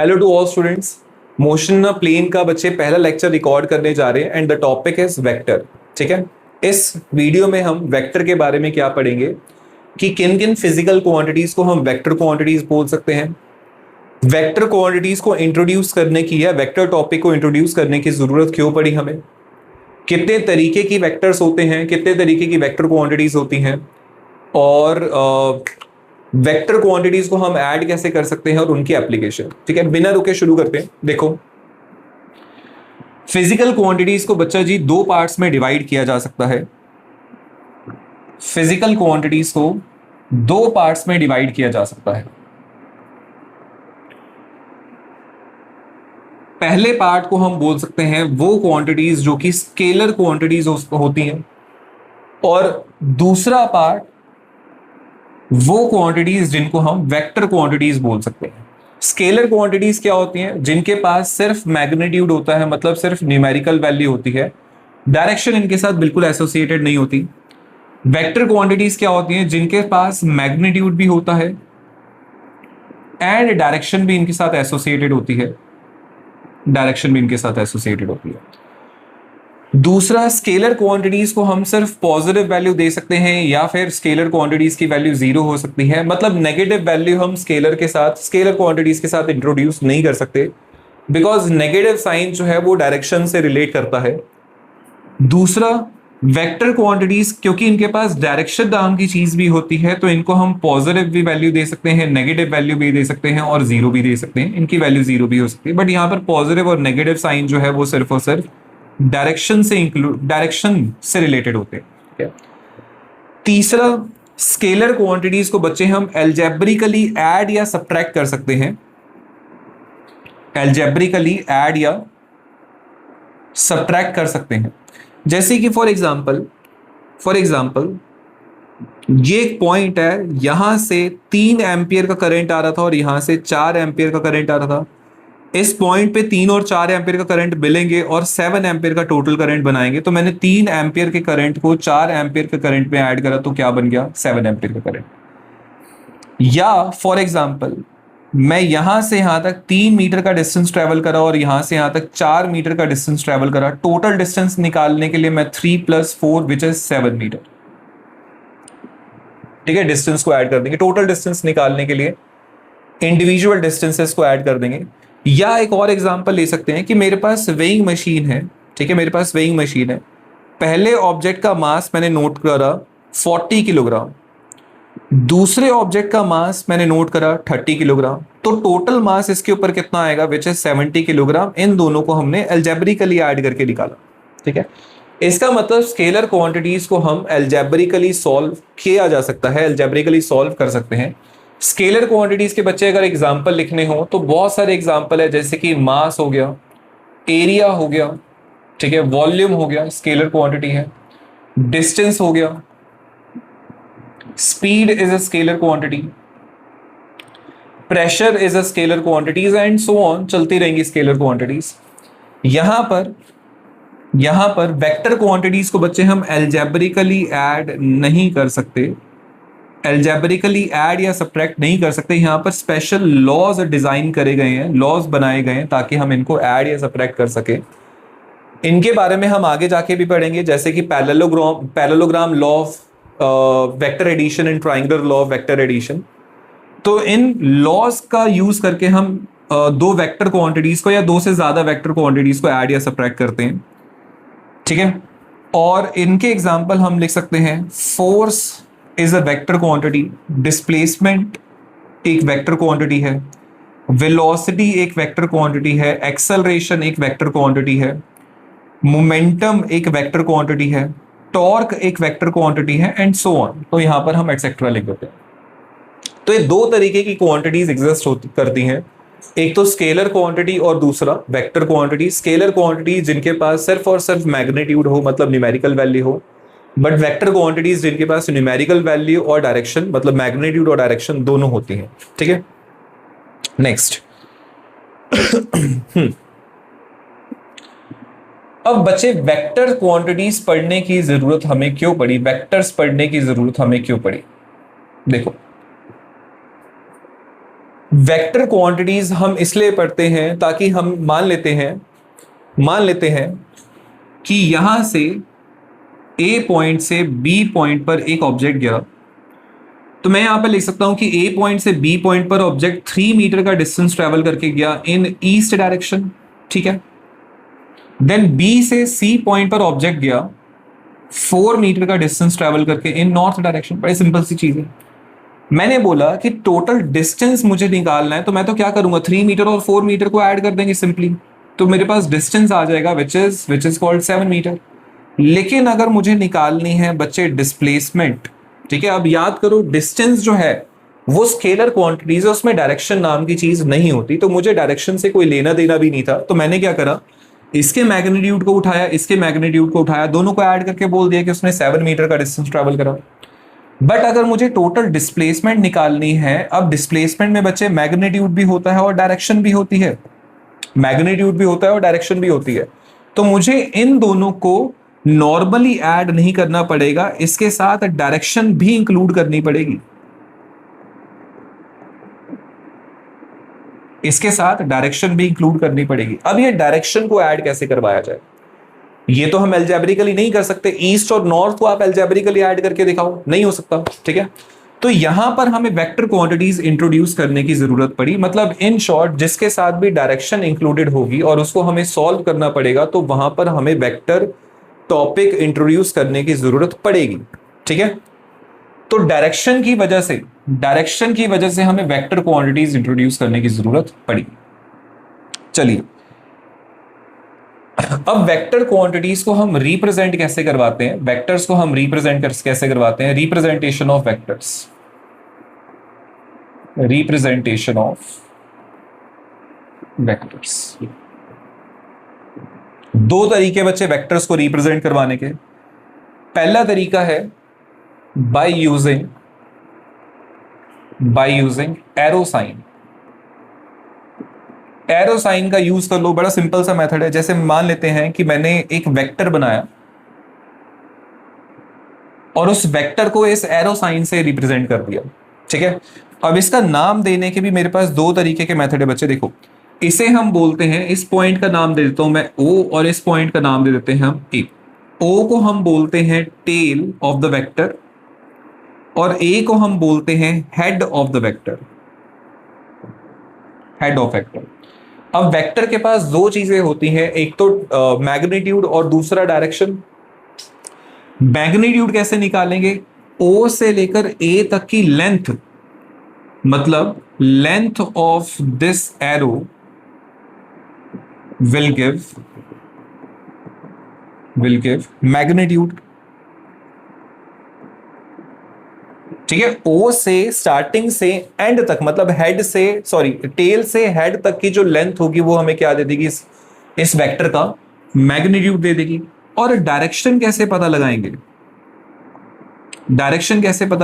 Hello to all students. Motion plane का बच्चे पहला लेक्चर रिकॉर्ड करने जा रहे हैं and the topic is vector. ठीक है, इस वीडियो में हम वेक्टर के बारे में क्या पढ़ेंगे कि किन किन फिजिकल क्वांटिटीज को हम वेक्टर क्वांटिटीज बोल सकते हैं, वेक्टर क्वांटिटीज को इंट्रोड्यूस करने की या वेक्टर टॉपिक को इंट्रोड्यूस करने की जरूरत क्यों पड़ी हमें, कितने तरीके की वेक्टर्स होते हैं, कितने तरीके की वेक्टर क्वांटिटीज होती हैं, और वेक्टर क्वांटिटीज को हम ऐड कैसे कर सकते हैं और उनकी एप्लीकेशन। ठीक है, बिना रुके शुरू करते हैं। देखो, फिजिकल क्वांटिटीज को बच्चा जी दो पार्ट्स में डिवाइड किया जा सकता है। फिजिकल क्वांटिटीज को दो पार्ट्स में डिवाइड किया जा सकता है। पहले पार्ट को हम बोल सकते हैं वो क्वांटिटीज जो कि स्केलर क्वांटिटीज होती हैं, और दूसरा पार्ट वो क्वांटिटीज जिनको हम वेक्टर क्वांटिटीज बोल सकते हैं। स्केलर क्वांटिटीज क्या होती हैं? जिनके पास सिर्फ मैग्नीट्यूड होता है, मतलब सिर्फ न्यूमेरिकल वैल्यू होती है, डायरेक्शन इनके साथ बिल्कुल एसोसिएटेड नहीं होती। वेक्टर क्वांटिटीज क्या होती हैं? जिनके पास मैग्नीट्यूड भी होता है एंड डायरेक्शन भी इनके साथ एसोसिएटेड होती है, डायरेक्शन भी इनके साथ एसोसिएटेड होती है। दूसरा, स्केलर क्वांटिटीज को हम सिर्फ पॉजिटिव वैल्यू दे सकते हैं या फिर स्केलर क्वांटिटीज की वैल्यू जीरो हो सकती है, मतलब नेगेटिव वैल्यू हम स्केलर क्वांटिटीज के साथ इंट्रोड्यूस नहीं कर सकते, बिकॉज नेगेटिव साइन जो है वो डायरेक्शन से रिलेट करता है। दूसरा, वेक्टर क्वांटिटीज क्योंकि इनके पास डायरेक्शन नाम की चीज भी होती है, तो इनको हम पॉजिटिव भी वैल्यू दे सकते हैं, नेगेटिव वैल्यू भी दे सकते हैं और जीरो भी दे सकते हैं। इनकी वैल्यू जीरो भी हो सकती है, बट यहाँ पर पॉजिटिव और नेगेटिव साइन जो है वो सिर्फ और सिर्फ डायरेक्शन से रिलेटेड होते हैं। ठीक है। तीसरा, स्केलर क्वांटिटीज को बच्चे हम एल्जेब्रिकली ऐड या सब्ट्रैक्ट कर सकते हैं, एल्जेब्रिकली ऐड या सब्ट्रैक्ट कर सकते हैं। जैसे कि फॉर एग्जांपल ये एक पॉइंट है, यहां से 3 एम्पियर का करंट आ रहा था और यहां से 4 एम्पियर का करंट आ रहा था। इस पॉइंट पे 3 और 4 एम्पियर का करंट मिलेंगे और 7 एम्पियर का टोटल करंट बनाएंगे। तो मैंने 3 एम्पियर के करंट को 4 एम्पियर के करंट में ऐड करा, तो क्या बन गया? 7 एम्पियर का करंट। या फॉर एग्जांपल मैं यहां से यहां तक 3 मीटर का डिस्टेंस ट्रेवल करा और यहां से यहां तक 4 मीटर का डिस्टेंस ट्रेवल करा। टोटल डिस्टेंस निकालने के लिए मैं 3 + 4 विच इज 7 मीटर। ठीक है, डिस्टेंस को ऐड कर देंगे। टोटल डिस्टेंस निकालने के लिए इंडिविजुअल डिस्टेंसेस को ऐड कर देंगे। या एक और एग्जांपल ले सकते हैं कि मेरे पास वेइंग मशीन है। ठीक है, मेरे पास वेइंग मशीन है। पहले ऑब्जेक्ट का मास मैंने नोट करा 40 किलोग्राम, दूसरे ऑब्जेक्ट का मास मैंने नोट करा 30 किलोग्राम। तो टोटल मास इसके ऊपर कितना आएगा? Which is 70 kilogram. इन दोनों को हमने एल्जेब्रिकली ऐड करके निकाला। ठीक है, इसका मतलब स्केलर क्वांटिटीज को हम एल्जेब्रिकली सॉल्व किया जा सकता है, एल्जेब्रिकली सॉल्व कर सकते हैं। स्केलर क्वांटिटीज के बच्चे अगर एग्जांपल लिखने हो तो बहुत सारे एग्जांपल है, जैसे कि मास हो गया, एरिया हो गया, ठीक है, वॉल्यूम हो गया, स्केलर क्वांटिटी है, डिस्टेंस हो गया, speed is a scalar quantity, pressure is a scalar quantities and so on, चलती रहेंगी स्केलर क्वांटिटीज। यहां पर वेक्टर क्वांटिटीज को बच्चे हम एल्जेब्रिकली ऐड नहीं कर सकते, एल्जेब्रिकली ऐड या सब्ट्रैक्ट नहीं कर सकते। यहां पर स्पेशल लॉज डिजाइन करे गए हैं, लॉज बनाए गए हैं ताकि हम इनको ऐड या सब्ट्रैक्ट कर सके। इनके बारे में हम आगे जाके भी पढ़ेंगे, जैसे कि parallelogram law of vector addition and triangular law of vector addition. तो इन लॉज का यूज करके हम दो वेक्टर क्वांटिटीज को या दो से ज्यादा वेक्टर क्वांटिटीज को ऐड या सब्ट्रैक्ट करते हैं। ठीक है, और इनके एग्जांपल हम लिख सकते हैं, force is a vector quantity, displacement एक वेक्टर क्वांटिटी है, वेलोसिटी एक वेक्टर क्वांटिटी है, एक्सेलरेशन एक वेक्टर क्वांटिटी है, मोमेंटम एक वेक्टर क्वांटिटी है, टॉर्क एक वेक्टर क्वांटिटी है एंड सो ऑन। तो यहां पर हम एटसेट्रा लिख देते हैं। तो ये दो तरीके की क्वांटिटीज एग्जिस्ट करती हैं, एक तो स्केलर क्वांटिटी और दूसरा वेक्टर क्वांटिटी। स्केलर क्वांटिटी जिनके पास सिर्फ और सिर्फ मैग्नीट्यूड हो, मतलब न्यूमेरिकल वैल्यू हो, बट वेक्टर क्वांटिटीज जिनके पास न्यूमेरिकल वैल्यू और डायरेक्शन, मतलब मैग्नीट्यूड और डायरेक्शन दोनों होती हैं। ठीक है, नेक्स्ट। अब बच्चे, वेक्टर क्वांटिटीज पढ़ने की जरूरत हमें क्यों पड़ी, वेक्टर्स पढ़ने की जरूरत हमें क्यों पड़ी? देखो, वेक्टर क्वांटिटीज हम इसलिए पढ़ते हैं ताकि हम मान लेते हैं कि यहां से ए पॉइंट से बी पॉइंट पर एक ऑब्जेक्ट गया, तो मैं यहां पर लिख सकता हूं कि ए पॉइंट से बी पॉइंट पर ऑब्जेक्ट 3 मीटर का डिस्टेंस ट्रेवल करके गया इन ईस्ट डायरेक्शन, ठीक है। देन बी से सी पॉइंट पर ऑब्जेक्ट गया 4 मीटर का डिस्टेंस ट्रेवल करके इन नॉर्थ डायरेक्शन। बड़ी सिंपल सी चीज है। मैंने बोला कि टोटल डिस्टेंस मुझे निकालना है, तो मैं तो क्या करूंगा, 3 मीटर और 4 मीटर को ऐड कर देंगे सिंपली, तो मेरे पास डिस्टेंस आ जाएगा विच इज कॉल्ड 7 मीटर। लेकिन अगर मुझे निकालनी है बच्चे डिस्प्लेसमेंट, ठीक है, अब याद करो डिस्टेंस जो है वो स्केलर क्वांटिटीज है, उसमें डायरेक्शन नाम की चीज नहीं होती, तो मुझे डायरेक्शन से कोई लेना देना भी नहीं था। तो मैंने क्या करा, इसके मैग्नीट्यूड को उठाया, इसके मैग्नीट्यूड को उठाया, दोनों को ऐड करके बोल दिया कि उसने 7 मीटर का डिस्टेंस ट्रेवल करा। बट अगर मुझे टोटल डिस्प्लेसमेंट निकालनी है, अब डिस्प्लेसमेंट में बच्चे मैग्नीट्यूड भी होता है और डायरेक्शन भी होती है, मैग्नीट्यूड भी होता है और डायरेक्शन भी होती है, तो मुझे इन दोनों को नॉर्मली ऐड नहीं करना पड़ेगा, इसके साथ डायरेक्शन भी इंक्लूड करनी पड़ेगी, इसके साथ डायरेक्शन भी इंक्लूड करनी पड़ेगी। अब ये डायरेक्शन को ऐड कैसे करवाया जाए, ये तो हम एल्जेब्रिकली नहीं कर सकते। ईस्ट और नॉर्थ को आप एल्जेब्रिकली ऐड करके दिखाओ, नहीं हो सकता, ठीक है। तो यहां पर हमें वेक्टर क्वांटिटीज इंट्रोड्यूस करने की जरूरत पड़ी, मतलब इन शॉर्ट जिसके साथ भी डायरेक्शन इंक्लूडेड होगी और उसको हमें सॉल्व करना पड़ेगा, तो वहां पर हमें वेक्टर टॉपिक इंट्रोड्यूस करने की जरूरत पड़ेगी, ठीक है। तो डायरेक्शन की वजह से हमें वेक्टर क्वांटिटीज इंट्रोड्यूस करने की जरूरत पड़ी। चलिए, अब वेक्टर क्वांटिटीज को हम रिप्रेजेंट कैसे करवाते हैं, वेक्टर्स को हम रिप्रेजेंट कैसे करवाते हैं, representation of vectors, representation of vectors. दो तरीके बच्चे वेक्टर्स को रिप्रेजेंट करवाने के। पहला तरीका है by using arrow sign. Arrow sign का यूज कर लो, बड़ा सिंपल सा मेथड है। जैसे मान लेते हैं कि मैंने एक वेक्टर बनाया और उस वेक्टर को इस एरो साइन से रिप्रेजेंट कर दिया, ठीक है। अब इसका नाम देने के भी मेरे पास दो तरीके के मेथड है बच्चे। देखो, इसे हम बोलते हैं, इस पॉइंट का नाम दे देता हूं मैं ओ, और इस पॉइंट का नाम दे देते हैं हम ए। ओ को हम बोलते हैं टेल ऑफ द वेक्टर और ए को हम बोलते हैं head of the vector, head of vector. अब वेक्टर के पास दो चीजें होती हैं, एक तो मैग्नीट्यूड और दूसरा डायरेक्शन। मैग्नीट्यूड कैसे निकालेंगे, ओ से लेकर ए तक की लेंथ, मतलब length of this arrow will give magnitude, ठीक है। ओ से स्टार्टिंग से एंड तक, मतलब हेड से टेल से हेड तक की जो लेंथ होगी वो हमें क्या दे देगी, इस वेक्टर का मैग्नीट्यूड दे देगी। और डायरेक्शन कैसे पता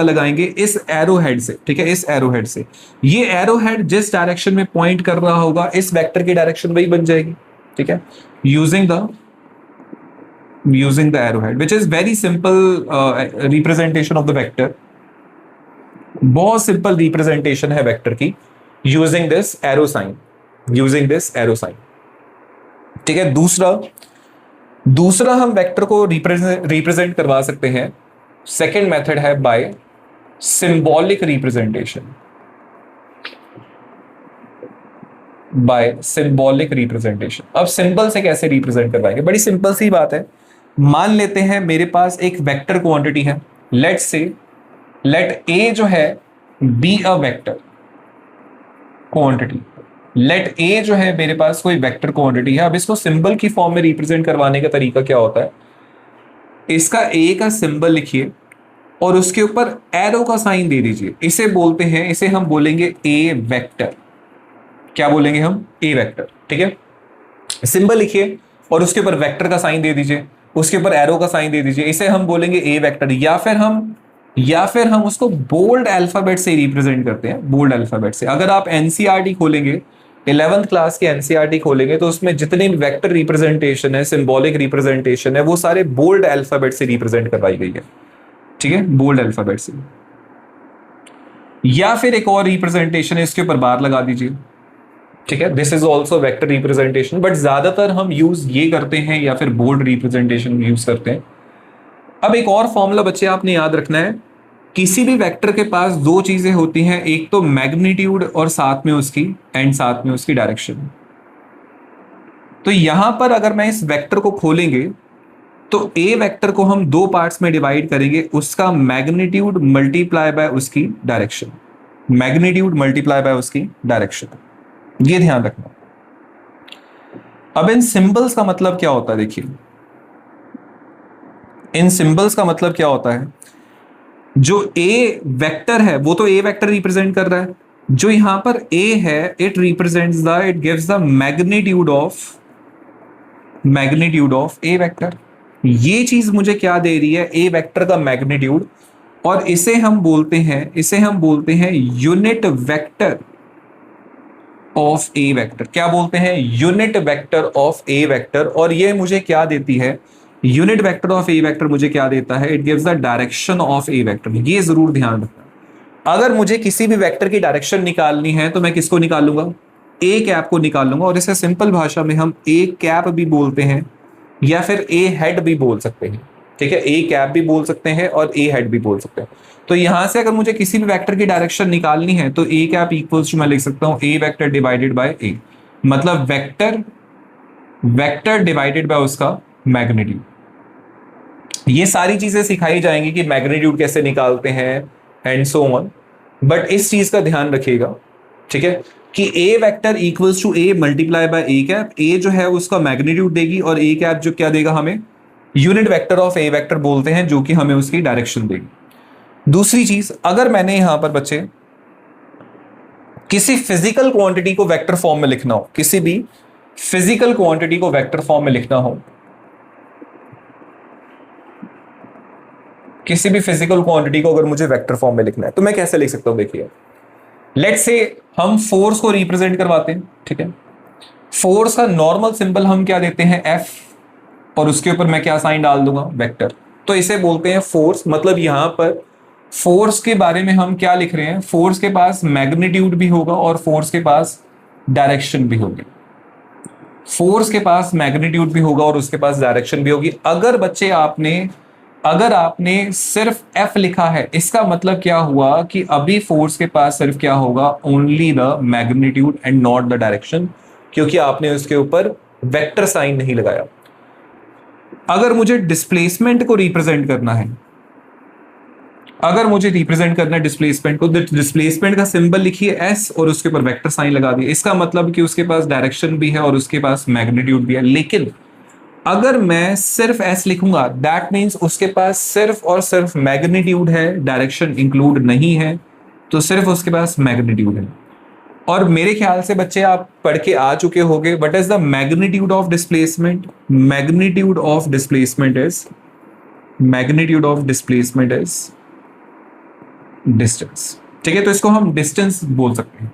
लगाएंगे, इस एरो हेड से, ठीक है, इस एरो हेड से। ये एरो हेड जिस डायरेक्शन में पॉइंट कर रहा होगा, इस वेक्टर की डायरेक्शन वही बन जाएगी, ठीक है, using the arrow head, which is very simple representation of the vector. बहुत सिंपल रिप्रेजेंटेशन है वेक्टर की, यूजिंग दिस एरो साइन, ठीक है। दूसरा हम वेक्टर को रिप्रेजेंट करवा सकते हैं, सेकेंड मेथड है बाय सिंबॉलिक रिप्रेजेंटेशन, अब सिंबल से कैसे रिप्रेजेंट करवाएंगे, बड़ी सिंपल सी बात है। मान लेते हैं मेरे पास एक वेक्टर क्वांटिटी है, लेट ए जो है be a vector quantity, let A जो है मेरे पास कोई वेक्टर क्वांटिटी है। अब इसको सिंबल की फॉर्म में रिप्रेजेंट करवाने का तरीका क्या होता है, इसका ए का सिंबल लिखिए और उसके ऊपर एरो का साइन दे दीजिए, इसे हम बोलेंगे ए वेक्टर। क्या बोलेंगे हम, ए वेक्टर, ठीक है। सिंबल लिखिए और उसके ऊपर वेक्टर का साइन दे दीजिए, उसके ऊपर एरो का साइन दे दीजिए, इसे हम बोलेंगे ए वेक्टर। या फिर हम उसको बोल्ड अल्फाबेट से रिप्रेजेंट करते हैं, बोल्ड अल्फाबेट से। अगर आप एनसीईआरटी खोलेंगे, 11th क्लास के एनसीईआरटी खोलेंगे, तो उसमें जितने भी वेक्टर रिप्रेजेंटेशन है, सिंबॉलिक रिप्रेजेंटेशन है, वो सारे बोल्ड अल्फाबेट से रिप्रेजेंट करवाई गई है, ठीक है, बोल्ड अल्फाबेट से। या फिर एक और रिप्रेजेंटेशन है, इसके ऊपर बार लगा दीजिए, ठीक है, this is also vector representation, but ज्यादातर हम यूज ये करते हैं या फिर बोल्ड रिप्रेजेंटेशन यूज करते हैं। अब एक और फॉर्मूला बच्चे आपने याद रखना है, किसी भी वेक्टर के पास दो चीजें होती हैं, एक तो मैग्नीट्यूड और साथ में उसकी डायरेक्शन। तो यहां पर अगर मैं इस वेक्टर को खोलेंगे तो ए वेक्टर को हम दो पार्ट्स में डिवाइड करेंगे, उसका मैग्नीट्यूड मल्टीप्लाई बाय उसकी डायरेक्शन, ये ध्यान रखना। अब इन सिंबल्स का मतलब क्या होता है, देखिए इन सिंबल्स का मतलब क्या होता है, जो ए वेक्टर है वो तो ए वेक्टर रिप्रेजेंट कर रहा है, जो यहां पर ए है it gives the magnitude of A vector. ये चीज मुझे क्या दे रही है, ए वेक्टर का मैग्नीट्यूड, और इसे हम बोलते हैं unit vector of A vector. क्या बोलते हैं, unit vector of A vector. और ये मुझे क्या देती है, unit vector of A vector मुझे क्या देता है, it gives the direction of A vector. ये जरूर ध्यान रखना, अगर मुझे किसी भी वेक्टर की डायरेक्शन निकालनी है तो मैं किसको निकालूंगा, ए कैप को निकालूंगा। और इसे सिंपल भाषा में हम ए कैप भी बोलते हैं या फिर ए हेड भी बोल सकते हैं, ठीक है, ए कैप भी बोल सकते हैं और ए हेड भी बोल सकते हैं। तो यहां से अगर मुझे किसी भी वेक्टर की डायरेक्शन निकालनी है तो ए कैप इक्वल्स टू मैं लिख सकता हूं ए वेक्टर डिवाइडेड बाय ए, मतलब वेक्टर डिवाइडेड बाय उसका मैग्नीट्यूड। ये सारी चीजें सिखाई जाएंगी कि मैग्नीट्यूड कैसे निकालते हैं एंड सो ऑन, बट इस चीज का ध्यान रखिएगा, ठीक है, कि A vector equals to A multiply by A cap. A जो है उसका मैग्नीट्यूड देगी और ए कैप जो क्या देगा हमें, unit vector of A vector बोलते हैं, जो कि हमें उसकी डायरेक्शन देगी। दूसरी चीज, अगर मैंने यहां पर बच्चे किसी फिजिकल क्वांटिटी को वेक्टर फॉर्म में लिखना हो, किसी भी फिजिकल क्वांटिटी को वेक्टर फॉर्म में लिखना हो, किसी भी फिजिकल क्वांटिटी को अगर मुझे वेक्टर फॉर्म में लिखना है तो मैं कैसे लिख सकता हूं, देखिए लेट्स से हम फोर्स को रिप्रेजेंट करवाते हैं, ठीक है, फोर्स का नॉर्मल सिंबल हम क्या देते हैं, एफ, और उसके ऊपर मैं क्या साइन डाल दूंगा, वेक्टर। तो इसे बोलते हैं फोर्स। मतलब यहां पर फोर्स के बारे में हम क्या लिख रहे हैं, फोर्स के पास मैग्नीट्यूड भी होगा और फोर्स के पास डायरेक्शन भी होगी, फोर्स के पास मैग्नीट्यूड भी होगा और उसके पास डायरेक्शन भी होगी। अगर आपने सिर्फ F लिखा है, इसका मतलब क्या हुआ कि अभी फोर्स के पास सिर्फ क्या होगा, only the magnitude and not the direction, क्योंकि आपने उसके ऊपर वेक्टर साइन नहीं लगाया। अगर मुझे डिस्प्लेसमेंट को रिप्रेजेंट करना है, डिस्प्लेसमेंट को, डिस्प्लेसमेंट का सिंबल लिखिए S और उसके ऊपर वेक्टर साइन लगा दिए। इसका मतलब कि उसके पास डायरेक्शन भी है और उसके पास मैग्नीट्यूड भी है। लेकिन अगर मैं सिर्फ S लिखूंगा, दैट मीन्स उसके पास सिर्फ और सिर्फ मैग्नीट्यूड है, डायरेक्शन इंक्लूड नहीं है, तो सिर्फ उसके पास मैग्नीट्यूड है। और मेरे ख्याल से बच्चे आप पढ़ के आ चुके होंगे, what is the magnitude of displacement, magnitude of displacement is distance, ठीक है, तो इसको हम डिस्टेंस बोल सकते हैं।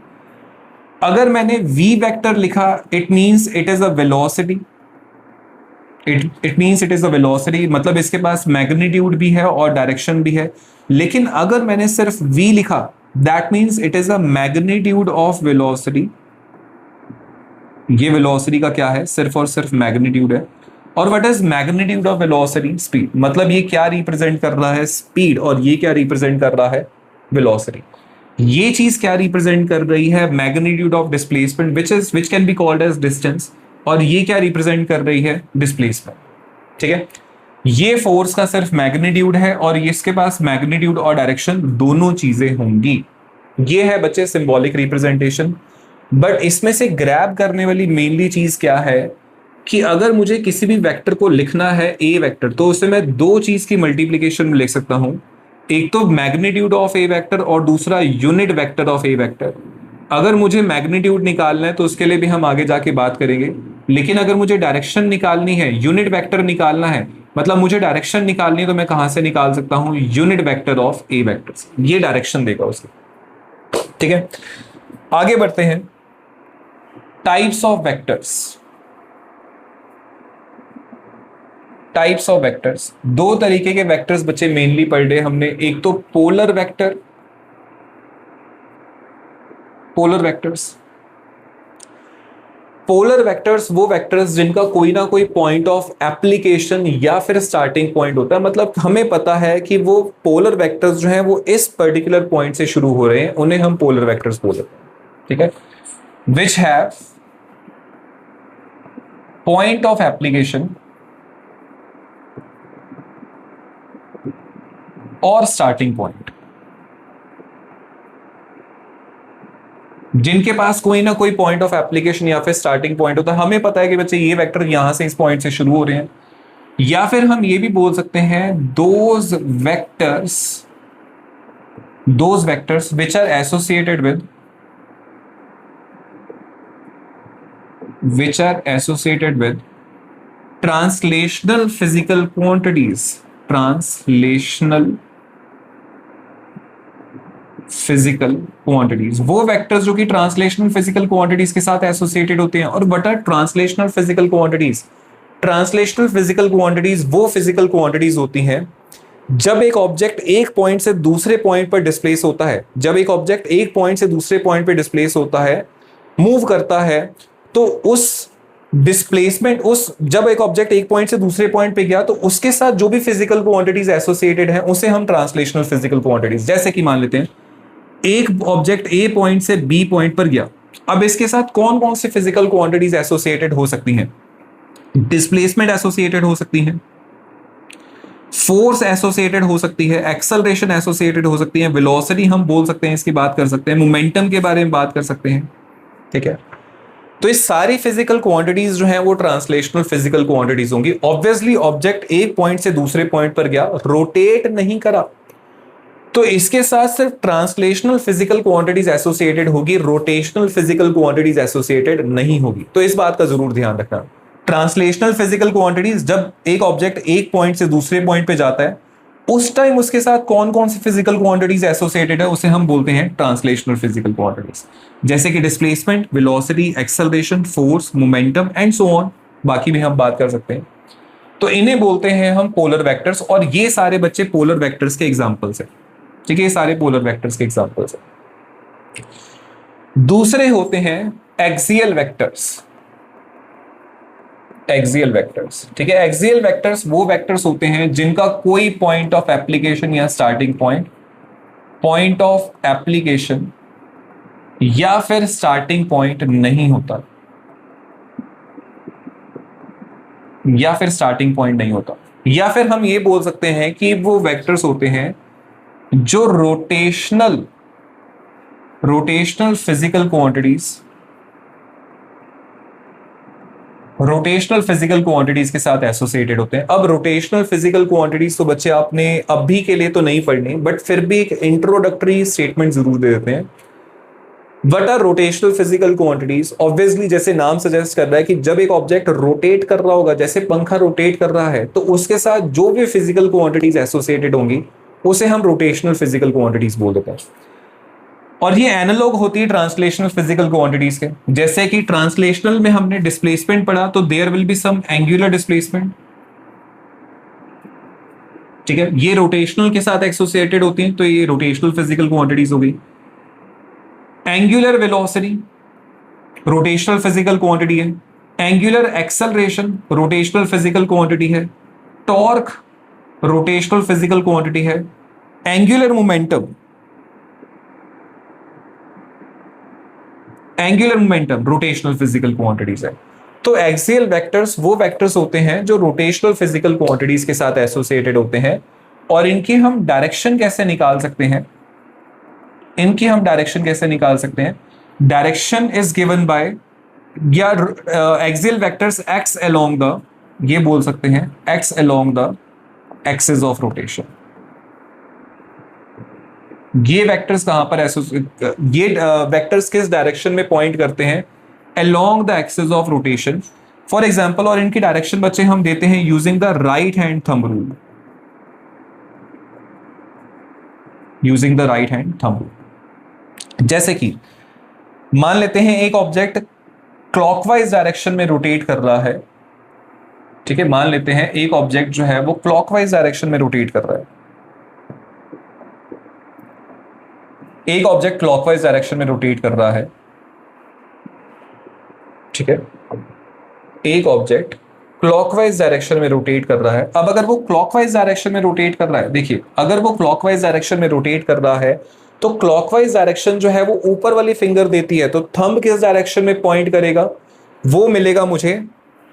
अगर मैंने v वेक्टर लिखा, it means it is a velocity, मतलब इसके पास मैग्नीट्यूड भी है और डायरेक्शन भी है। लेकिन अगर मैंने सिर्फ v लिखा, that means it is a magnitude of velocity. ये वेलोसिटी का क्या है, सिर्फ और सिर्फ मैग्नीट्यूड है। और what is magnitude of velocity, speed, मतलब ये क्या रिप्रेजेंट कर रहा है, स्पीड, और ये क्या रिप्रेजेंट कर रहा है, वेलोसिटी। ये चीज क्या रिप्रेजेंट कर रही है, magnitude of displacement which can be called as distance, और ये क्या रिप्रेजेंट कर रही है, डिस्प्लेसमेंट, ठीक है। ये फोर्स का सिर्फ मैग्नीट्यूड है और इसके पास मैग्नीट्यूड और डायरेक्शन दोनों चीजें होंगी। ये है बच्चे सिंबॉलिक रिप्रेजेंटेशन। बट इसमें से ग्रैब करने वाली मेनली चीज क्या है कि अगर मुझे किसी भी वेक्टर को लिखना है ए वेक्टर, तो उसे मैं दो चीज की मल्टीप्लीकेशन में लिख सकता हूं, एक तो मैग्नीट्यूड ऑफ ए वेक्टर और दूसरा unit vector of A vector. अगर मुझे मैग्नीट्यूड निकालना है तो उसके लिए भी हम आगे जाके बात करेंगे, लेकिन अगर मुझे डायरेक्शन निकालनी है, यूनिट वेक्टर निकालना है, मतलब मुझे डायरेक्शन निकालनी है, तो मैं कहां से निकाल सकता हूं, unit vector of A vectors, ये डायरेक्शन देगा उसकी, ठीक है। आगे बढ़ते हैं, टाइप्स ऑफ वेक्टर्स। दो तरीके के वेक्टर्स बच्चे मेनली पढ़ रहे हमने, एक तो polar vector polar vectors. Polar vectors वो वेक्टर्स जिनका कोई ना कोई पॉइंट ऑफ एप्लीकेशन या फिर स्टार्टिंग पॉइंट होता है, मतलब हमें पता है कि वो पोलर वेक्टर्स जो हैं वो इस पर्टिकुलर पॉइंट से शुरू हो रहे हैं, उन्हें हम पोलर वेक्टर्स बोलते हैं, ठीक है। Which have point of application और स्टार्टिंग पॉइंट, जिनके पास कोई ना कोई पॉइंट ऑफ एप्लीकेशन या फिर स्टार्टिंग पॉइंट होता है। हमें पता है कि बच्चे ये वेक्टर यहां से इस पॉइंट से शुरू हो रहे हैं, या फिर हम ये भी बोल सकते हैं those vectors which are associated with translational physical quantities, वो वेक्टर्स जो कि ट्रांसलेशनल फिजिकल क्वांटिटीज के साथ एसोसिएटेड होते हैं। और बट ट्रांसलेशनल फिजिकल क्वांटिटीज, वो फिजिकल क्वांटिटीज होती हैं जब एक ऑब्जेक्ट एक पॉइंट से दूसरे पॉइंट पर डिस्प्लेस होता है, मूव करता है, तो उस डिस्प्लेसमेंट, जब एक ऑब्जेक्ट एक पॉइंट से दूसरे पॉइंट पे गया तो उसके साथ जो भी फिजिकल क्वांटिटीज एसोसिएटेड हैं उसे हम ट्रांसलेशनल फिजिकल क्वांटिटीज, जैसे कि मान लेते हैं एक ऑब्जेक्ट ए पॉइंट से बी पॉइंट पर गया, अब इसके साथ कौन कौन से फिजिकल क्वांटिटीज एसोसिएटेड हो सकती हैं? डिस्प्लेसमेंट एसोसिएटेड हो सकती है, फोर्स एसोसिएटेड हो सकती है, एक्सेलरेशन एसोसिएटेड हो सकती है, वेलोसिटी हम बोल सकते हैं, इसकी बात कर सकते हैं, मोमेंटम के बारे में बात कर सकते हैं, ठीक है। तो ये सारी फिजिकल क्वांटिटीज जो हैं वो ट्रांसलेशनल फिजिकल क्वांटिटीज होंगी। ऑब्वियसली ऑब्जेक्ट एक पॉइंट से दूसरे पॉइंट पर गया, रोटेट नहीं करा, तो इसके साथ सिर्फ ट्रांसलेशनल फिजिकल क्वांटिटीज एसोसिएटेड होगी, रोटेशनल फिजिकल क्वांटिटीज एसोसिएटेड नहीं होगी। तो इस बात का जरूर ध्यान रखना। ट्रांसलेशनल फिजिकल क्वांटिटीज, जब एक ऑब्जेक्ट एक पॉइंट से दूसरे पॉइंट पे जाता है उस टाइम उसके साथ कौन कौन सी फिजिकल क्वांटिटीज एसोसिएटेड है उसे हम बोलते हैं ट्रांसलेशनल फिजिकल क्वांटिटीज, जैसे कि displacement, velocity, acceleration, force, momentum and so on, बाकी भी हम बात कर सकते हैं। तो इन्हें बोलते हैं हम पोलर वेक्टर्स, और ये सारे बच्चे पोलर वेक्टर्स के एग्जांपल्स हैं, ठीक है, ये सारे पोलर वेक्टर्स के एग्जांपल्स हैं। दूसरे होते हैं एक्सियल वेक्टर्स। ठीक है, एक्सियल वेक्टर्स वो वेक्टर्स होते हैं जिनका कोई पॉइंट ऑफ एप्लीकेशन या स्टार्टिंग पॉइंट ऑफ एप्लीकेशन या फिर स्टार्टिंग पॉइंट नहीं होता, या फिर हम ये बोल सकते हैं कि वो वेक्टर्स होते हैं जो रोटेशनल फिजिकल क्वांटिटीज के साथ एसोसिएटेड होते हैं। अब रोटेशनल फिजिकल क्वांटिटीज तो बच्चे आपने अभी के लिए तो नहीं पढ़नी, बट फिर भी एक इंट्रोडक्टरी स्टेटमेंट जरूर दे देते हैं। What are rotational physical quantities? Obviously जैसे नाम सजेस्ट कर रहा है कि जब एक ऑब्जेक्ट रोटेट कर रहा होगा, जैसे पंखा रोटेट कर रहा है, तो उसके साथ जो भी फिजिकल क्वांटिटीज एसोसिएटेड होंगी उसे हम रोटेशनल फिजिकल क्वांटिटीज बोल देते हैं। और ये एनालॉग होती है ट्रांसलेशनल फिजिकल क्वांटिटीज के। जैसे कि ट्रांसलेशनल में हमने डिस्प्लेसमेंट पढ़ा, तो there will be some angular displacement, ठीक है, ये रोटेशनल के साथ एसोसिएटेड होती हैं, तो ये रोटेशनल फिजिकल क्वांटिटीज हो गई। Angular velocity rotational physical quantity है, angular acceleration rotational physical quantity है, टॉर्क रोटेशनल फिजिकल क्वांटिटी है, angular momentum rotational physical quantities है। तो एक्सियल वेक्टर्स वो वेक्टर्स होते हैं जो रोटेशनल फिजिकल क्वांटिटीज के साथ एसोसिएटेड होते हैं, और इनकी हम डायरेक्शन कैसे निकाल सकते हैं? डायरेक्शन इज गिवन बाय, या axial vectors x along the, ये बोल सकते हैं x along the axis of rotation. ये वेक्टर्स कहां पर ये वेक्टर्स किस डायरेक्शन में पॉइंट करते हैं? Along the axis of rotation. For example, और इनकी डायरेक्शन बच्चे हम देते हैं using the right hand thumb rule, जैसे कि मान लेते हैं एक ऑब्जेक्ट क्लॉकवाइज डायरेक्शन में रोटेट कर रहा है, ठीक है, मान लेते हैं एक ऑब्जेक्ट जो है वो क्लॉकवाइज डायरेक्शन में रोटेट कर रहा है। एक ऑब्जेक्ट क्लॉकवाइज डायरेक्शन में रोटेट कर रहा है, ठीक है, एक ऑब्जेक्ट क्लॉकवाइज डायरेक्शन में रोटेट कर रहा है। अब अगर वो क्लॉकवाइज डायरेक्शन में रोटेट कर रहा है, देखिए अगर वो क्लॉकवाइज डायरेक्शन में रोटेट कर रहा है तो क्लॉकवाइज डायरेक्शन जो है वो ऊपर वाली फिंगर देती है, तो थंब किस डायरेक्शन में पॉइंट करेगा, वो मिलेगा मुझे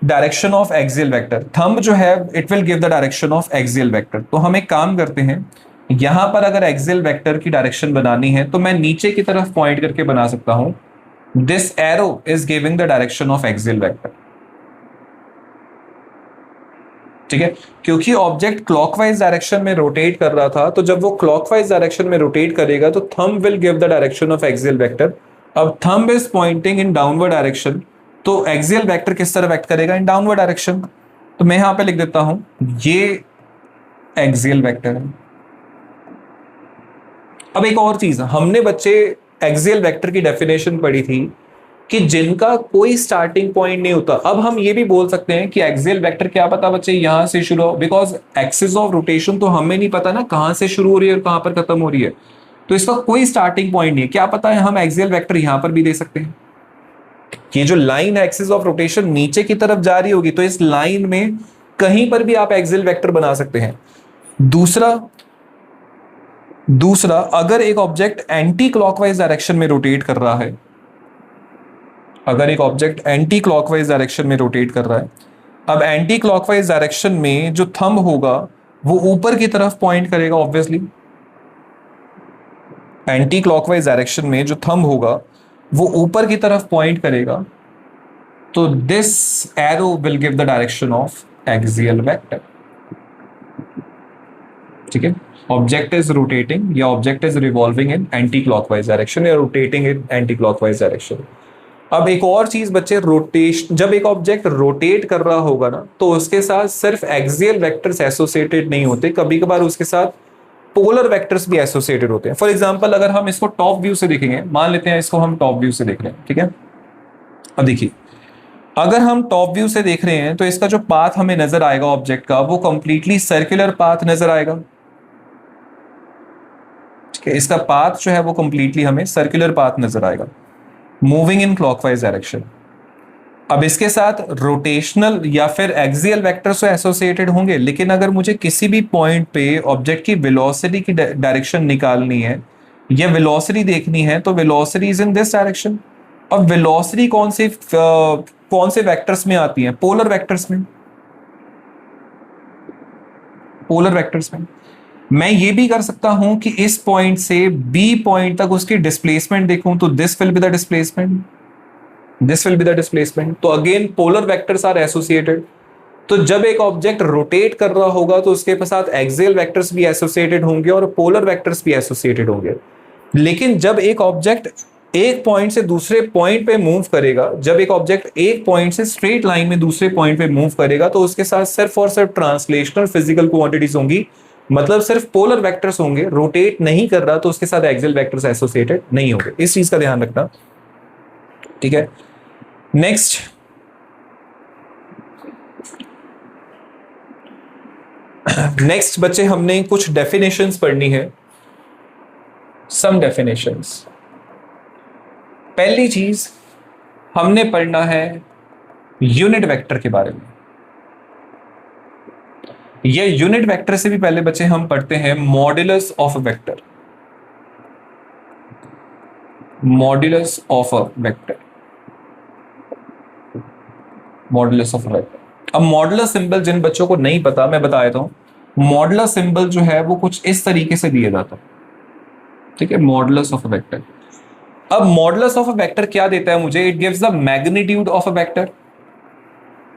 direction of axial vector. Thumb जो है it will give the direction of axial vector. तो हम एक काम करते हैं, यहां पर अगर एक्सियल वेक्टर की डायरेक्शन बनानी है तो मैं नीचे की तरफ पॉइंट करके बना सकता हूं, this arrow is giving the direction of axial vector, ठीक है, क्योंकि ऑब्जेक्ट क्लॉकवाइज डायरेक्शन में रोटेट कर रहा था, तो जब वो क्लॉकवाइज डायरेक्शन में रोटेट करेगा तो thumb will give the direction of axial vector. अब thumb is pointing in downward direction, तो एक्सियल वेक्टर किस तरह वेक्ट करेगा, इन डाउनवर्ड डायरेक्शन। तो मैं यहां पे लिख देता हूं ये एक्सियल वेक्टर है। अब एक और चीज, हमने बच्चे एक्सियल वेक्टर की डेफिनेशन पढ़ी थी कि जिनका कोई स्टार्टिंग पॉइंट नहीं होता। अब हम ये भी बोल सकते हैं कि एक्सियल वेक्टर क्या पता बच्चे यहां से शुरू हो, बिकॉज एक्सिस ऑफ रोटेशन तो हमें नहीं पता ना कहां से शुरू हो रही है और कहां पर खत्म हो रही है, तो इसका कोई स्टार्टिंग पॉइंट नहीं है। क्या पता है हम एक्सियल वेक्टर यहां पर भी दे सकते हैं, ये जो लाइन है एक्सिस ऑफ रोटेशन नीचे की तरफ जा रही होगी, तो इस लाइन में कहीं पर भी आप एक्सियल वेक्टर बना सकते हैं। दूसरा अगर एक ऑब्जेक्ट एंटी क्लॉकवाइज डायरेक्शन में रोटेट कर रहा है, अगर एक ऑब्जेक्ट एंटी क्लॉकवाइज डायरेक्शन में रोटेट कर रहा है, अब एंटी क्लॉकवाइज डायरेक्शन में जो थंब होगा वो ऊपर की तरफ पॉइंट करेगा, ऑब्वियसली एंटी क्लॉकवाइज डायरेक्शन में जो थंब होगा वो ऊपर की तरफ पॉइंट करेगा, तो this arrow will give the direction of axial vector, ठीक है। ऑब्जेक्ट इज रोटेटिंग या object is revolving in anti clockwise direction या rotating in anti clockwise direction. अब एक और चीज बच्चे, रोटेशन, जब एक ऑब्जेक्ट रोटेट कर रहा होगा ना तो उसके साथ सिर्फ एक्सियल वेक्टर्स एसोसिएटेड नहीं होते, कभी कभार उसके साथ पोलर वेक्टर्स भी एसोसिएटेड होते हैं। फॉर एग्जांपल अगर हम इसको टॉप व्यू से देखेंगे, मान लेते हैं इसको हम टॉप व्यू से देख रहे हैं, ठीक है। अब देखिए अगर हम टॉप व्यू से देख रहे हैं तो इसका जो पाथ हमें नजर आएगा ऑब्जेक्ट का, वो कंप्लीटली सर्कुलर पाथ नजर आएगा, ठीक है। इसका पाथ जो है वो कंप्लीटली हमें सर्कुलर पाथ नजर आएगा, मूविंग इन क्लॉकवाइज डायरेक्शन। अब इसके साथ रोटेशनल या फिर एक्सियल वेक्टर्स तो एसोसिएटेड होंगे, लेकिन अगर मुझे किसी भी पॉइंट पे ऑब्जेक्ट की वेलोसिटी की डायरेक्शन निकालनी है या वेलोसिटी देखनी है तो velocity is in this direction. अब वेलोसिटी कौन से वेक्टर्स में आती है, पोलर वेक्टर्स में, पोलर वेक्टर्स में। मैं ये भी कर सकता हूं कि इस पॉइंट से बी पॉइंट तक उसकी डिस्प्लेसमेंट देखूं, तो this will be the displacement, this will be the displacement. तो again polar vectors are associated. तो जब एक ऑब्जेक्ट रोटेट कर रहा होगा तो उसके साथ एक्सियल वेक्टर्स भी एसोसिएटेड होंगे और पोलर वेक्टर्स भी एसोसिएटेड होंगे। लेकिन जब एक ऑब्जेक्ट एक पॉइंट से दूसरे पॉइंट पे मूव करेगा, जब एक ऑब्जेक्ट एक पॉइंट से स्ट्रेट लाइन में दूसरे पॉइंट पे मूव करेगा, तो उसके साथ सिर्फ और सिर्फ ट्रांसलेशनल फिजिकल क्वांटिटीज होंगी, मतलब सिर्फ पोलर वेक्टर्स होंगे। रोटेट नहीं कर रहा तो उसके साथ एक्सियल वेक्टर्स एसोसिएटेड नहीं होंगे, इस चीज का ध्यान रखना, ठीक है। नेक्स्ट बच्चे हमने कुछ डेफिनेशंस पढ़नी है, सम डेफिनेशंस। पहली चीज हमने पढ़ना है यूनिट वेक्टर के बारे में। ये यूनिट वेक्टर से भी पहले बच्चे हम पढ़ते हैं modulus of a vector, modulus of a vector, modulus of a vector. अब मॉड्यूलस सिंबल जिन बच्चों को नहीं पता मैं बता देता हूं। मॉड्यूलस सिंबल जो है वो कुछ इस तरीके से दिया जाता है, ठीक है, मॉड्यूलस ऑफ अ वेक्टर। अब मॉडुलस ऑफ अ वेक्टर क्या देता है मुझे, it gives the magnitude of a vector,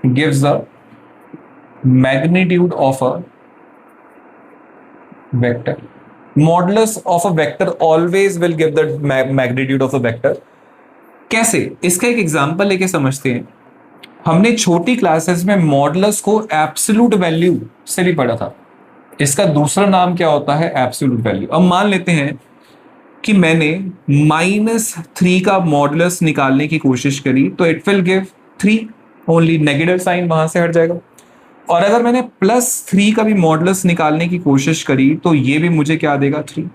gives the magnitude of a vector. Modulus of a vector always will give the magnitude of a vector. कैसे, इसका एक example लेके समझते हैं। हमने छोटी क्लासेस में मॉडुलस को एब्सोल्यूट वैल्यू से भी पढ़ा था, इसका दूसरा नाम क्या होता है, एब्सोल्यूट वैल्यू। अब मान लेते हैं कि मैंने -3 का मॉडुलस निकालने की कोशिश करी, तो it will give 3 only, negative sign वहां से हट जाएगा। और अगर मैंने +3 का भी मॉडुलस निकालने की कोशिश करी तो ये भी मुझे क्या देगा, 3।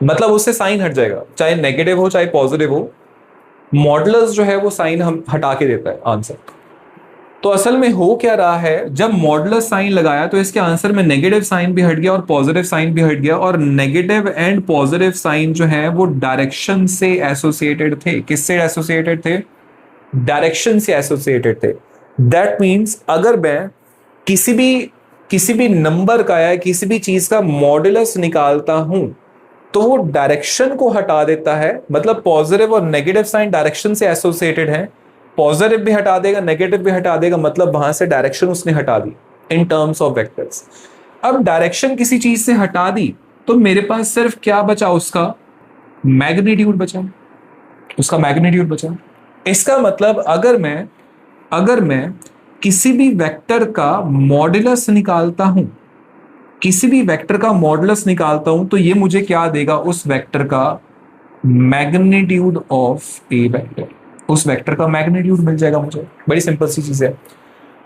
मतलब उससे साइन हट जाएगा, चाहे नेगेटिव हो चाहे पॉजिटिव हो, मॉडुलस जो है वो साइन हम हटा के देता है आंसर। तो असल में हो क्या रहा है, जब मॉडुलस साइन लगाया तो इसके आंसर में नेगेटिव साइन भी हट गया और पॉजिटिव साइन भी हट गया, और नेगेटिव एंड पॉजिटिव साइन जो है वो डायरेक्शन से एसोसिएटेड थे। किससे एसोसिएटेड थे? डायरेक्शन से एसोसिएटेड थे। दैट मीन्स अगर मैं किसी भी नंबर का या किसी भी चीज का मॉडुलस निकालता हूं तो वो डायरेक्शन को हटा देता है। मतलब पॉजिटिव और नेगेटिव साइन डायरेक्शन से एसोसिएटेड है, पॉजिटिव भी हटा देगा नेगेटिव भी हटा देगा, मतलब वहां से डायरेक्शन उसने हटा दी इन टर्म्स ऑफ वेक्टर्स। अब डायरेक्शन किसी चीज से हटा दी तो मेरे पास सिर्फ क्या बचा? उसका मैग्नीट्यूड बचा, उसका मैग्नीट्यूड बचा। इसका मतलब अगर मैं किसी भी वेक्टर का मॉडुलस निकालता हूं, किसी भी वेक्टर का मॉडुलस निकालता हूं तो ये मुझे क्या देगा? उस वेक्टर का मैग्नीट्यूड ऑफ ए वेक्टर, उस वेक्टर का मैग्नीट्यूड मिल जाएगा मुझे। बड़ी सिंपल सी चीज है।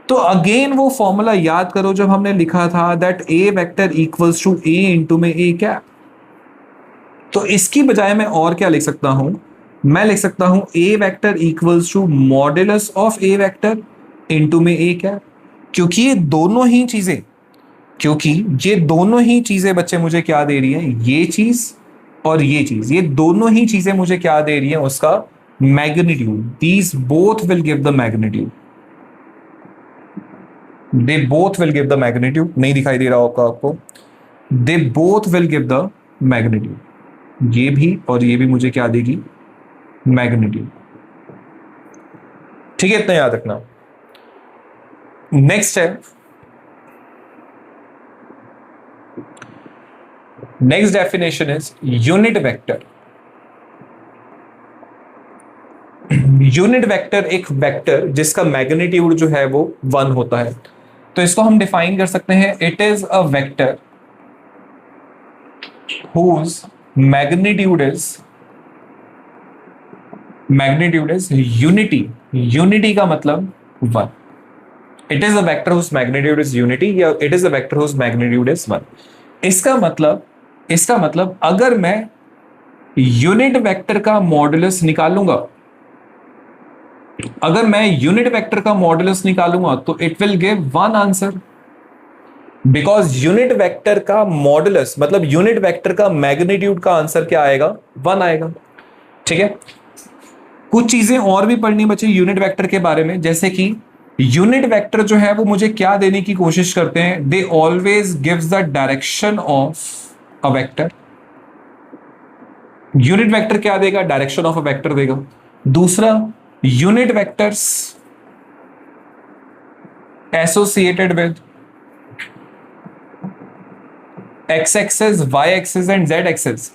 तो अगेन वो फॉर्मूला याद करो जब हमने लिखा था that A vector equals to A into में ए कैप। तो इसकी बजाय मैं और क्या लिख सकता हूं? मैं लिख सकता हूं A vector equals to modulus of A vector into में ए कैप। क्योंकि ये दोनों ही चीजें बच्चे मुझे क्या दे रही हैं? ये चीज और ये चीज, ये दोनों ही चीजें मुझे क्या दे रही हैं? उसका magnitude. These both will give the magnitude, they both will give the magnitude. नहीं दिखाई दे रहा होगा आपको? They both will give the magnitude. ये भी और ये भी मुझे क्या देगी? मैग्नीट्यूड। ठीक है, इतना याद रखना। नेक्स्ट है, next definition is unit vector. Unit vector एक वेक्टर जिसका मैग्नीट्यूड जो है वो 1 होता है। तो इसको हम डिफाइन कर सकते हैं, it is a vector whose magnitude is unity का मतलब 1। it is a vector whose magnitude is unity या it is a vector whose magnitude is 1। इसका मतलब अगर मैं यूनिट वेक्टर का मॉडुलस निकालूंगा, तो it will give 1 answer. Because unit vector का मॉडुलस मतलब यूनिट वेक्टर का मैग्नीट्यूड का आंसर क्या आएगा? 1 आएगा। ठीक है, कुछ चीजें और भी पढ़नी बची यूनिट वेक्टर के बारे में, जैसे कि यूनिट वेक्टर जो है वो मुझे क्या देने की कोशिश करते हैं? They always gives the direction of a vector. Unit vector क्या देगा? डायरेक्शन ऑफ अ वेक्टर देगा। दूसरा, unit vectors associated with X axes, Y axes and Z axes.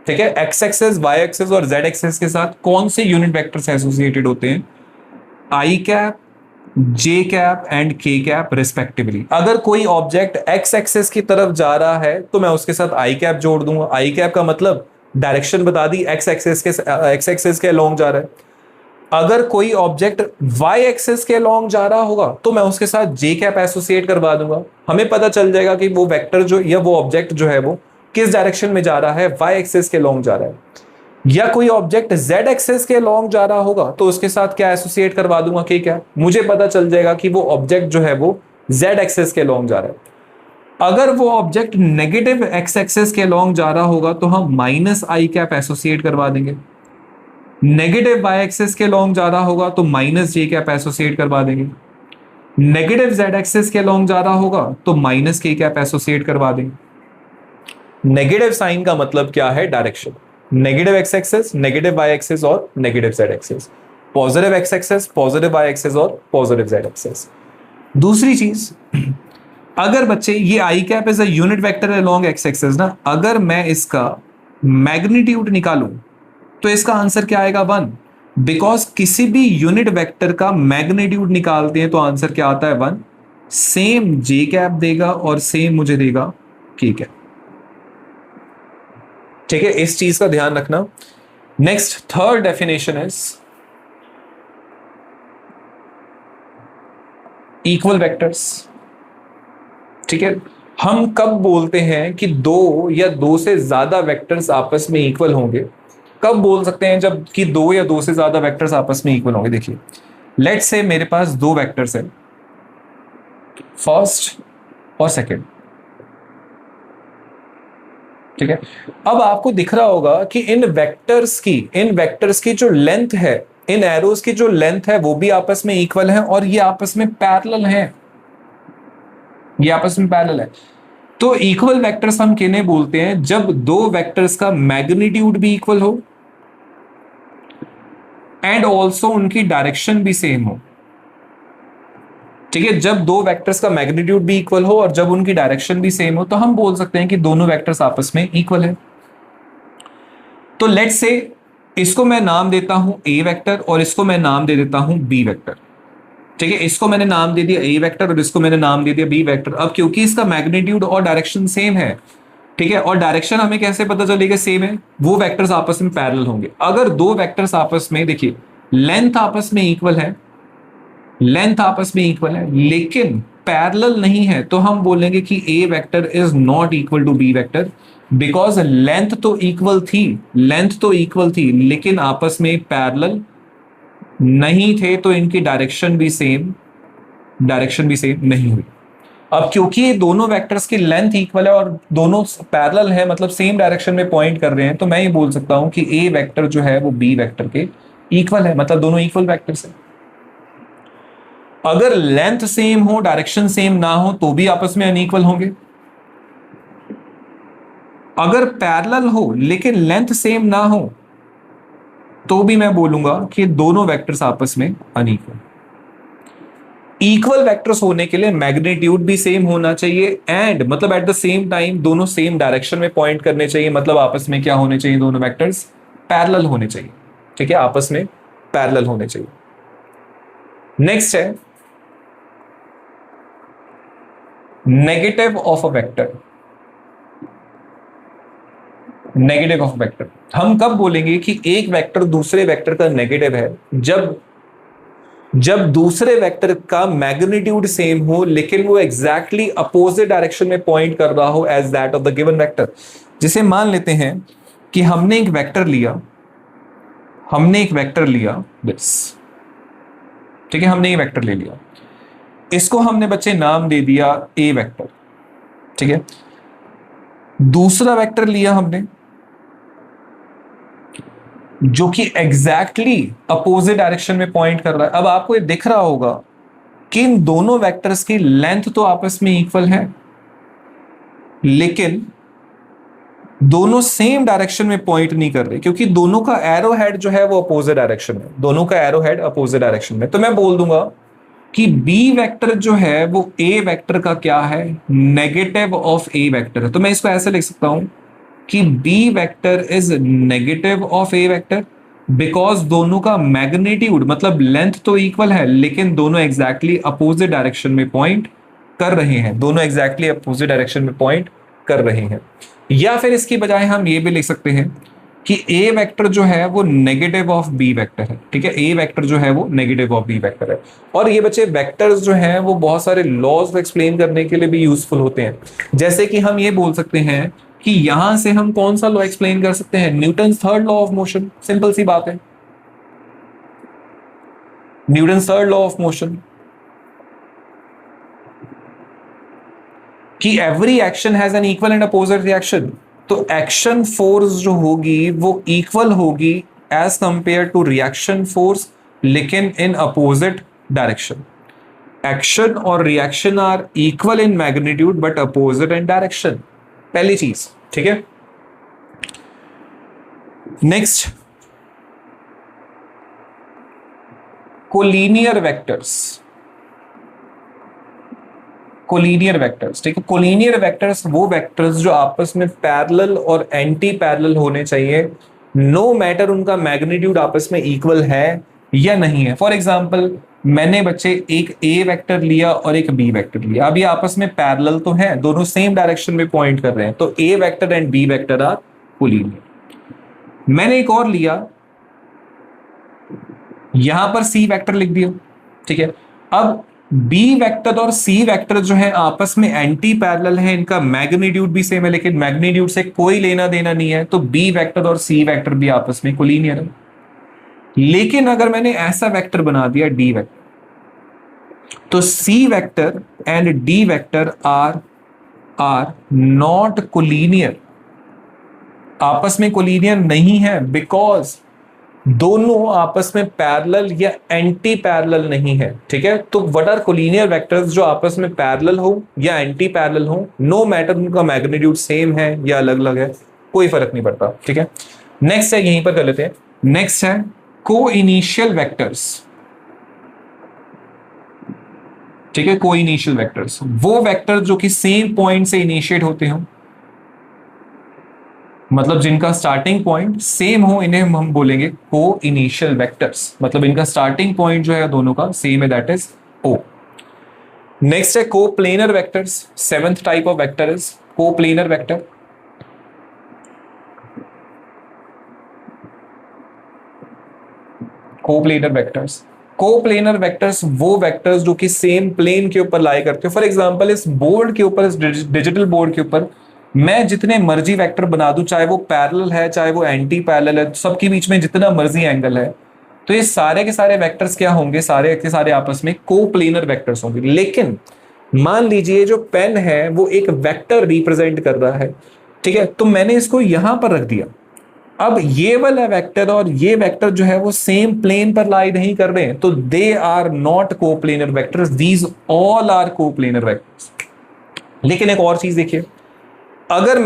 ठीक है, एक्स एक्सेस, वाई एक्सेस और जेड एक्सेस के साथ कौन से यूनिट वेक्टर्स एसोसिएटेड होते हैं? I cap, J cap and K cap respectively. अगर कोई ऑब्जेक्ट एक्स एक्सेस की तरफ जा रहा है तो मैं उसके साथ आई कैप जोड़ दूंगा। आई कैप का मतलब डायरेक्शन बता दी, एक्स एक्सेस के अलोंग जा रहा है। अगर कोई ऑब्जेक्ट वाई एक्सेस के अलोंग जा रहा होगा तो मैं उसके साथ जे कैप एसोसिएट करवा दूंगा। हमें पता चल जाएगा कि वो वेक्टर जो या वो ऑब्जेक्ट जो है वो किस डायरेक्शन में जा रहा है, वाई एक्सेस के अलोंग जा रहा है। या कोई ऑब्जेक्ट जेड एक्सेस के अलोंग जा रहा होगा तो उसके साथ क्या एसोसिएट करवा दूंगा? के कैप। मुझे पता चल जाएगा कि वो ऑब्जेक्ट जो है वो जेड एक्सेस के अलोंग जा रहा है। अगर वो ऑब्जेक्ट नेगेटिव एक्स एक्सेस के अलोंग जा रहा होगा तो हम माइनस आई कैप एसोसिएट करवा देंगे। नेगेटिव वाई एक्सेस के लॉन्ग जा रहा होगा तो माइनस जे कैप एसोसिएट करवा देंगे। नेगेटिव जेड एक्सेस के लॉन्ग जा रहा होगा तो माइनस के कैप एसोसिएट करवा देंगे। नेगेटिव साइन का मतलब क्या है? Direction. Negative X axis, negative Y access और negative Z axis. Positive X axis, positive Y access और पॉजिटिव जेड एक्सेस। दूसरी चीज, अगर बच्चे ये I cap is a unit vector along X axis ना, अगर मैं इसका मैग्नीट्यूड निकालूं तो इसका आंसर क्या आएगा? 1। बिकॉज किसी भी यूनिट वेक्टर का मैग्नीट्यूड निकालते हैं तो आंसर क्या आता है? 1। सेम जे कैप देगा और सेम मुझे देगा के कैप। ठीक है, इस चीज का ध्यान रखना। Next, third definition is equal vectors. ठीक है, हम कब बोलते हैं कि दो या दो से ज्यादा वेक्टर्स आपस में इक्वल होंगे? कब बोल सकते हैं जब कि दो या दो से ज्यादा वेक्टर्स आपस में इक्वल होंगे? देखिए, लेट्स से मेरे पास दो वेक्टर्स हैं, फर्स्ट और सेकंड, ठीक है। अब आपको दिख रहा होगा कि इन वेक्टर्स की जो लेंथ है, इन एरोज की जो लेंथ है वो भी आपस में इक्वल है और ये आपस में पैरेलल है, ये आपस में पैरेलल है। तो इक्वल वेक्टर्स हम किन्हें बोलते हैं? जब दो वेक्टर्स का मैग्नीट्यूड भी इक्वल हो एंड ऑल्सो उनकी डायरेक्शन भी सेम हो, ठीक है। जब दो वेक्टर्स का मैग्नीट्यूड भी इक्वल हो और जब उनकी डायरेक्शन भी सेम हो तो हम बोल सकते हैं कि दोनों वेक्टर्स आपस में इक्वल है। तो लेट्स से इसको मैं नाम देता हूं ए वेक्टर और इसको मैं नाम दे देता हूं बी वेक्टर, ठीक है। इसको मैंने नाम दे दिया ए वेक्टर और इसको मैंने नाम दे दिया बी वेक्टर। अब क्योंकि इसका मैग्नीट्यूड और डायरेक्शन सेम है, ठीक है, और डायरेक्शन हमें कैसे पता चलेगा सेम है? वो वेक्टर्स आपस में पैरेलल होंगे। अगर दो वेक्टर्स आपस में, देखिए, लेंथ आपस में इक्वल है, लेंथ आपस में इक्वल है लेकिन पैरेलल नहीं है, तो हम बोलेंगे कि A vector is not equal to B vector, because length तो इक्वल थी, लेंथ तो इक्वल थी लेकिन आपस में पैरेलल नहीं थे, तो इनकी डायरेक्शन भी सेम नहीं हुई। अब क्योंकि ये दोनों वेक्टर्स की लेंथ इक्वल है और दोनों पैरेलल है, मतलब सेम डायरेक्शन में पॉइंट कर रहे हैं, तो मैं ये बोल सकता हूं कि ए वेक्टर जो है वो बी वेक्टर के इक्वल है, मतलब दोनों इक्वल वेक्टर्स है। अगर लेंथ सेम हो, डायरेक्शन सेम ना हो, तो भी आपस में अनइक्वल होंगे। अगर पैरेलल हो लेकिन लेंथ सेम ना हो, तो भी मैं बोलूंगा कि दोनों वेक्टर्स आपस में अनइक्वल। इक्वल वेक्टर्स होने के लिए मैग्नीट्यूड भी सेम होना चाहिए एंड मतलब एट द सेम टाइम दोनों सेम डायरेक्शन में पॉइंट करने चाहिए, मतलब आपस में क्या होने चाहिए? दोनों वेक्टर्स पैरेलल होने चाहिए, ठीक है, आपस में पैरेलल होने चाहिए। नेक्स्ट है negative of a vector. Negative of vector हम कब बोलेंगे कि एक वेक्टर दूसरे वेक्टर का नेगेटिव है? जब दूसरे वेक्टर का मैग्नीट्यूड सेम हो लेकिन वो एग्जैक्टली अपोजिट डायरेक्शन में पॉइंट कर रहा हो as that of the given vector. जिसे मान लेते हैं कि हमने एक वेक्टर लिया दिस, ठीक है, हमने एक वेक्टर ले लिया, इसको हमने बच्चे नाम दे दिया ए वेक्टर, ठीक है। दूसरा वेक्टर लिया हमने जो कि एग्जैक्टली अपोजिट डायरेक्शन में पॉइंट कर रहा है। अब आपको ये दिख रहा होगा कि इन दोनों वेक्टर्स की लेंथ तो आपस में इक्वल है लेकिन दोनों सेम डायरेक्शन में पॉइंट नहीं कर रहे, क्योंकि दोनों का एरो हेड जो है वो अपोजिट डायरेक्शन में, दोनों का एरो हेड अपोजिट डायरेक्शन में। तो मैं बोल दूंगा कि बी वेक्टर जो है वो ए वेक्टर का क्या है? नेगेटिव ऑफ ए वेक्टर है। तो मैं इसको ऐसे लिख सकता हूं कि B vector is negative of A vector because दोनों का मैग्नीट्यूड मतलब लेंथ तो इक्वल है लेकिन दोनों एग्जैक्टली अपोजिट डायरेक्शन में पॉइंट कर रहे हैं, दोनों एग्जैक्टली अपोजिट डायरेक्शन में पॉइंट कर रहे हैं। या फिर इसकी बजाय हम ये भी लिख सकते हैं कि ए वेक्टर जो है वो नेगेटिव ऑफ बी वेक्टर है, ठीक है, ए वेक्टर जो है वो नेगेटिव ऑफ बी वेक्टर है। और ये बच्चे वेक्टर्स जो हैं वो बहुत सारे लॉज को एक्सप्लेन करने के लिए भी यूजफुल होते हैं। जैसे कि हम ये बोल सकते हैं कि यहां से हम कौन सा लॉ एक्सप्लेन कर सकते हैं? Newton third law of motion. Simple सी बात है, Newton third law of motion कि every action has an equal and opposite reaction. तो एक्शन फोर्स जो होगी वो इक्वल होगी as compare to reaction force लेकिन इन अपोजिट डायरेक्शन। एक्शन और reaction are equal in magnitude but opposite in direction, पहली चीज, ठीक है। Next, collinear vectors. Collinear vectors, ठीक है, कोलिनियर वेक्टर्स वो वेक्टर्स जो आपस में पैरेलल और एंटी पैरेलल होने चाहिए, नो मैटर उनका मैग्नीट्यूड आपस में इक्वल है या नहीं है। फॉर एग्जांपल मैंने बच्चे एक ए वेक्टर लिया और एक बी वेक्टर लिया, अब ये आपस में पैरेलल तो है, दोनों सेम डायरेक्शन में पॉइंट कर रहे हैं, तो A vector and B vector are collinear. मैंने एक और लिया, यहां पर सी वेक्टर लिख दिया, ठीक है। अब बी वेक्टर और सी वेक्टर जो है आपस में एंटी पैरेलल है, इनका मैग्नीट्यूड भी सेम है, लेकिन मैग्नीट्यूड से कोई लेना देना नहीं है, तो बी वेक्टर और सी वेक्टर भी आपस में कोलिनियर है। लेकिन अगर मैंने ऐसा वेक्टर बना दिया डी वेक्टर, तो C vector and D vector are not collinear, आपस में कोलिनियर नहीं है, बिकॉज दोनों आपस में पैरेलल या एंटी पैरेलल नहीं है। ठीक है, तो व्हाट आर कोलिनियर वेक्टर्स? जो आपस में पैरेलल हो या एंटी पैरेलल हो, नो मैटर उनका मैग्नीट्यूड सेम है या अलग अलग है, कोई फर्क नहीं पड़ता। ठीक है, नेक्स्ट है, यहीं पर कर लेते हैं, नेक्स्ट है को इनिशियल वेक्टर्स। ठीक है, को इनिशियल वेक्टर्स वो वेक्टर जो कि सेम पॉइंट से इनिशिएट होते हो, मतलब जिनका स्टार्टिंग पॉइंट सेम हो, इन्हें हम बोलेंगे को इनिशियल वेक्टर्स। मतलब इनका स्टार्टिंग पॉइंट जो है दोनों का सेम है, दैट इज ओ। नेक्स्ट है coplanar vectors. Seventh type of vector is coplanar vector. Coplanar vectors, coplanar vectors वो वेक्टर्स जो कि सेम प्लेन के ऊपर लाई करते हो। फॉर एग्जांपल इस बोर्ड के ऊपर, इस डिजिटल बोर्ड के ऊपर मैं जितने मर्जी वेक्टर बना दूं, चाहे वो पैरेलल है चाहे वो एंटी पैरेलल है, सबके बीच में जितना मर्जी एंगल है, तो ये सारे के सारे वेक्टर्स क्या होंगे? सारे के सारे आपस में कोप्लेनर वेक्टर्स होंगे। लेकिन मान लीजिए जो पेन है वो एक वेक्टर रिप्रेजेंट कर रहा है, ठीक है, तो मैंने इसको यहां पर रख दिया। अब ये वाला वेक्टर और ये वेक्टर जो है वो सेम प्लेन पर लाई नहीं कर रहे हैं, तो they are not coplanar vectors, these all are coplanar vectors. लेकिन एक और चीज देखिए, अगर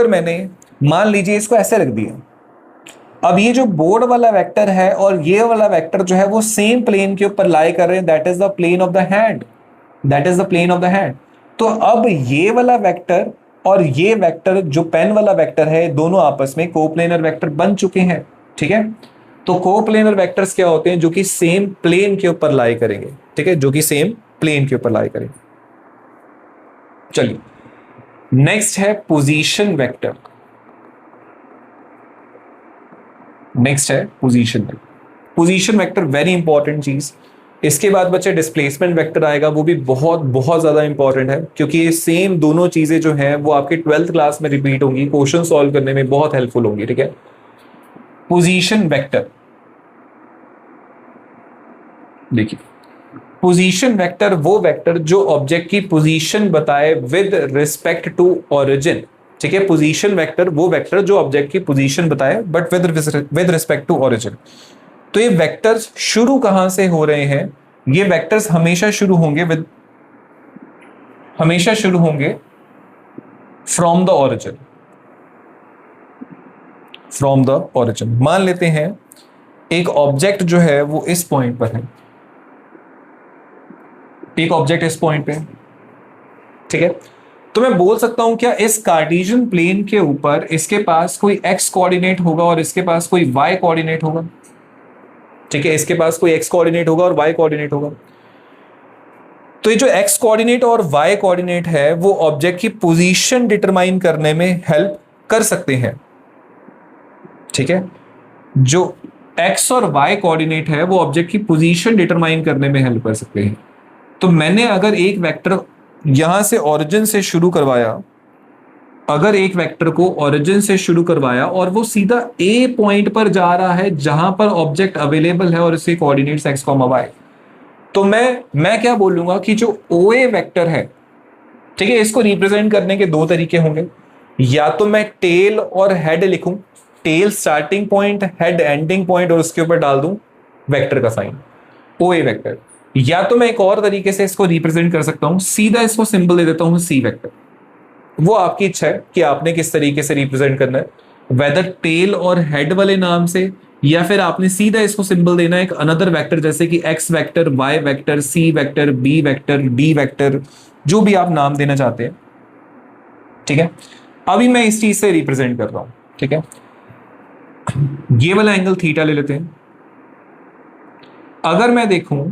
मैंने मान लीजिए इसको ऐसे रख दिया, अब ये जो बोर्ड वाला वेक्टर है और ये वाला वेक्टर जो है वो सेम प्लेन के ऊपर लाई कर रहे हैं, that is the plane of the hand, that is the plane of the hand. तो अब ये वाला वेक्टर और ये वेक्टर जो पेन वाला वेक्टर है, दोनों आपस में कोप्लेनर वेक्टर बन चुके हैं। ठीक है, तो कोप्लेनर वेक्टर्स क्या होते हैं? जो कि सेम प्लेन के ऊपर लाई करेंगे। ठीक है, जो कि सेम प्लेन के ऊपर लाई करेंगे। चलिए, नेक्स्ट है पोजीशन वेक्टर। नेक्स्ट है position vector. Position vector very important चीज। इसके बाद बच्चे डिस्प्लेसमेंट वेक्टर आएगा, वो भी बहुत बहुत ज्यादा इंपॉर्टेंट है, क्योंकि ये सेम दोनों चीजें जो हैं वो आपके 12th क्लास में रिपीट होंगी, क्वेश्चन सॉल्व करने में बहुत हेल्पफुल होंगी। ठीक है, पोजीशन वेक्टर देखिए, पोजीशन वेक्टर वो वेक्टर जो ऑब्जेक्ट की पोजीशन बताए विद रिस्पेक्ट टू ओरिजिन। ठीक है, पोजीशन वेक्टर वो वेक्टर जो ऑब्जेक्ट की पोजीशन बताए but with respect to origin. तो ये वेक्टर्स शुरू कहां से हो रहे हैं? ये वेक्टर्स हमेशा शुरू होंगे from the origin, from the origin. मान लेते हैं एक ऑब्जेक्ट जो है वो इस पॉइंट पर है, एक ऑब्जेक्ट इस पॉइंट पे, ठीक है, तो मैं बोल सकता हूं क्या इस कार्टेशियन प्लेन के ऊपर इसके पास कोई एक्स कोऑर्डिनेट होगा और इसके पास कोई वाई कोऑर्डिनेट होगा। ठीक है, इसके पास कोई एक्स कोऑर्डिनेट होगा और वाई कोऑर्डिनेट होगा। तो ये जो एक्स कोऑर्डिनेट और वाई कोऑर्डिनेट है वो ऑब्जेक्ट की पोजीशन डिटरमाइन करने में हेल्प कर सकते हैं। ठीक है, जो एक्स और वाई कोऑर्डिनेट है वो ऑब्जेक्ट की पोजीशन डिटरमाइन करने में हेल्प कर सकते हैं। तो मैंने अगर एक वेक्टर यहां से ओरिजिन से शुरू करवाया, अगर एक वेक्टर को ओरिजिन से शुरू करवाया और वो सीधा ए पॉइंट पर जा रहा है जहां पर ऑब्जेक्ट अवेलेबल है और इसके कोऑर्डिनेट्स एक्स कॉमा वाई, तो मैं क्या बोलूंगा कि जो ओ ए वेक्टर है, ठीक है, इसको रिप्रेजेंट करने के दो तरीके होंगे। या तो मैं टेल और हेड लिखूं, tail starting point, head ending point, और उसके ऊपर डाल दूं वेक्टर का साइन ओ ए वेक्टर। या तो मैं एक और तरीके से इसको रिप्रेजेंट कर सकता हूं, सीधा इसको सिंबल दे देता हूं सी वेक्टर। वो आपकी इच्छा है कि आपने किस तरीके से रिप्रेजेंट करना है, वेदर टेल और हेड वाले नाम से, या फिर आपने सीधा इसको सिंबल देना है एक अनदर वेक्टर, जैसे कि X vector, Y vector, C vector, B vector, D vector, जो भी आप नाम देना चाहते हैं। ठीक है, अभी मैं इस चीज से रिप्रेजेंट कर रहा हूं। ठीक है, ये वाला एंगल थीटा ले लेते हैं। अगर मैं देखूं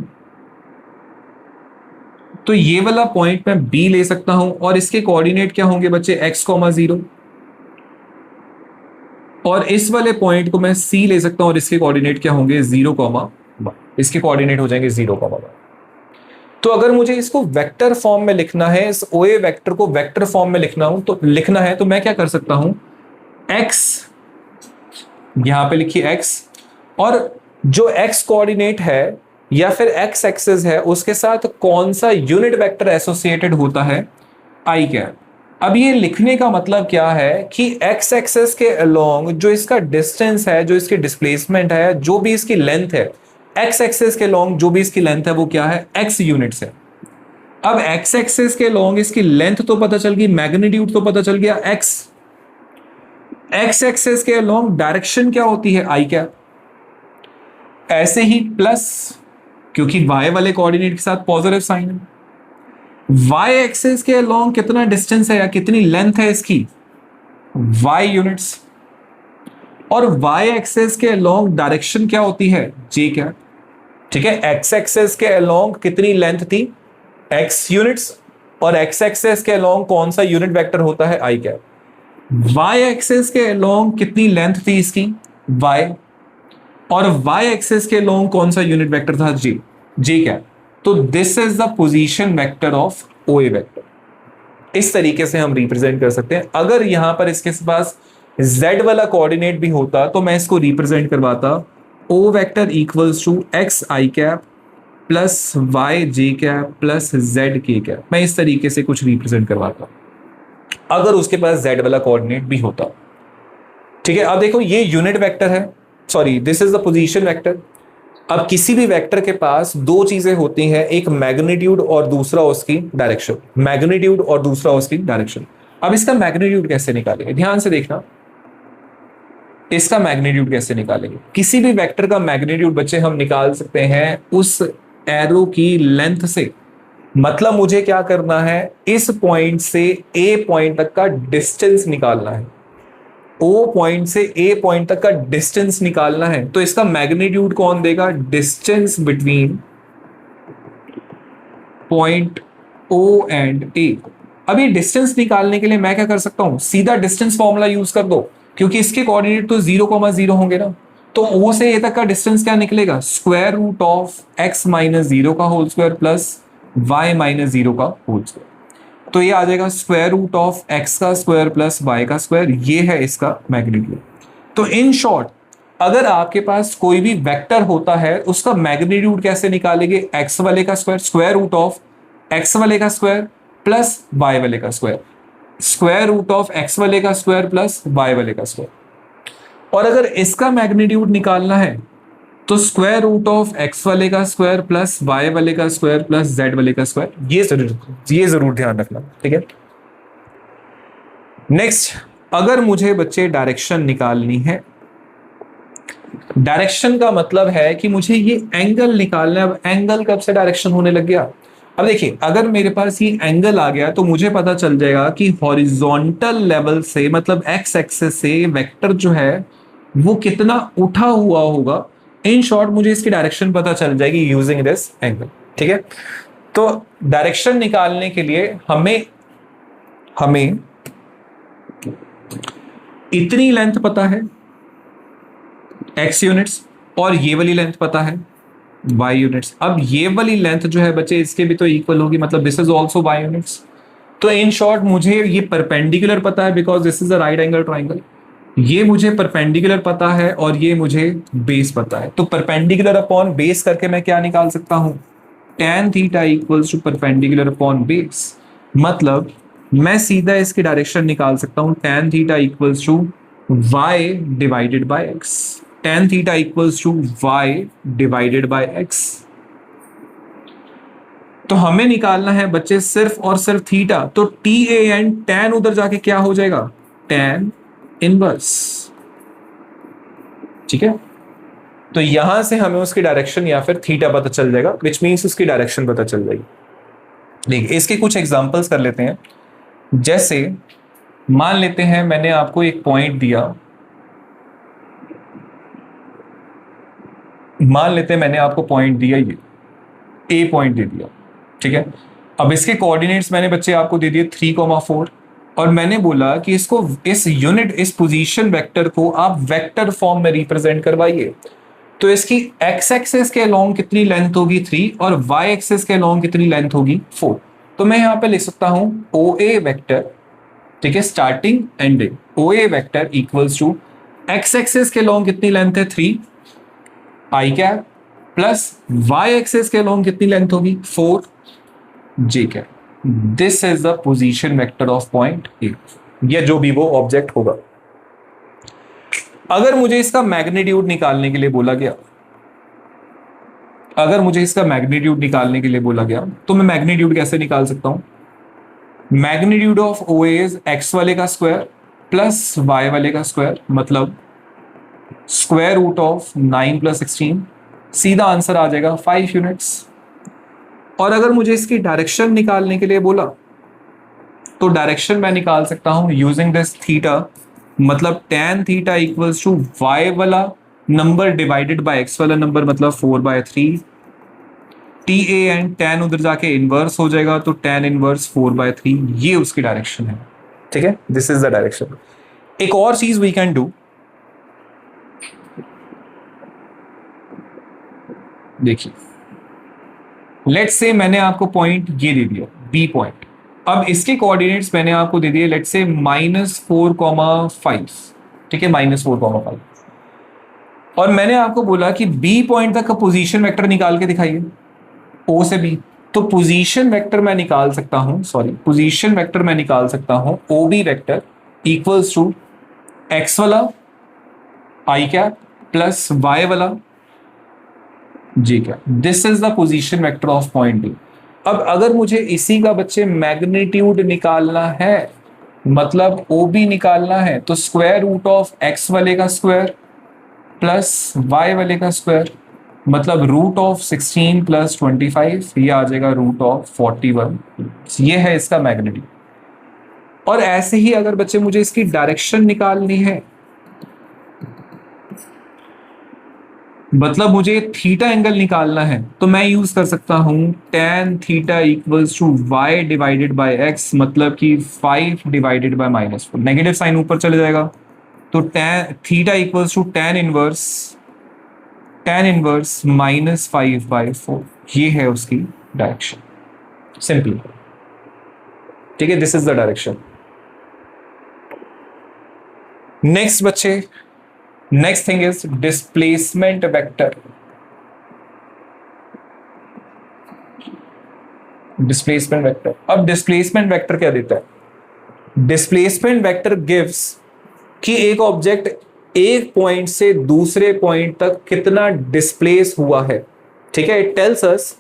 तो ये वाला पॉइंट मैं बी ले सकता हूं और इसके कोऑर्डिनेट क्या होंगे बच्चे? X comma 0। और इस वाले पॉइंट को मैं सी ले सकता हूं और इसके कोऑर्डिनेट क्या होंगे? 0 कॉमा 1। इसके कोऑर्डिनेट हो जाएंगे 0 कॉमा 1। तो अगर मुझे इसको वेक्टर फॉर्म में लिखना है, इस ओए वेक्टर को वेक्टर फॉर्म में लिखना है तो मैं क्या कर सकता हूं, x, यहां पे लिखिए x, और जो x कोऑर्डिनेट है या फिर x एक्सिस है उसके साथ कौन सा यूनिट वेक्टर एसोसिएटेड होता है, आई कैप। अब ये लिखने का मतलब क्या है कि x एक्सिस के अलोंग जो इसका डिस्टेंस है, जो इसकी डिस्प्लेसमेंट है, जो भी इसकी लेंथ है, x एक्सिस के अलोंग जो भी इसकी लेंथ है वो क्या है, x यूनिट्स है। अब x एक्सिस के अलोंग इसकी लेंथ तो पता चल गई, मैग्नीट्यूड तो पता चल गया x। x एक्सिस के अलोंग डायरेक्शन क्या होती है, आई कैप। ऐसे ही प्लस, क्योंकि y वाले कोऑर्डिनेट के साथ पॉजिटिव साइन है। y एक्सिस के अलोंग कितना डिस्टेंस है या कितनी लेंथ है इसकी, y यूनिट्स। और y एक्सिस के अलोंग डायरेक्शन क्या होती है, j कैप। ठीक है, x एक्सिस के अलोंग कितनी लेंथ थी, x यूनिट्स, और x एक्सिस के अलोंग कौन सा यूनिट वेक्टर होता है, i कैप। y एक्सिस के अलोंग कितनी लेंथ थी इसकी, y, और y एक्सिस के अलोंग कौन सा यूनिट वेक्टर था, j कैप। तो this is the position vector of ओए वेक्टर। इस तरीके से हम रिप्रेजेंट कर सकते हैं। अगर यहां पर इसके पास z वाला कोऑर्डिनेट भी होता तो मैं इसको रिप्रेजेंट करवाता o vector equals to x i cap plus y j cap plus z k cap. मैं इस तरीके से कुछ रिप्रेजेंट करवाता अगर उसके पास z वाला कोऑर्डिनेट भी होता। ठीक है, अब देखो ये यूनिट वेक्टर है, sorry this is the position vector. अब किसी भी वेक्टर के पास दो चीजें होती हैं, एक मैग्नीट्यूड और दूसरा उसकी डायरेक्शन, मैग्नीट्यूड और दूसरा उसकी डायरेक्शन। अब इसका मैग्नीट्यूड कैसे निकालेंगे, ध्यान से देखना, इसका मैग्नीट्यूड कैसे निकालेंगे। किसी भी वेक्टर का मैग्नीट्यूड बच्चे हम निकाल सकते हैं उस एरो की लेंथ से। मतलब मुझे क्या करना है, इस पॉइंट से ए पॉइंट तक का डिस्टेंस निकालना है, ओ पॉइंट से ए पॉइंट तक का डिस्टेंस निकालना है। तो इसका मैग्नीट्यूड कौन देगा, distance between point O and A. अब ये डिस्टेंस निकालने के लिए मैं क्या कर सकता हूं, सीधा डिस्टेंस फॉर्मूला यूज कर दो, क्योंकि इसके कोऑर्डिनेट तो 0,0 होंगे ना। तो ओ से ए तक का डिस्टेंस क्या निकलेगा, square root of x minus 0 का whole square plus y minus 0 का होल स्क्वायर। तो ये आ जाएगा स्क्वायर रूट ऑफ x का स्क्वायर प्लस y का स्क्वायर, ये है इसका मैग्नीट्यूड। तो इन शॉर्ट अगर आपके पास कोई भी वेक्टर होता है उसका मैग्नीट्यूड कैसे निकालेंगे, x वाले का square, square root of x वाले का स्क्वायर प्लस y वाले का square, square root of x वाले का स्क्वायर प्लस y वाले का स्क्वायर। और अगर इसका मैग्नीट्यूड निकालना है तो स्क्वायर रूट ऑफ x वाले का स्क्वायर प्लस y वाले का स्क्वायर प्लस z वाले का स्क्वायर। ये जरूर ध्यान रखना, ठीक है। नेक्स्ट, अगर मुझे बच्चे डायरेक्शन निकालनी है, डायरेक्शन का मतलब है कि मुझे ये एंगल निकालना है। अब एंगल कब से डायरेक्शन होने लग गया, अब देखिए अगर मेरे पास ये एंगल आ गया तो मुझे पता चल जाएगा कि हॉरिजॉन्टल लेवल से, मतलब एक्स एक्सिस से वेक्टर जो है वो कितना उठा हुआ होगा। इन शॉर्ट मुझे इसकी डायरेक्शन पता चल जाएगी यूजिंग दिस एंगल, ठीक है। तो डायरेक्शन निकालने के लिए हमें इतनी लेंथ पता है x यूनिट्स और ये वाली लेंथ पता है y यूनिट्स। अब ये वाली लेंथ जो है बच्चे इसके भी तो इक्वल होगी, मतलब this is also y units. तो इन शॉर्ट मुझे ये परपेंडिकुलर पता है because this is a right angle triangle. ये मुझे परपेंडिकुलर पता है और ये मुझे बेस पता है। तो परपेंडिकुलर अपॉन बेस करके मैं क्या निकाल सकता हूं, tan theta equals to perpendicular upon base. मतलब मैं सीधा इसकी डायरेक्शन निकाल सकता हूं, tan theta equals to y divided by x, tan theta equals to y divided by x। तो हमें निकालना है बच्चे सिर्फ और सिर्फ थीटा। तो tan tan उधर जाके क्या हो जाएगा, tan इनवर्स, ठीक है। तो यहां से हमें उसकी डायरेक्शन या फिर थीटा पता चल जाएगा, विच मीन्स उसकी डायरेक्शन पता चल जाएगी। देखिए इसके कुछ एग्जांपल्स कर लेते हैं। जैसे मान लेते हैं मैंने आपको एक पॉइंट दिया, मान लेते हैं मैंने आपको पॉइंट दिया, ये ए पॉइंट दे दिया, ठीक है। अब इसके कोऑर्डिनेट्स मैंने बच्चे आपको दे दिए 3,4 और मैंने बोला कि इस पोजीशन वेक्टर को आप वेक्टर फॉर्म में रिप्रेजेंट करवाइए। तो इसकी एक्स एक्सेस के अलोंग कितनी लेंथ होगी 3 और वाई एक्सेस के अलोंग कितनी लेंथ होगी 4। तो मैं यहां पे लिख सकता हूं ओ ए वेक्टर, ठीक है, starting ending, O A vector equals to X axis के अलोंग कितनी लेंथ है 3 I cap plus Y axis के अलोंग कितनी लेंथ होगी 4 J cap. This is the position vector of point A, या जो भी वो ऑब्जेक्ट होगा। अगर मुझे इसका मैग्नीट्यूड निकालने के लिए बोला गया, अगर मुझे इसका मैग्नीट्यूड निकालने के लिए बोला गया तो मैं मैग्नीट्यूड कैसे निकाल सकता हूं? Magnitude of O is X वाले का स्क्वायर प्लस वाई वाले का स्क्वायर, मतलब स्क्वायर रूट ऑफ 9 + 16, सीधा आंसर आ जाएगा 5 यूनिट्स। और अगर मुझे इसकी डायरेक्शन निकालने के लिए बोला तो डायरेक्शन मैं निकाल सकता हूं यूजिंग दिस थीटा, मतलब tan theta equals to y वाला नंबर डिवाइडेड बाय x वाला नंबर, मतलब 4/3 TA एंड tan उधर जाके इनवर्स हो जाएगा तो tan इनवर्स 4/3, ये उसकी डायरेक्शन है। ठीक है, दिस इज द डायरेक्शन। एक और चीज वी कैन डू, देखिए लेट्स से मैंने आपको पॉइंट ये दे दिया बी पॉइंट, अब इसके कोऑर्डिनेट्स मैंने आपको दे दिए लेट्स से -4,5, ठीक है, -4,5, और मैंने आपको बोला कि बी पॉइंट तक का पोजीशन वेक्टर निकाल के दिखाइए ओ से बी। तो पोजीशन वेक्टर मैं निकाल सकता हूं, पोजीशन वेक्टर मैं निकाल सकता हूं O B vector equals to X वाला आई कैप प्लस वाई वाला G cap. This is the position vector of point D. अब अगर मुझे इसी का बच्चे मैग्नीट्यूड निकालना है, मतलब ओ बी निकालना है, तो स्क्वायर रूट ऑफ एक्स वाले का स्क्वायर प्लस वाई वाले का स्क्वायर, मतलब रूट ऑफ 16 + 25, ये आ जाएगा रूट ऑफ 41, ये है इसका मैग्नीट्यूड। और ऐसे ही अगर बच्चे मुझे इसकी डायरेक्शन निकालनी है, मतलब मुझे थीटा एंगल निकालना है, तो मैं यूज कर सकता हूं tan theta equals to y divided by x, मतलब कि 5 डिवाइडेड बाय -4, नेगेटिव साइन ऊपर चले जाएगा, तो tan theta equals to tan inverse -5/4, ये है उसकी डायरेक्शन, सिंपली। ठीक है, this is the direction. Next बच्चे, next thing is displacement vector. Displacement vector, अब डिस्प्लेसमेंट वेक्टर क्या देता है? डिस्प्लेसमेंट वेक्टर गिव्स कि एक ऑब्जेक्ट एक पॉइंट से दूसरे पॉइंट तक कितना डिस्प्लेस हुआ है। ठीक है, इट टेल्स अस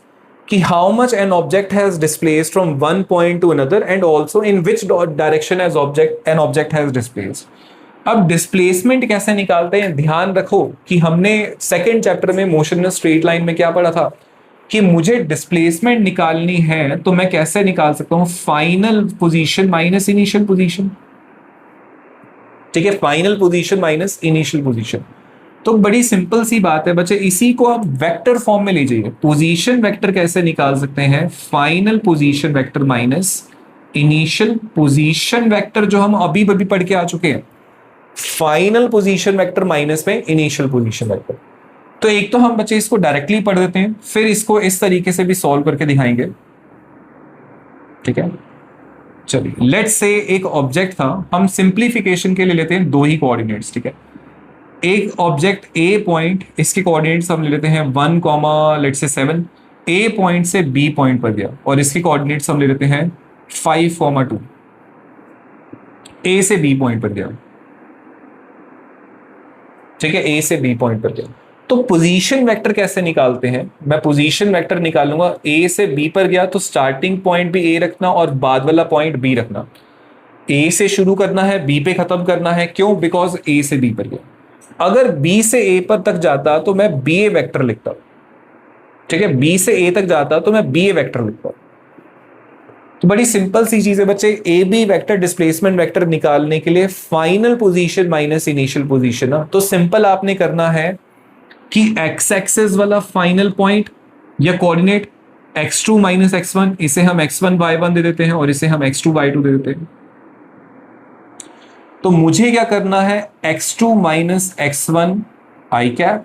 कि how much an object has displaced from one point two another and also in which direction an object has displaced. अब डिस्प्लेसमेंट कैसे निकालते हैं? ध्यान रखो कि हमने सेकंड चैप्टर में मोशन इन स्ट्रेट लाइन में क्या पढ़ा था कि मुझे डिस्प्लेसमेंट निकालनी है तो मैं कैसे निकाल सकता हूं? Final position minus initial position. ठीक है, final position minus initial position. तो बड़ी सिंपल सी बात है बच्चे, इसी को आप वेक्टर फॉर्म में ले जाइए। पोजीशन वेक्टर कैसे निकाल सकते हैं? Final position vector minus initial position vector, जो हम अभी अभी पढ़ के आ चुके हैं। फाइनल पोजीशन वेक्टर माइनस में इनिशियल पोजीशन वेक्टर। तो एक तो हम बच्चे इसको डायरेक्टली पढ़ देते हैं, फिर इसको इस तरीके से भी सॉल्व करके दिखाएंगे। ठीक है, चलिए लेट्स से एक ऑब्जेक्ट था, हम सिंप्लीफिकेशन के लिए लेते हैं दो ही कोऑर्डिनेट्स। ठीक है, एक ऑब्जेक्ट ए पॉइंट, इसके कोऑर्डिनेट्स हम ले लेते हैं 1, लेट्स से 7। ए पॉइंट से बी पॉइंट पर गया और इसके कोऑर्डिनेट्स हम ले लेते हैं 5, 2। ए से बी पॉइंट पर गया। ठीक है, ए से बी पॉइंट पर गया। तो पोजीशन वेक्टर कैसे निकालते हैं? मैं पोजीशन वेक्टर निकालूंगा, ए से बी पर गया तो स्टार्टिंग पॉइंट भी ए रखना और बाद वाला पॉइंट बी रखना। ए से शुरू करना है, बी पे खत्म करना है। क्यों? बिकॉज ए से बी पर गया। अगर बी से ए पर तक जाता तो मैं बी ए वेक्टर लिखता। ठीक है, बी से ए तक जाता तो मैं बी ए वेक्टर लिखता। तो बड़ी सिंपल सी चीज है बच्चे, A B vector displacement vector निकालने के लिए final position minus initial position ना, तो सिंपल आपने करना है कि एक्स एक्सेस वाला फाइनल पॉइंट या कोऑर्डिनेट x2 - x1, इसे हम x1 y1 दे देते हैं और इसे हम x2 y2 दे देते हैं। तो मुझे क्या करना है? x2 - x1 i कैप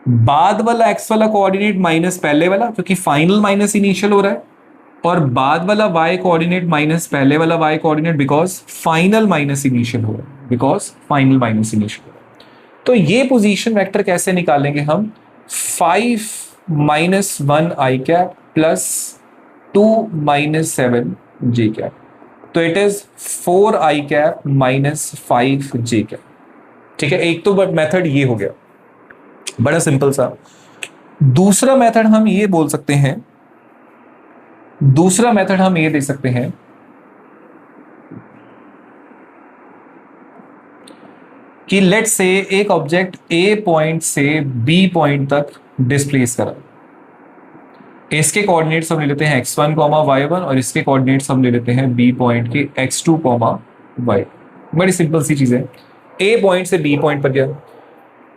बाद वाला एक्स वाला कोऑर्डिनेट माइनस पहले वाला, क्योंकि फाइनल माइनस इनिशियल हो रहा है, और बाद वाला वाई कोऑर्डिनेट माइनस पहले वाला Y coordinate, because final minus initial हो रहा है, बिकॉज फाइनल माइनस इनिशियल हो रहा है। तो ये पोजीशन वेक्टर कैसे निकालेंगे हम? 5 माइनस 1 आई कैप प्लस 2 माइनस 7 जे कैप, तो it is 4 I cap minus 5 J cap. ठीक है, एक तो बट मेथड ये हो गया, बड़ा सिंपल सा। दूसरा मेथड हम ये बोल सकते हैं, दूसरा मेथड हम ये दे सकते हैं कि लेट से एक ऑब्जेक्ट ए पॉइंट से बी पॉइंट तक डिस्प्लेस करा, इसके कोऑर्डिनेट्स हम ले लेते हैं x1, y1, और इसके कोऑर्डिनेट्स हम ले लेते हैं बी पॉइंट के x2, y। बड़ी सिंपल सी चीज है, ए पॉइंट से बी पॉइंट पर गया,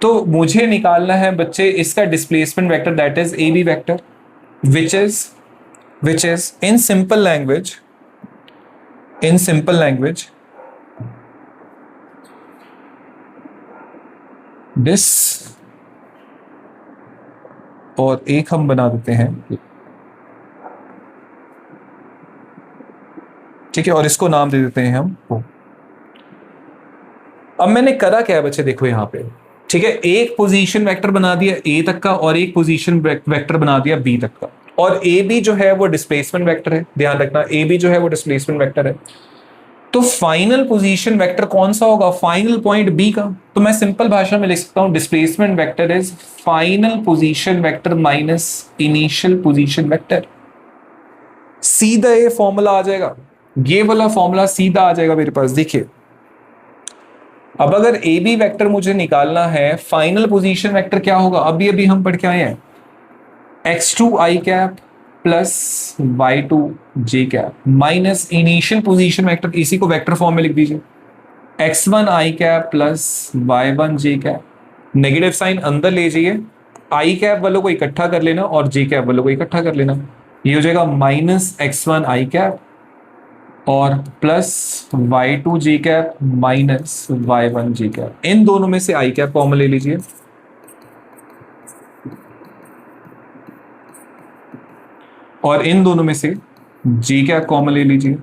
तो मुझे निकालना है बच्चे इसका displacement vector, that is A B vector, which is in simple language this, और एक हम बना देते हैं, ठीक है, और इसको नाम दे देते हैं हम O। अब मैंने करा क्या है बच्चे, देखो यहां पे, ठीक है, एक पोजीशन वेक्टर बना दिया ए तक का और एक पोजीशन वेक्टर बना दिया बी तक का, और ए बी जो है वो डिस्प्लेसमेंट वेक्टर है, ध्यान रखना ए बी जो है वो डिस्प्लेसमेंट वेक्टर है। तो फाइनल पोजीशन वेक्टर कौन सा होगा? फाइनल पॉइंट बी का। तो मैं सिंपल भाषा में लिख सकता हूं displacement vector is final position vector minus initial position vector. सीधा ये फॉर्मूला आ जाएगा, ये वाला फॉर्मूला सीधा आ जाएगा मेरे पास। देखिए, अब अगर ए बी वेक्टर मुझे निकालना है, फाइनल पोजीशन वेक्टर क्या होगा? अभी हम पढ़ के आए हैं, x2 I cap plus y2 J cap minus initial position vector, इसी को वेक्टर फॉर्म में लिख दीजिए, x1 I cap plus y1 J cap, negative sign अंदर ले जाइए, आई कैप वालों को इकट्ठा कर लेना और जे कैप वालों को इकट्ठा कर लेना, ये हो जाएगा माइनस x1 आई कैप और plus y2 J cap minus y1 J cap. इन दोनों में से आई कैप कॉमन ले लीजिए, और इन दोनों में से जी कैप कॉमन ले लीजिए।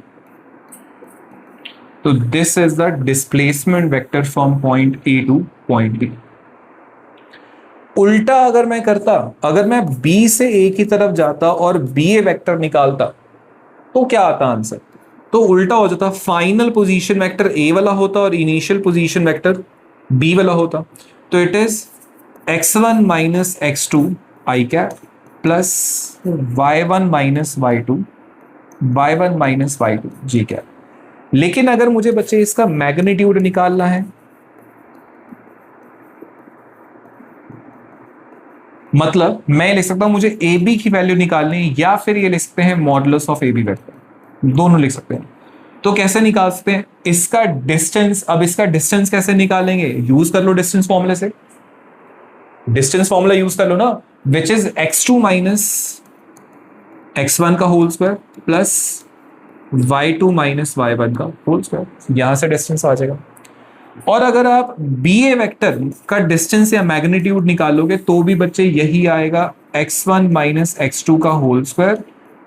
तो this is the displacement vector from point A to point B. उल्टा अगर मैं करता, अगर मैं बी से ए की तरफ जाता और बी ए वेक्टर निकालता, तो क्या आता आंसर? तो उल्टा हो जाता, फाइनल पोजीशन वेक्टर ए वाला होता और इनिशियल पोजीशन वेक्टर बी वाला होता। तो it is x1 minus x2 I cap plus y1 minus y2 minus y2 G cap. लेकिन अगर मुझे बच्चे इसका मैग्नीट्यूड निकालना है, मतलब मैं लिख सकता हूं मुझे ए बी की वैल्यू निकालनी है, या फिर ये लिख सकते हैं modulus of A B vector, दोनों लिख सकते हैं। तो कैसे निकाल सकते हैं इसका डिस्टेंस? अब इसका डिस्टेंस कैसे निकालेंगे? यूज कर लो डिस्टेंस फॉर्मूले से, डिस्टेंस फॉर्मूला यूज कर लो ना, which is x2 minus x1 का whole square plus y2 minus y1 का होल स्क्वायर, यहां से डिस्टेंस आ जाएगा। और अगर आप बी ए वेक्टर का डिस्टेंस या मैग्नीट्यूड निकालोगे तो भी बच्चे यही आएगा, x1 माइनस x2 का whole square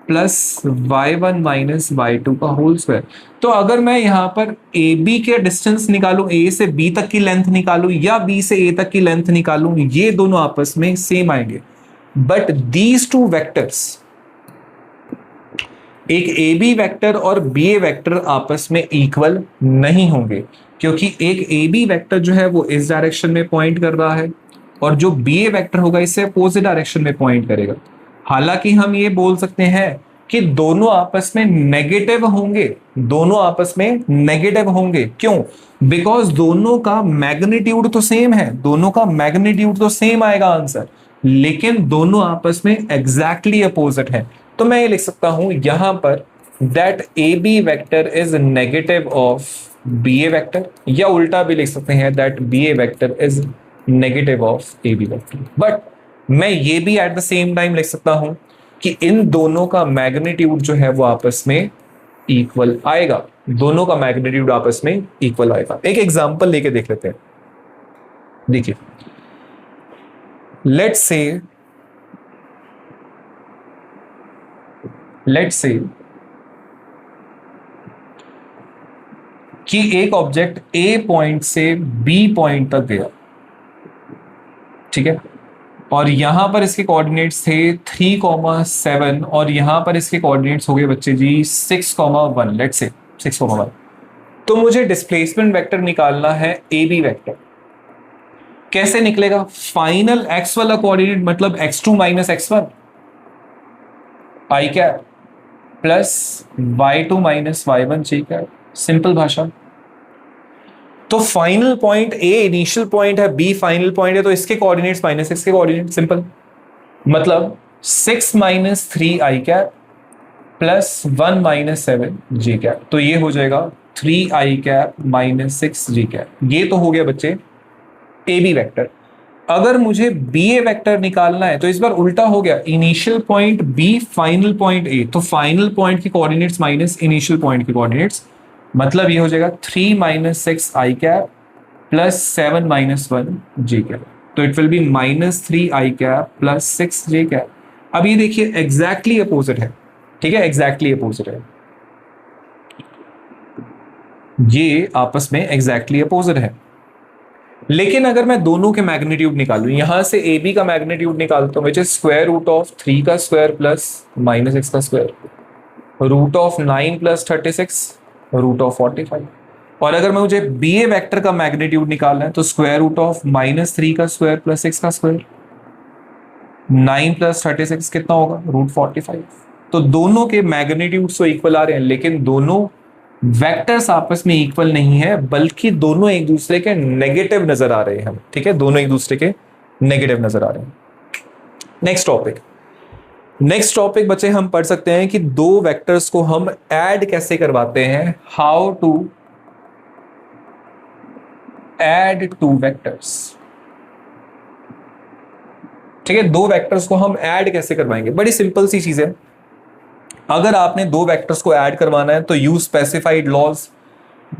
plus y1 minus y2 का होल स्क्वायर। तो अगर मैं यहाँ पर ए बी के डिस्टेंस निकालूं, ए से बी तक की लेंथ निकालूं या बी से ए तक की लेंथ निकालूं, ये दोनों आपस में सेम आएंगे। बट दीज टू वेक्टर्स, एक ए बी वेक्टर और बी ए वेक्टर आपस में इक्वल नहीं होंगे, क्योंकि एक ए बी वेक्टर जो है वो इस डायरेक्शन में पॉइंट कर रहा है और जो बी ए वेक्टर होगा इससे अपोजिट डायरेक्शन में पॉइंट करेगा। हालांकि हम ये बोल सकते हैं कि दोनों आपस में नेगेटिव होंगे, दोनों आपस में नेगेटिव होंगे। क्यों? बिकॉज दोनों का मैग्नीट्यूड तो सेम है, दोनों का मैग्नीट्यूड तो सेम आएगा आंसर, लेकिन दोनों आपस में एग्जैक्टली अपोजिट है। तो मैं ये लिख सकता हूं यहां पर that A B vector is negative of B A vector, या उल्टा भी लिख सकते हैं that B A vector is negative of A B vector. But मैं ये भी एट द सेम टाइम लिख सकता हूं कि इन दोनों का मैग्नीट्यूड जो है वो आपस में इक्वल आएगा, दोनों का मैग्नीट्यूड आपस में इक्वल आएगा। एक एग्जांपल लेके देख लेते हैं। देखिए, लेट्स से कि एक ऑब्जेक्ट ए पॉइंट से बी पॉइंट तक गया, ठीक है, और यहां पर इसके कोऑर्डिनेट्स थे 3,7 और यहां पर इसके कोऑर्डिनेट्स हो गए बच्चे जी 6,1, लेट्स से 6,1। तो मुझे डिस्प्लेसमेंट वेक्टर निकालना है ए बी वेक्टर। कैसे निकलेगा? फाइनल एक्स वाला कोऑर्डिनेट मतलब x2 minus x1 I cap plus y2 minus y1 G cap, simple भाषा। तो final point A initial point है, बी फाइनल पॉइंट है, तो इसके कोऑर्डिनेट्स माइनस एक्स के कोऑर्डिनेट, सिंपल। मतलब 6 minus 3 I cap plus 1 minus 7 G cap, तो ये हो जाएगा 3 I cap minus 6 G cap. ये तो हो गया बच्चे ए बी वेक्टर। अगर मुझे बी ए वेक्टर निकालना है तो इस बार उल्टा हो गया, initial point B final point A, तो फाइनल पॉइंट के कोऑर्डिनेट्स माइनस इनिशियल पॉइंट के कोऑर्डिनेट्स, मतलब ये हो जाएगा 3 minus 6 I cap plus 7 minus 1 G cap, तो it will be minus 3 I cap plus 6 J cap. अब ये देखिए एग्जैक्टली अपोजिट है, ठीक है, एग्जैक्टली अपोजिट है, ये आपस में एग्जैक्टली अपोजिट है। लेकिन अगर मैं दोनों के मैग्नीट्यूड निकालूं, यहां से ए बी का मैग्नीट्यूड निकालता हूं, which is square root of 3 का स्क्वायर प्लस माइनस एक्स का square, root of 9 plus 36, root of 45। और अगर मैं मुझे बी ए वैक्टर का मैग्नीट्यूड निकालना है तो स्क्वायर रूट ऑफ माइनस 3 का स्क्वायर प्लस 6 का स्क्वायर, 9 प्लस 36 कितना होगा? रूट 45। तो दोनों के मैग्नीट्यूड तो इक्वल आ रहे हैं, लेकिन दोनों वेक्टर्स आपस में इक्वल नहीं है, बल्कि दोनों एक दूसरे के नेगेटिव नजर आ रहे हैं हम, ठीक है, दोनों एक दूसरे के नेगेटिव नजर आ रहे हैं। नेक्स्ट टॉपिक बच्चे हम पढ़ सकते हैं कि दो वेक्टर्स को हम ऐड कैसे करवाते हैं, how to add two vectors, ठीक है, दो वेक्टर्स को हम ऐड कैसे करवाएंगे? बड़ी सिंपल सी चीज है। अगर आपने दो वेक्टर्स को ऐड करवाना है तो यूज स्पेसिफाइड लॉज,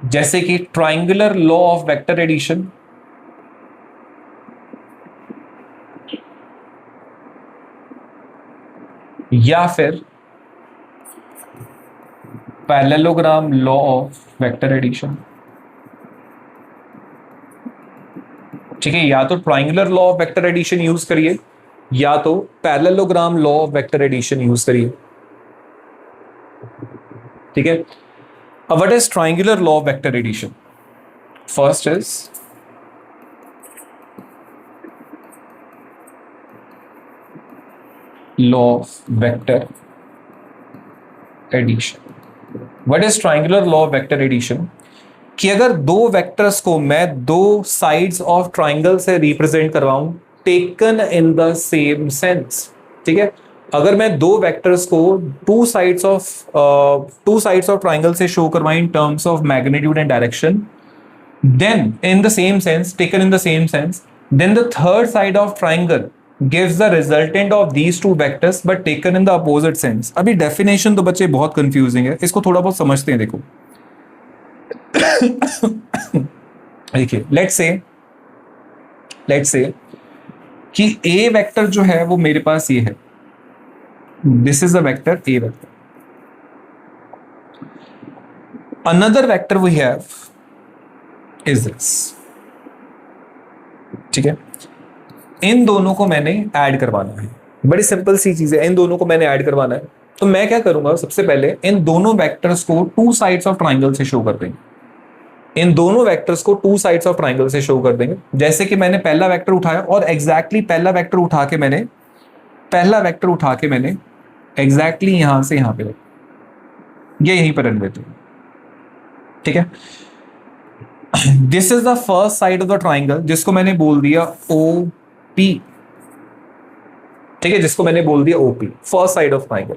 जैसे कि triangular law of vector addition, या फिर parallelogram law of vector addition, ठीक है, या तो triangular law of vector addition use करिए या तो parallelogram law of vector addition use करिए, ठीक है। अब what is triangular law of vector addition? First is law of vector addition. What is triangular law of vector addition? कि अगर दो वेक्टर्स को मैं दो साइड्स ऑफ ट्राइंगल से रिप्रेजेंट करवाऊं, taken in the same sense, ठीक है, अगर मैं दो वेक्टर्स को टू साइड्स ऑफ ट्राइंगल से शो करवाएं in terms of magnitude and direction, then in the same sense, taken in the same sense, then the third side of triangle gives the resultant of these two vectors but taken in the opposite sense। अभी definition तो बच्चे बहुत confusing है, इसको थोड़ा बहुत समझते हैं। देखो देखिए, लेट्स से कि ए वेक्टर जो है वो मेरे पास ये है, this is the vector A vector, another vector we have is this, ठीक है। इन दोनों को मैंने ऐड करवाना है, बड़ी सिंपल सी चीज है, इन दोनों को मैंने ऐड करवाना है। तो मैं क्या करूंगा, सबसे पहले इन दोनों वेक्टर्स को टू साइड्स ऑफ ट्राइंगल से शो कर देंगे, इन दोनों वेक्टर्स को टू साइड्स ऑफ ट्राइंगल से शो कर देंगे। जैसे कि मैंने पहला वेक्टर उठाया और एग्जैक्टली पहला वेक्टर उठा के मैंने एग्जैक्टली यहां से यहां पे ये यहीं पर रख देते हैं, ठीक है। This is the first side of the triangle जिसको मैंने बोल दिया ओ पी, ठीक है, जिसको मैंने बोल दिया OP, first side of triangle.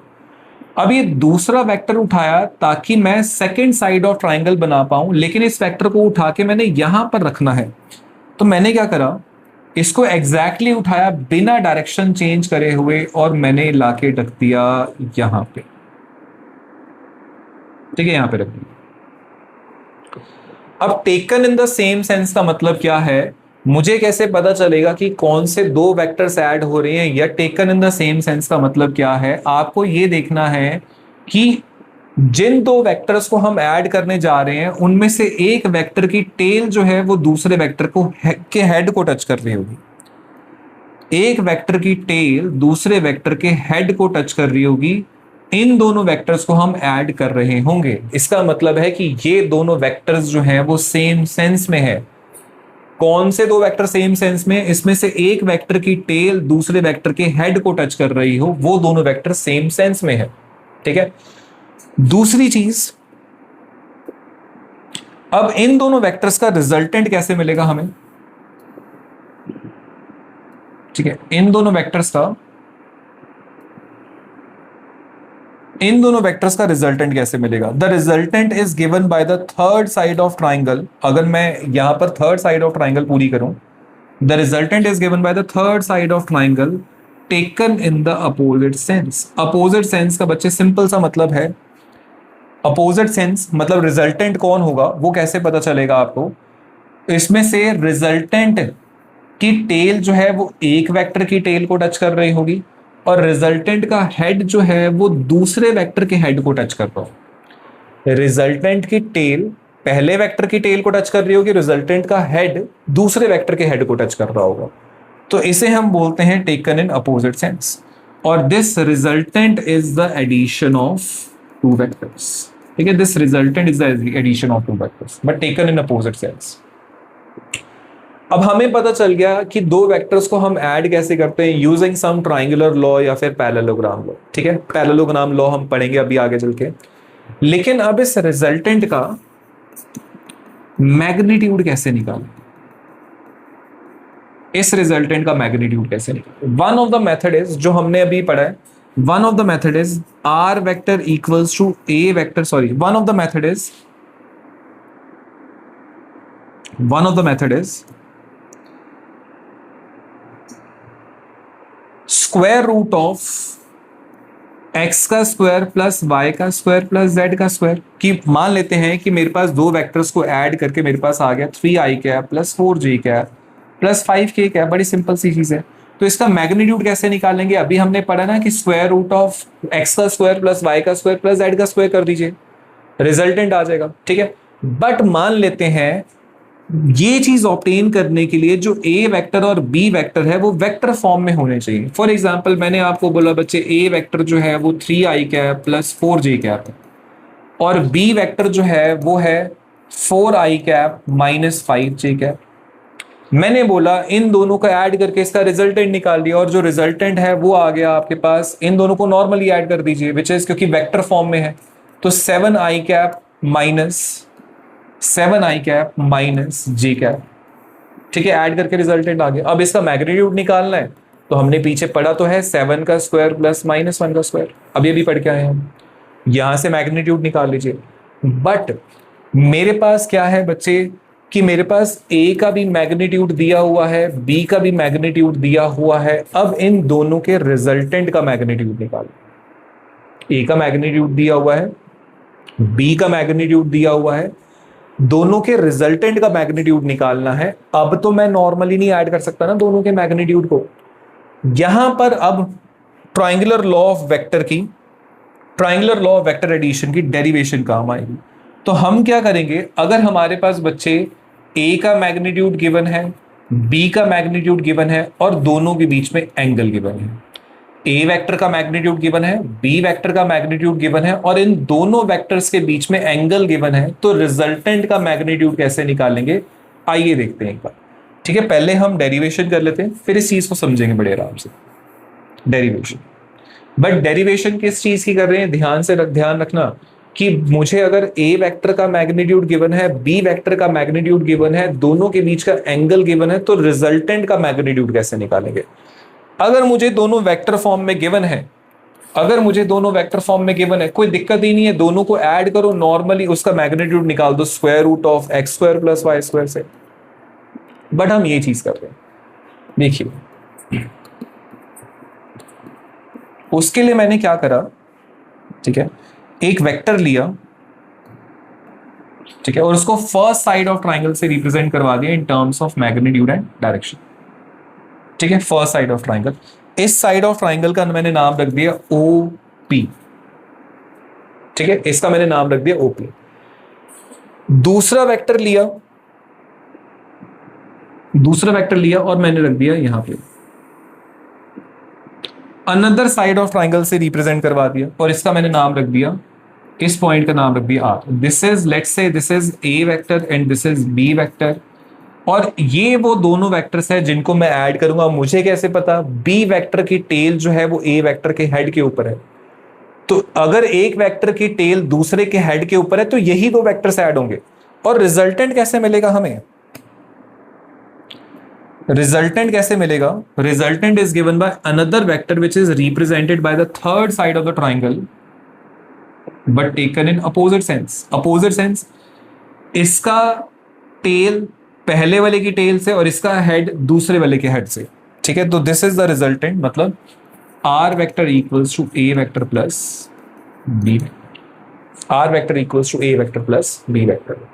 अब ये दूसरा वेक्टर उठाया ताकि मैं सेकंड साइड ऑफ ट्राइंगल बना पाऊं, लेकिन इस वेक्टर को उठा के मैंने यहां पर रखना है। तो मैंने क्या करा, इसको एग्जैक्टली उठाया बिना डायरेक्शन चेंज करे हुए और मैंने लाके रख दिया यहां पे, ठीक है, यहां पे रख दिया। अब taken in the same sense का मतलब क्या है? मुझे कैसे पता चलेगा कि कौन से दो वेक्टर्स ऐड हो रहे हैं या taken in the same sense का मतलब क्या है? आपको ये देखना है कि जिन दो वेक्टर्स को हम ऐड करने जा रहे हैं उनमें से एक वेक्टर की टेल जो है वो दूसरे वेक्टर को के हेड को टच कर रही होगी। एक वेक्टर की टेल दूसरे वेक्टर के हेड को टच कर रही होगी। इन दोनों वेक्टर्स को हम ऐड कर रहे होंगे। इसका मतलब है कि ये दोनों वेक्टर्स जो हैं वो सेम सेंस में है। कौन से दो वेक्टर सेम सेंस में? इसमें से एक वेक्टर की टेल दूसरे वेक्टर के हेड को टच कर रही हो, वो दोनों वेक्टर सेम सेंस में है। ठीक है। दूसरी चीज, अब इन दोनों वेक्टर्स का रिजल्टेंट कैसे मिलेगा हमें? ठीक है, इन दोनों वेक्टर्स का रिजल्टेंट कैसे मिलेगा? The resultant is given by the third side of triangle. अगर मैं यहां पर थर्ड साइड ऑफ ट्राइंगल पूरी करूं, the resultant is given by the third side of triangle taken in the opposite sense. Opposite sense का बच्चे simple सा मतलब है, अपोजिट सेंस मतलब रिजल्टेंट कौन होगा वो कैसे पता चलेगा आपको? इसमें से रिजल्टेंट की टेल जो है वो एक वेक्टर की टेल को टच कर रही होगी और रिजल्टेंट का हेड जो है वो दूसरे वेक्टर के हेड को टच कर रहा हो। रिजल्टेंट की टेल पहले वेक्टर की टेल को टच कर रही होगी, रिजल्टेंट का हेड दूसरे वेक्टर के हेड को टच कर रहा होगा। तो इसे हम बोलते हैं टेकन इन अपोजिट सेंस। और this resultant is the addition of two vectors. ठीक है, this resultant is the addition of two vectors but taken in opposite sense. अब हमें पता चल गया कि दो वेक्टर्स को हम ऐड कैसे करते हैं, यूजिंग सम ट्राइंगुलर लॉ या फिर पैरेललोग्राम लॉ। ठीक है, पैरेललोग्राम लॉ हम पढ़ेंगे अभी आगे चल के। लेकिन अब इस रिजल्टेंट का मैग्नीट्यूड कैसे निकालें? इस रिजल्टेंट का मैग्नीट्यूड कैसे निकालें? One of the method is, जो हमने अभी पढ़ा है, one of the method is R vector equals to A vector, sorry one of the method is square root of X का स्क्वायर प्लस वाई का स्क्वायर प्लस जेड का square. कि मान लेते हैं कि मेरे पास दो वेक्टर्स को ऐड करके मेरे पास आ गया 3i cap plus 4j cap plus 5k cap. बड़ी सिंपल सी चीज है। तो इसका मैग्नीट्यूड कैसे निकालेंगे? अभी हमने पढ़ा ना कि स्क्वायर रूट ऑफ एक्स का स्क्वायर प्लस वाई का स्क्वायर प्लस जेड का स्क्वायर कर दीजिए, रिजल्टेंट आ जाएगा। ठीक है, बट मान लेते हैं ये चीज ऑब्टेन करने के लिए जो ए वेक्टर और बी वेक्टर है वो वेक्टर फॉर्म में होने चाहिए। फॉर एग्जांपल मैंने आपको बोला बच्चे ए वेक्टर जो है वो 3i cap plus 4j cap है और बी वेक्टर जो है वो है 4i cap minus 5j cap. मैंने बोला इन दोनों का ऐड करके इसका रिजल्टेंट निकाल दिया और जो रिजल्टेंट है वो आ गया आपके पास। इन दोनों को नॉर्मली ऐड कर दीजिए विच इज, क्योंकि वेक्टर फॉर्म में है, तो 7i cap minus 7i cap minus j cap. ठीक है, ऐड करके रिजल्टेंट आ गया। अब इसका मैग्नीट्यूड निकालना है तो हमने पीछे पढ़ा तो है 7 का स्क्वायर प्लस माइनस 1 का स्क्वायर। अब ये भी पढ़ के आए हम, यहां से मैग्नीट्यूड निकाल लीजिए। बट मेरे पास क्या है बच्चे कि मेरे पास a का भी मैग्नीट्यूड दिया हुआ है, b का भी मैग्नीट्यूड दिया हुआ है। अब इन दोनों के रिजल्टेंट का मैग्नीट्यूड निकालो। a का मैग्नीट्यूड दिया हुआ है, b का मैग्नीट्यूड दिया हुआ है, दोनों के रिजल्टेंट का मैग्नीट्यूड निकालना है। अब तो मैं नॉर्मली नहीं ऐड कर सकता ना दोनों के मैग्नीट्यूड को। यहां पर अब triangular law of vector addition की डेरिवेशन काम आएगी। तो हम क्या करेंगे, अगर हमारे पास बच्चे a का मैग्नीट्यूड गिवन है, b का मैग्नीट्यूड गिवन है और दोनों के बीच में एंगल गिवन है, a वेक्टर का मैग्नीट्यूड गिवन है, b वेक्टर का मैग्नीट्यूड गिवन है और इन दोनों वेक्टर्स के बीच में एंगल गिवन है, तो रिजल्टेंट का मैग्नीट्यूड कैसे निकालेंगे आइए देखते हैं एक बार। ठीक है, पहले हम डेरिवेशन कर लेते हैं फिर इस चीज को समझेंगे बड़े आराम से। डेरिवेशन, बट डेरिवेशन किस चीज की कर रहे हैं ध्यान रखना कि मुझे अगर a वेक्टर का मैग्नीट्यूड गिवन है, b वेक्टर का मैग्नीट्यूड गिवन है, दोनों के बीच का एंगल गिवन है, तो रिजल्टेंट का मैग्नीट्यूड कैसे निकालेंगे? अगर मुझे दोनों वेक्टर फॉर्म में गिवन है, कोई दिक्कत ही नहीं है, दोनों को ऐड करो नॉर्मली, उसका मैग्नीट्यूड निकाल दो square root of X square plus Y square से। बट हम ये चीज कर रहे हैं, देखिए उसके लिए मैंने क्या करा, ठीक है, एक वेक्टर लिया ठीक है, और उसको फर्स्ट साइड ऑफ ट्राइंगल से रिप्रेजेंट करवा दिया इन terms of magnitude and direction. ठीक है, फर्स्ट साइड ऑफ ट्राइंगल। इस साइड ऑफ ट्राइंगल का मैंने नाम रख दिया OP। ठीक है, इसका मैंने नाम रख दिया OP। दूसरा वेक्टर लिया और मैंने रख दिया यहां पे अनदर साइड ऑफ ट्राइंगल से रिप्रेजेंट करवा दिया, और इसका मैंने नाम रख दिया, इस पॉइंट का नाम रख दिया R। This is, let's say this is A vector and this is B vector, और ये वो दोनों वेक्टर्स हैं जिनको मैं ऐड करूंगा। मुझे कैसे पता? B वेक्टर की टेल जो है वो A वेक्टर के हेड के ऊपर है, तो अगर एक वेक्टर की टेल दूसरे के हेड के ऊपर है तो यही दो वेक्टर्स ऐड होंगे। और रिजल्टेंट कैसे मिलेगा हमें? रिजल्टेंट कैसे मिलेगा? Resultant is given by another vector which is represented by the third side of the triangle but taken in opposite sense. Opposite sense, इसका टेल पहले वाले की टेल से और इसका हेड दूसरे वाले के हेड से। ठीक है, तो दिस इज द रिजल्टेंट, मतलब R vector equals to A vector plus B। R vector equals to A vector plus B vector.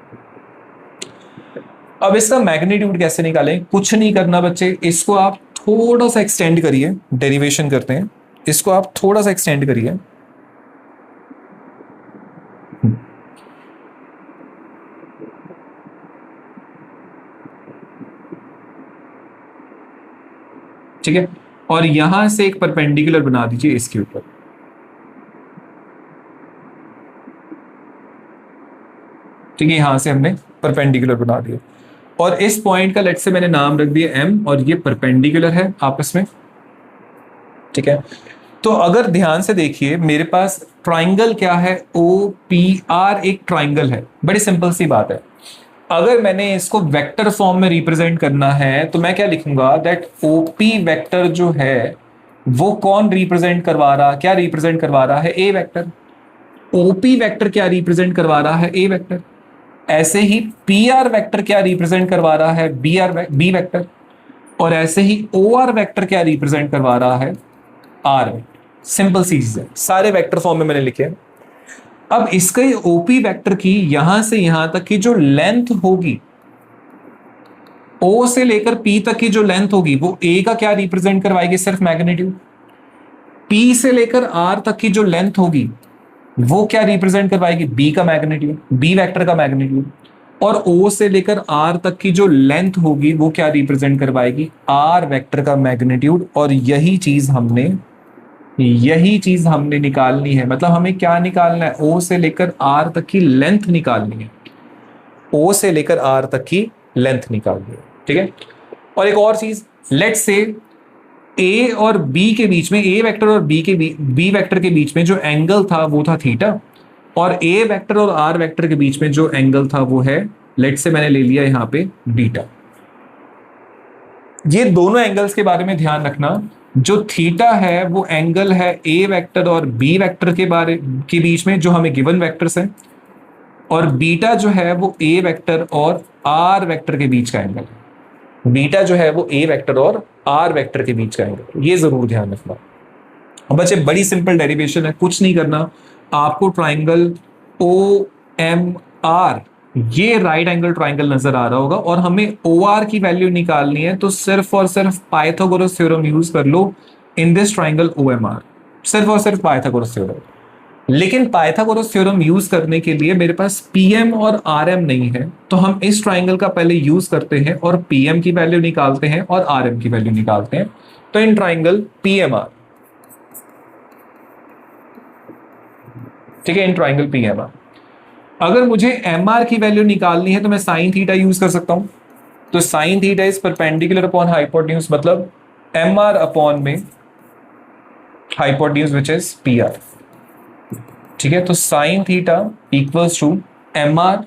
अब इसका मैग्नीट्यूड कैसे निकालें? कुछ नहीं करना बच्चे, इसको आप थोड़ा सा एक्सटेंड करिए। डेरिवेशन करते हैं, इसको आप थोड़ा सा एक्सटेंड करिए। ठीक है, और यहां से एक परपेंडिकुलर बना दीजिए इसके ऊपर। ठीक है, यहां से हमने परपेंडिकुलर बना दिया, और इस पॉइंट का लेट से मैंने नाम रख दिया M, और ये परपेंडिकुलर है आपस में। ठीक है, तो अगर ध्यान से देखिए, मेरे पास ट्राइंगल क्या है? OPR एक ट्राइंगल है। बड़ी सिंपल सी बात है। अगर मैंने इसको वेक्टर फॉर्म में रिप्रेजेंट करना है तो मैं क्या लिखूंगा? दैट OP वेक्टर जो है वो कौन रिप्रेजेंट करवा रहा, क्या रिप्रेजेंट करवा रहा है? A vector. OP वेक्टर क्या रिप्रेजेंट करवा रहा है? A vector. ऐसे ही PR वेक्टर क्या रिप्रेजेंट करवा रहा है? B vector. और ऐसे ही OR वेक्टर क्या रिप्रेजेंट करवा रहा है? R vector. सिंपल सी चीज है, सारे वेक्टर फॉर्म में मैंने लिखे। अब इसके OP वेक्टर की यहां से यहां तक की जो लेंथ होगी, O से लेकर P तक की जो लेंथ होगी वो A का क्या रिप्रेजेंट करवाएगी? सिर्फ मैग्नीट्यूड। P से लेकर R तक की जो लेंथ होगी वो क्या रिप्रेजेंट करवाएगी? B का मैग्नीट्यूड, B वेक्टर का मैग्नीट्यूड। और O से लेकर R तक की जो लेंथ होगी वो क्या रिप्रेजेंट करवाएगी? R वेक्टर का मैग्नीट्यूड। और यही चीज हमने निकालनी है। मतलब हमें क्या निकालना है? O से लेकर R तक की लेंथ निकालनी है। O से लेकर R तक की लेंथ निकालनी है। ठीक है, और एक और चीज, लेट्स से A और B के बीच में, A वेक्टर और B वेक्टर के बीच में जो एंगल था वो था थीटा, और A वेक्टर और R वेक्टर के बीच में जो एंगल था वो है, लेट्स से मैंने ले लिया यहाँ पे बीटा। ये दोनों एंगल्स के बारे में ध्यान रखना। जो थीटा है वो एंगल है A वेक्टर और B वेक्टर के बीच में, जो हमें गिवन वेक्टर्स है, और बीटा जो है वो A वेक्टर और R वेक्टर के बीच का एंगल है। बीटा जो है वो A वेक्टर और R वेक्टर के बीच का एंगल, ये जरूर ध्यान रखना। अब बच्चे बड़ी सिंपल डेरिवेशन है, कुछ नहीं करना। आपको ट्राइंगल OMR, ये राइट एंगल ट्राइंगल नजर आ रहा होगा, और हमें OR की वैल्यू निकालनी है, तो सिर्फ और सिर्फ पाइथागोरस थ्योरम यूज कर लो इन दिस ट्राइंगल OMR। सिर्फ और सिर्फ पाइथागोरस थ्योरम। लेकिन पाइथागोरस थ्योरम यूज करने के लिए मेरे पास PM और RM नहीं है, तो हम इस ट्राइंगल का पहले यूज करते हैं और PM की वैल्यू निकालते हैं और RM की वैल्यू निकालते हैं। तो इन ट्राइंगल PMR, ठीक है, इन ट्राइंगल PMR, अगर मुझे MR की वैल्यू निकालनी है तो मैं साइन थीटा यूज कर सकता हूं। तो sine theta is perpendicular upon hypotenuse, मतलब MR अपॉन में हाइपोटेन्यूज विच इज PR। ठीक है, तो sine theta equals to MR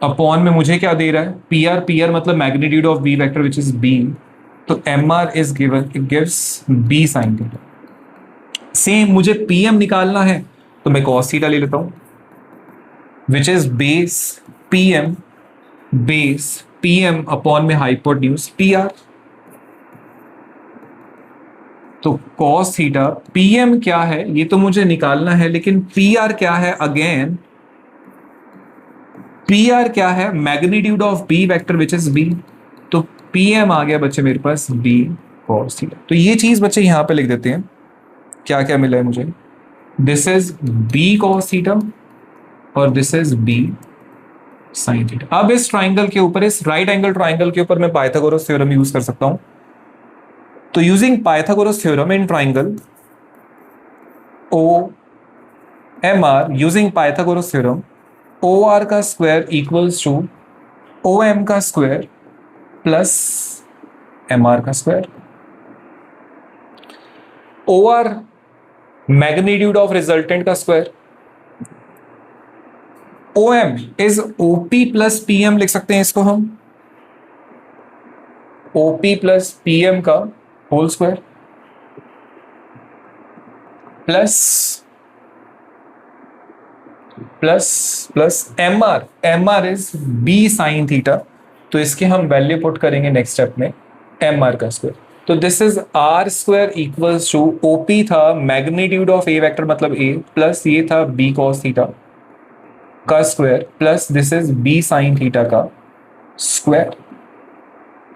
upon में मुझे क्या दे रहा है? PR मतलब magnitude of B vector which is B। तो MR is given, it gives B sine theta. Same मुझे PM निकालना है तो मैं cos थीटा ले लेता हूं, which is base PM upon में हाइपोटेन्यूज PR। तो cos थीटा, PM क्या है ये तो मुझे निकालना है, लेकिन PR क्या है? अगेन पी आर क्या है? Magnitude of B vector which is B. तो पी एम आ गया बच्चे मेरे पास बी कॉस थीटा। तो ये चीज बच्चे यहां पे लिख देते हैं, क्या क्या मिला है मुझे। This is B cos theta और this is B sine theta. अब इस ट्राइंगल के ऊपर, इस राइट एंगल ट्राइंगल के ऊपर मैं पाइथागोरस थ्योरम यूज कर सकता हूं। तो using Pythagoras theorem in triangle O M R, using Pythagoras theorem O R का square equals to O M का स्क्वायर प्लस एम आर का square. O R magnitude of resultant का square, O M is OP plus PM लिख सकते हैं इसको हम, OP plus PM का whole square plus plus plus M R is B sine theta. तो इसके हम वैल्यू पुट करेंगे नेक्स्ट स्टेप में, एम आर का स्क्वायर। तो this is R square equals to OP था मैग्नीट्यूड ऑफ ए वेक्टर मतलब ए, प्लस ये था बी कॉस थीटा का square plus this is B sine theta का स्क्वायर।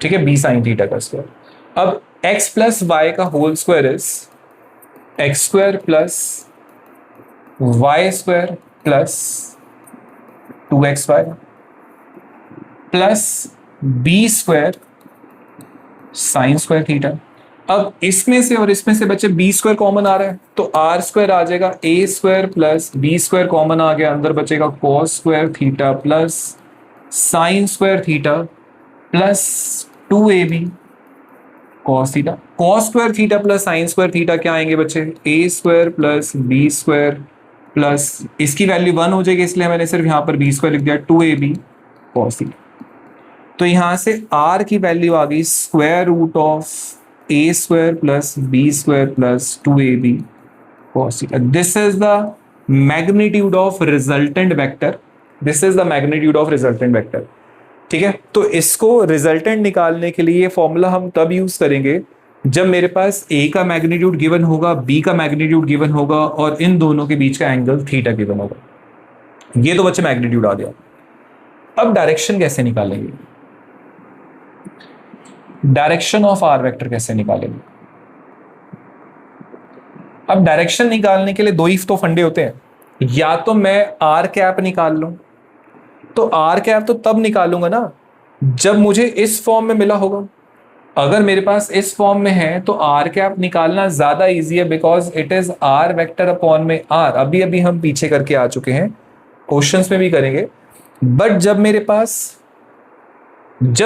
ठीक है, बी साइन थीटा का स्क्वायर। अब x प्लस वाई का whole square is X square plus Y square plus 2xy plus B square sine square theta. अब इसमें से और इसमें से बच्चे बी स्क्वायर कॉमन आ रहा है तो आर स्क्वायर आ जाएगा, A square plus B square common आ गया, अंदर बचेगा cos square theta plus sine square theta plus 2ab cos theta. Cos square theta plus sine square theta क्या आएंगे बच्चे? A square plus B square plus इसकी वैल्यू 1 हो जाएगी, इसलिए मैंने सिर्फ यहां पर बी स्क्वायर लिख दिया, 2ab कॉस थीटा। तो यहां से r की वैल्यू आ गई square root of A square plus B square plus 2ab cos theta. This is the magnitude of resultant vector, this is the magnitude of resultant vector. ठीक है, तो इसको रिजल्टेंट निकालने के लिए फॉर्मूला हम तब यूज करेंगे जब मेरे पास a का मैग्नीट्यूड गिवन होगा, b का मैग्नीट्यूड गिवन होगा और इन दोनों के बीच का एंगल थीटा गिवन होगा। ये तो बच्चे मैग्नीट्यूड आ गया। अब डायरेक्शन कैसे निकालेंगे? डायरेक्शन ऑफ आर वेक्टर कैसे निकालेंगे? अब डायरेक्शन निकालने के लिए दो ही तो फंडे होते हैं, या तो मैं आर कैप निकाल लूं, तो आर कैप तो तब निकालूंगा ना जब मुझे इस फॉर्म में मिला होगा। अगर मेरे पास इस फॉर्म में है तो आर कैप निकालना ज्यादा इजी है, because it is R vector upon में आर। अभी अभी हम पीछे करके आ चुके हैं, क्वेश्चंस में भी करेंगे। बट जब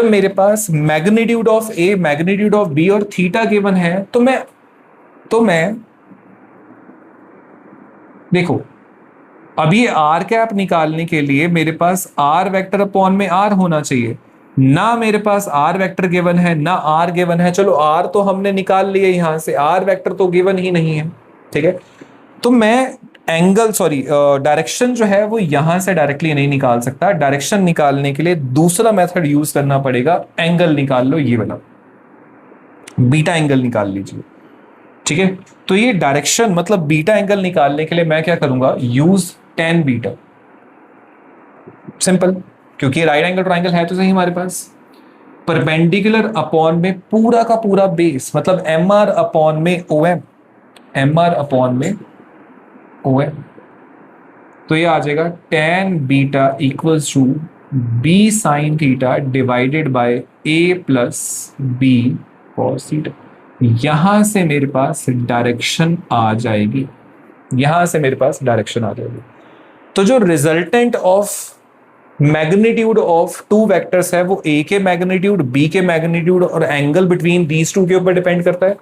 मेरे पास magnitude of A, magnitude of B और थीटा गिवन है तो मैं देखो, अभी आर कैप निकालने के लिए मेरे पास आर वेक्टर अपॉन में आर होना चाहिए। ना मेरे पास आर वेक्टर गिवन है ना आर गिवन है। चलो आर तो हमने निकाल लिया यहां से, आर वेक्टर तो गिवन ही नहीं है। ठीक है, तो मैं डायरेक्शन जो है वो यहां से डायरेक्टली नहीं निकाल सकता। डायरेक्शन निकालने के लिए दूसरा मेथड यूज करना पड़ेगा। एंगल निकाल लो, ये वाला बीटा एंगल निकाल लीजिए। ठीक है, तो ये डायरेक्शन मतलब बीटा एंगल निकालने के लिए मैं क्या करूंगा? Use tan beta. सिंपल, क्योंकि राइट एंगल ट्राइंगल है तो सही हमारे पास। परपेंडिकुलर अपॉन में पूरा का पूरा बेस मतलब एम आर अपॉन में O M, M R upon में ओ एम। तो ये आ जाएगा tan beta equals to B sine theta divided by A plus B cos theta. यहां से मेरे पास डायरेक्शन आ जाएगी, यहां से मेरे पास डायरेक्शन आ जाएगी। तो जो resultant of magnitude of two vectors है वो ए के मैग्नीट्यूड, बी के मैग्नीट्यूड और एंगल बिटवीन दीज टू के ऊपर डिपेंड करता है।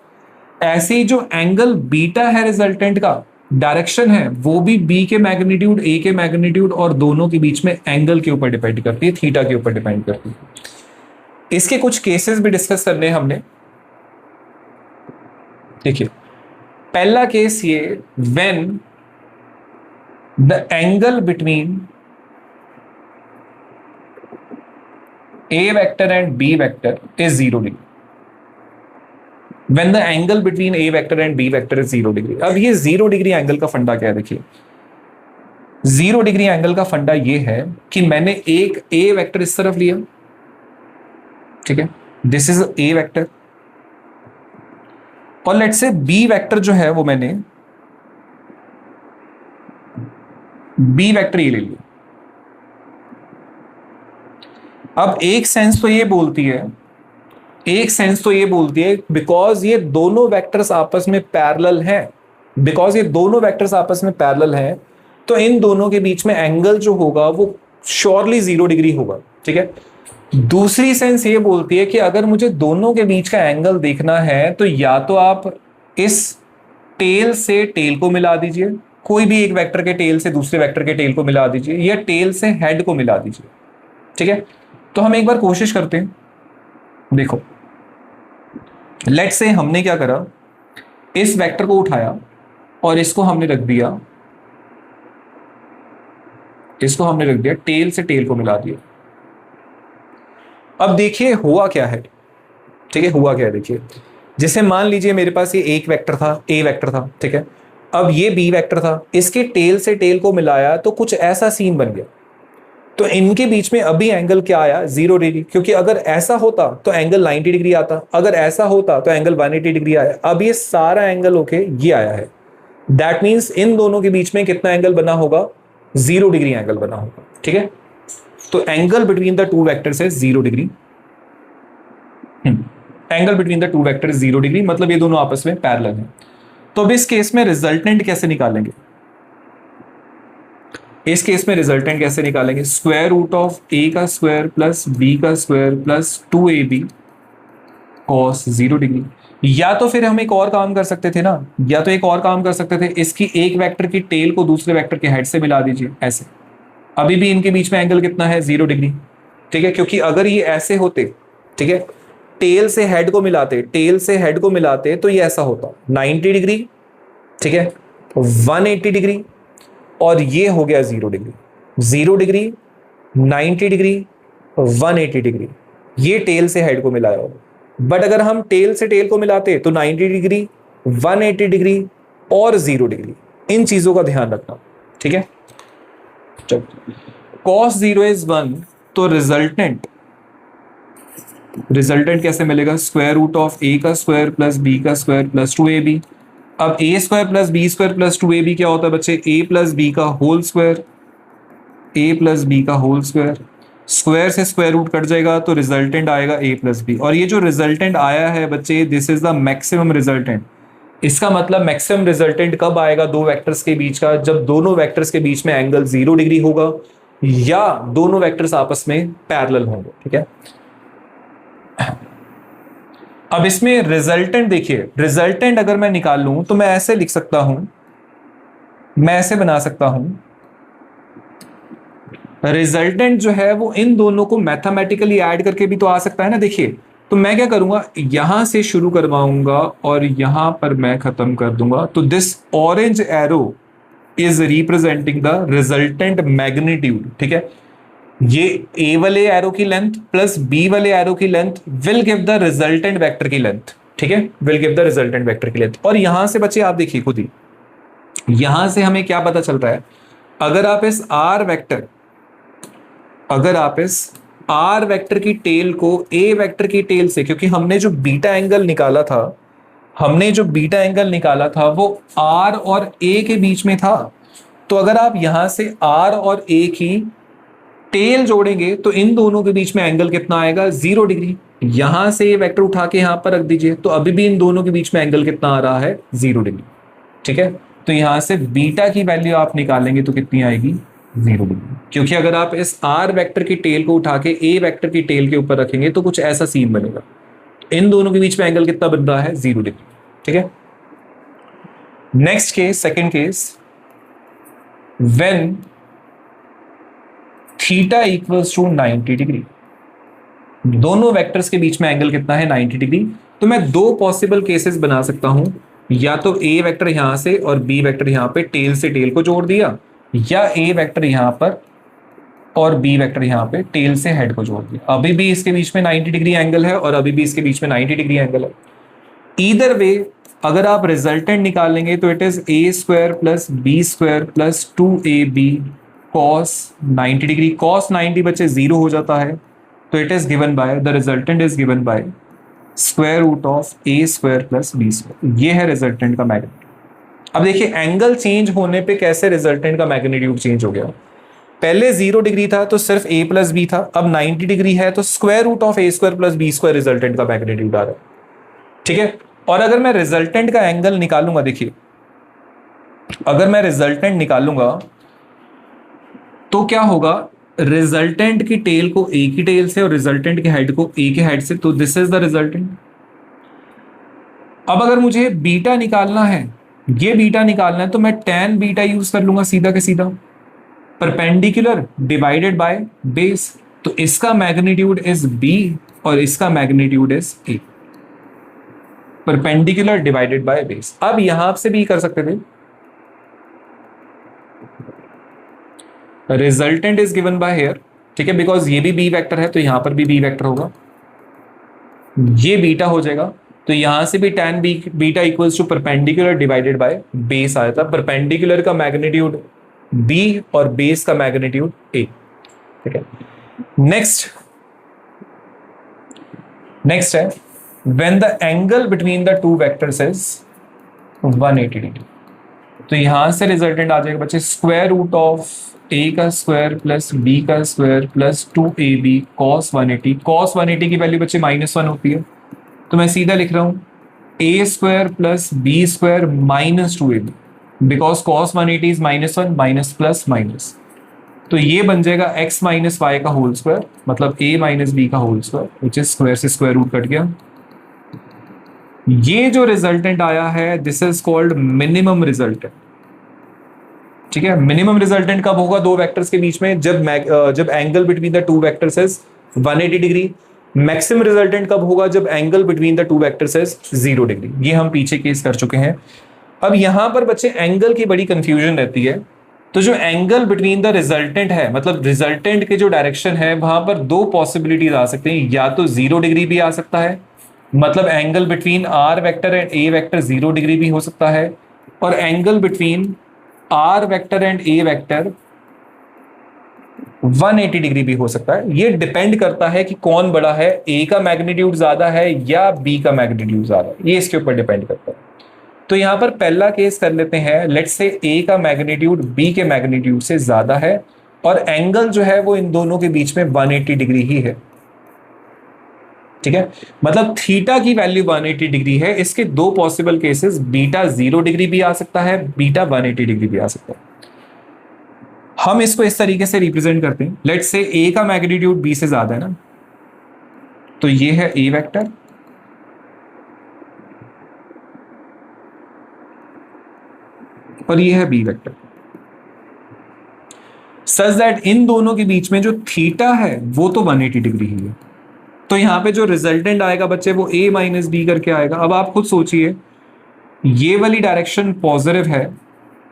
ऐसे ही जो एंगल बीटा है रिजल्टेंट का, डायरेक्शन है वो भी बी के मैग्नीट्यूड, ए के मैग्नीट्यूड और दोनों के बीच में एंगल के ऊपर डिपेंड करती है, थीटा के ऊपर डिपेंड करती है। इसके कुछ केसेस भी डिस्कस करने हमने। देखिए, पहला केस ये, when the angle between A vector and B vector is 0 degree. When the angle between A vector and B vector is 0 degree. अब ये 0 डिग्री एंगल का फंडा क्या है? देखिए, 0 डिग्री एंगल का फंडा ये है कि मैंने एक ए वेक्टर इस तरफ लिया, ठीक है, दिस इज ए वेक्टर, और लेट्स से बी वेक्टर जो है वो मैंने बी वेक्टर ये ले लिया। अब एक सेंस तो ये बोलती है, एक सेंस तो ये बोलती है बिकॉज ये दोनों वेक्टर्स आपस में पैरेलल हैं, बिकॉज ये दोनों वेक्टर्स आपस में पैरेलल हैं, तो इन दोनों के बीच में एंगल जो होगा वो श्योरली 0 डिग्री होगा, ठीक है। दूसरी सेंस ये बोलती है कि अगर मुझे दोनों के बीच का एंगल देखना है तो या तो आप इस टेल से टेल को मिला दीजिए, कोई भी एक वेक्टर के टेल से दूसरे वेक्टर के टेल को मिला दीजिए, या टेल से हेड को मिला दीजिए, ठीक है। तो हम एक बार कोशिश करते हैं। देखो, लेट्स से हमने क्या करा, इस वेक्टर को उठाया और इसको हमने रख दिया, इसको हमने रख दिया टेल से टेल को मिला दिया। अब देखिए हुआ क्या है, ठीक है, हुआ क्या है देखिए। जैसे मान लीजिए मेरे पास ये एक वेक्टर था, ए वेक्टर था, ठीक है, अब ये बी वेक्टर था, इसके टेल से टेल को मिलाया तो कुछ ऐसा सीन बन गया। तो इनके बीच में अभी एंगल क्या आया, 0 डिग्री, क्योंकि अगर ऐसा होता तो एंगल 90 डिग्री आता, अगर ऐसा होता तो एंगल 180 डिग्री आया। अब ये सारा एंगल होके ये आया है, दैट मीन्स इन दोनों के बीच में कितना एंगल बना होगा, 0 डिग्री एंगल बना होगा, ठीक है। तो angle between the two vectors है 0 degree, angle between the to vector 0 degree, मतलब ये दोनों आपस में पैरेलल हैं। तो अब इस केस में रिजल्टेंट कैसे निकालेंगे, इस केस में रिजल्टेंट कैसे निकालेंगे, स्क्वायर रूट ऑफ ए का स्क्वायर प्लस बी का square plus 2ab cos 0 degree. या तो फिर हम एक और काम कर सकते थे ना, या तो एक और काम कर सकते थे, इसकी एक वेक्टर की टेल को दूसरे वेक्टर के हेड से मिला दीजिए ऐसे, अभी भी इनके बीच में एंगल कितना है, 0 डिग्री, ठीक है। क्योंकि अगर ये ऐसे होते, ठीक है, टेल से हेड को मिलाते, टेल से हेड को मिलाते तो ये ऐसा होता 90 डिग्री, ठीक है, 180 डिग्री, और ये हो गया 0 डिग्री, 0 डिग्री, 90 डिग्री, 180 डिग्री, ये टेल से हेड को मिलाया होगा। बट अगर हम टेल से टेल को मिलाते तो 90 डिग्री, 180 डिग्री और 0 डिग्री, इन चीजों का ध्यान रखना, ठीक है। चलो, cos 0 इज 1, तो रिजल्टेंट कैसे मिलेगा, स्क्वायर रूट ऑफ ए का स्क्वायर प्लस बी का स्क्वायर प्लस 2ab। अब A square plus B square plus 2ab क्या होता है बच्चे, ए प्लस बी का whole square, A plus B का होल स्क्वायर, स्क्वायर से स्क्वायर रूट कट जाएगा तो रिजल्टेंट आएगा ए प्लस बी। और ये जो रिजल्टेंट आया है बच्चे, this is the maximum resultant. इसका मतलब मैक्सिमम रिजल्टेंट कब आएगा दो वेक्टर्स के बीच का, जब दोनों वेक्टर्स के बीच में एंगल 0 डिग्री होगा या दोनों वेक्टर्स आपस में पैरेलल होंगे, ठीक है। अब इसमें रिजल्टेंट देखिए, रिजल्टेंट अगर मैं निकाल लूं तो मैं ऐसे लिख सकता हूं, मैं ऐसे बना सकता हूं, रिजल्टेंट जो है वो इन दोनों को मैथमेटिकली ऐड करके भी तो आ सकता है ना। देखिए, तो मैं क्या करूंगा, यहां से शुरू करवाऊंगा और यहां पर मैं खत्म कर दूंगा। तो this orange arrow is representing the resultant magnitude, ठीक है। ये ए वाले एरो की लेंथ प्लस बी वाले एरो की length will give the resultant vector की लेंथ, ठीक है, will give the resultant vector की लेंथ। और यहां से बच्चे आप देखिए खुद ही, यहां से हमें क्या पता चल रहा है, अगर आप इस आर वेक्टर, अगर आप इस आर वेक्टर की टेल को ए वेक्टर की टेल से, क्योंकि हमने जो बीटा एंगल निकाला था, हमने जो बीटा एंगल निकाला था वो आर और ए के बीच में था, तो अगर आप यहां से आर और ए की टेल जोड़ेंगे तो इन दोनों के बीच में एंगल कितना आएगा, 0 डिग्री। यहां से ये वेक्टर उठा के यहां पर रख दीजिए तो अभी भी इन दोनों के बीच में एंगल कितना आ रहा है, 0 डिग्री, ठीक है। तो यहां से बीटा की वैल्यू आप निकालेंगे तो कितनी आएगी, 0 डिग्री, क्योंकि अगर आप इस आर वेक्टर की टेल को उठा के ए वेक्टर की टेल के ऊपर रखेंगे तो कुछ ऐसा सीन बनेगा। इन दोनों के बीच में एंगल कितना बन रहा है, 0 डिग्री, ठीक है। Next case, second case, when theta equals to 90 degree, दोनों वेक्टर्स के बीच में एंगल कितना है, 90 डिग्री। तो मैं दो पॉसिबल केसेस बना सकता हूं, या तो ए वेक्टर यहां से और बी वेक्टर यहां पे टेल से टेल को जोड़ दिया, या ए वेक्टर यहां पर और बी वेक्टर यहां पे टेल से हेड को जोड़ दिया। अभी भी इसके बीच में 90 डिग्री एंगल है और अभी भी इसके बीच में 90 डिग्री एंगल है। ईदर वे अगर आप रिजल्टेंट निकालेंगे तो it is A square plus B square plus 2ab cos 90 degree. cos 90 बच्चे 0 हो जाता है, तो it is given by, the resultant is given by square root of A square plus B square. ये है रिजल्टेंट का मैग्नीट्यूड। अब देखिए एंगल चेंज होने पे कैसे रिजल्टेंट का मैग्नीट्यूड चेंज हो गया। पहले 0 डिग्री था तो सिर्फ a प्लस बी था, अब 90 डिग्री है तो square root of A square plus B square resultant का मैग्नीट्यूड आ रहा है। ठीक है, और अगर मैं रिजल्टेंट का एंगल निकालूंगा, देखिए अगर मैं रिजल्टेंट निकालूंगा तो क्या होगा, रिजल्टेंट की टेल को ए की टेल से और रिजल्टेंट के हेड को ए के हेड से, तो दिस इज द रिजल्टेंट। अब अगर मुझे बीटा निकालना है, ये बीटा निकालना है, तो मैं tan बीटा यूज कर लूंगा सीधा के सीधा, परपेंडिकुलर डिवाइडेड बाय बेस, तो इसका मैग्नीट्यूड इज b और इसका magnitude is a, perpendicular divided by base. अब यहां से भी कर सकते थे, resultant is given by here, ठीक है, बिकॉज ये भी बी वेक्टर है तो यहां पर भी बी वेक्टर होगा, ये बीटा हो जाएगा, तो यहां से भी tan beta equals to perpendicular divided by base आया था। परपेंडिकुलर का मैग्नीट्यूड b और बेस का मैग्नीट्यूड a। ठीक है, नेक्स्ट है when the angle between the two vectors is 180 degree, तो यहां से रिजल्टेंट आ जाएगा बच्चे स्क्वायर रूट ऑफ a का स्क्वायर प्लस b का square plus 2ab cos 180। cos 180 की वैल्यू बच्चे -1 होती है, तो मैं सीधा लिख रहा हूं a square plus b square minus 2ab, because cos 180 is -1 minus plus minus, तो ये बन जाएगा x माइनस वाई का होल स्क्वायर, मतलब a माइनस बी का whole square, which is square से स्क्वायर रूट कट गया। ये जो रिजल्टेंट आया है this is called minimum resultant. ठीक है, मिनिमम रिजल्टेंट कब होगा दो वेक्टर्स के बीच में, जब angle between the two vectors is 180 degree. Maximum resultant कब होगा, जब angle between the two vectors is 0 degree. ये हम पीछे केस कर चुके हैं। अब यहां पर बच्चे एंगल की बड़ी कंफ्यूजन रहती है, तो जो एंगल बिटवीन द रिजल्टेंट है, मतलब रिजल्टेंट के जो डायरेक्शन है, वहां पर दो पॉसिबिलिटीज आ सकते हैं, या तो 0 डिग्री भी आ सकता है, मतलब angle between R vector and A vector 0 degree भी हो सकता है, और angle between R vector and A vector 180 degree भी हो सकता है। ये डिपेंड करता है कि कौन बड़ा है, ए का मैग्नीट्यूड ज्यादा है या बी का मैग्नीट्यूड ज्यादा है, ये इसके ऊपर डिपेंड करता है। तो यहां पर पहला केस कर लेते हैं, लेट्स से ए का मैग्नीट्यूड बी के मैग्नीट्यूड से ज्यादा है और एंगल जो है वो इन दोनों के बीच में 180 डिग्री ही है। ठीक है, मतलब थीटा की वैल्यू 180 डिग्री है। इसके दो पॉसिबल केसेस, बीटा 0 डिग्री भी आ सकता है, बीटा 180 डिग्री भी आ सकता है। हम इसको इस तरीके से रिप्रेजेंट करते हैं, लेट्स से ए का मैग्नीट्यूड बी से ज्यादा है ना, तो ये है ए वेक्टर, और ये है बी वेक्टर, सच दैट इन दोनों के बीच में जो थीटा है वो तो 180 डिग्री ही है। तो यहां पे जो रिजल्टेंट आएगा बच्चे वो a माइनस बी करके आएगा। अब आप खुद सोचिए, ये वाली डायरेक्शन पॉजिटिव है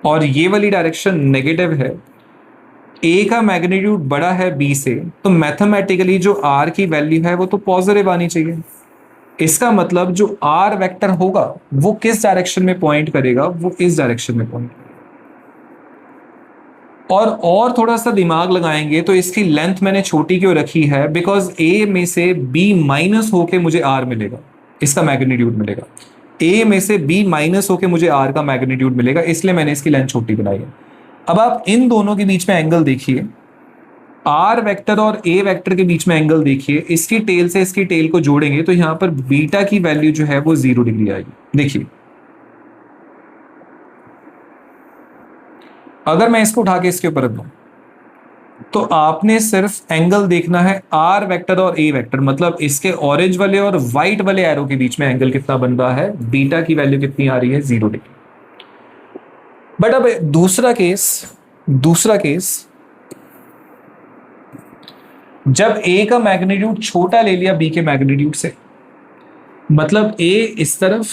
और ये वाली डायरेक्शन नेगेटिव है, a का मैग्नीट्यूड बड़ा है b से, तो मैथमेटिकली जो r की वैल्यू है वो तो पॉजिटिव आनी चाहिए। इसका मतलब जो r वेक्टर होगा वो किस डायरेक्शन में पॉइंट करेगा, वो इस डायरेक्शन में पॉइंट करेगा। और थोड़ा सा दिमाग लगाएंगे तो इसकी लेंथ मैंने छोटी क्यों रखी है, बिकॉज a में से b माइनस होके मुझे r मिलेगा, इसका मैग्नीट्यूड मिलेगा। a में से b माइनस होके मुझे r का मैग्नीट्यूड मिलेगा, इसलिए मैंने इसकी लेंथ छोटी बनाई है। अब आप इन दोनों के बीच में एंगल देखिए, r वेक्टर और a वेक्टर के बीच में एंगल देखिए, इसकी टेल से इसकी टेल को जोड़ेंगे तो यहां पर बीटा की वैल्यू जो है वो 0 डिग्री आएगी। देखिए अगर मैं इसको उठा के इसके ऊपर रख दूं तो आपने सिर्फ एंगल देखना है आर वेक्टर और ए वेक्टर, मतलब इसके ऑरेंज वाले और व्हाइट वाले एरो के बीच में एंगल कितना बन रहा है, बीटा की वैल्यू कितनी आ रही है, 0 डिग्री। बट अब दूसरा केस जब a का मैग्नीट्यूड छोटा ले लिया b के मैग्नीट्यूड से, मतलब a इस तरफ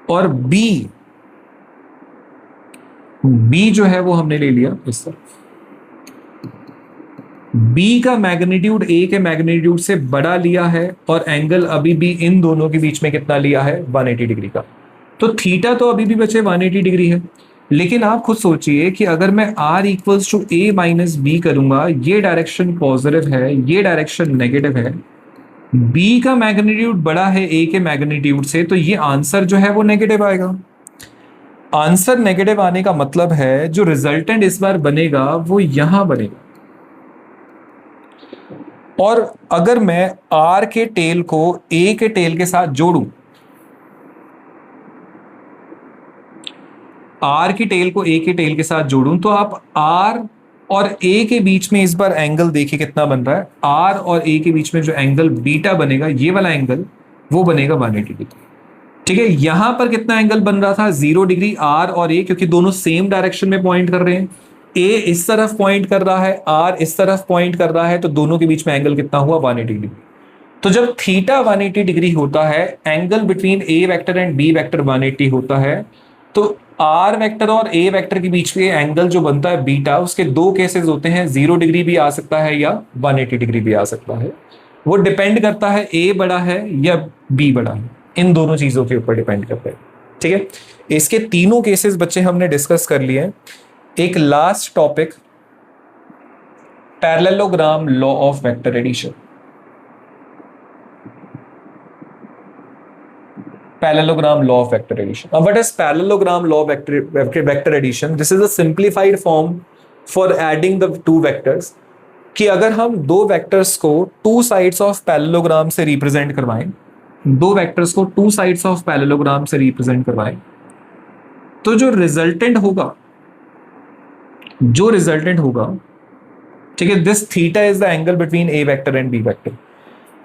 और b जो है वो हमने ले लिया इस तरफ, बी का मैग्नीट्यूड ए के मैग्नीट्यूड से बड़ा लिया है और एंगल अभी भी इन दोनों के बीच में कितना लिया है, 180 डिग्री का। तो थीटा तो अभी भी बचे 180 डिग्री है, लेकिन आप खुद सोचिए कि अगर मैं r equals to A minus B करूंगा, ये डायरेक्शन पॉजिटिव है, ये डायरेक्शन नेगेटिव है, बी का मैग्नीट्यूड बड़ा है ए के मैग्नीट्यूड से, तो ये आंसर जो है वो नेगेटिव आएगा। आंसर नेगेटिव आने का मतलब है जो रिजल्टेंट इस बार बनेगा वो यहां बनेगा। और अगर मैं आर के टेल को ए के टेल के साथ जोड़ूं, आर की टेल को ए के टेल के साथ जोड़ूं, तो आप आर और ए के बीच में इस बार एंगल देखिए कितना बन रहा है। आर और ए के बीच में जो एंगल बीटा बनेगा, ये वाला एंगल, वो बनेगा 180 डिग्री। ठीक है, यहां पर कितना एंगल बन रहा था, 0 डिग्री। आर और ए क्योंकि दोनों सेम डायरेक्शन में पॉइंट कर रहे हैं, ए इस तरफ पॉइंट कर रहा है, आर इस तरफ पॉइंट कर रहा है, तो दोनों के बीच में एंगल कितना हुआ, 180 डिग्री। तो जब थीटा 180 डिग्री होता है, angle between A vector and B vector 180 होता है, तो आर वेक्टर और ए वेक्टर के बीच में एंगल जो बनता है बीटा, उसके दो केसेस होते हैं, 0 डिग्री भी आ सकता है या 180 डिग्री भी आ सकता है। वो डिपेंड करता है ए बड़ा है या बी बड़ा है, इन दोनों चीजों के ऊपर डिपेंड करता है। ठीक है, इसके तीनों केसेस बच्चे हमने डिस्कस कर लिए हैं। एक last topic, parallelogram law of vector addition. Parallelogram law of vector addition. Now, what is parallelogram law of vector addition? This is a simplified form for adding the two vectors. कि अगर हम दो vectors को two sides of parallelogram से represent करवाएं, दो vectors को two sides of parallelogram से रिप्रेजेंट करवाएं, तो जो रिजल्टेंट होगा, ठीक है, this theta is the angle between A vector and B vector.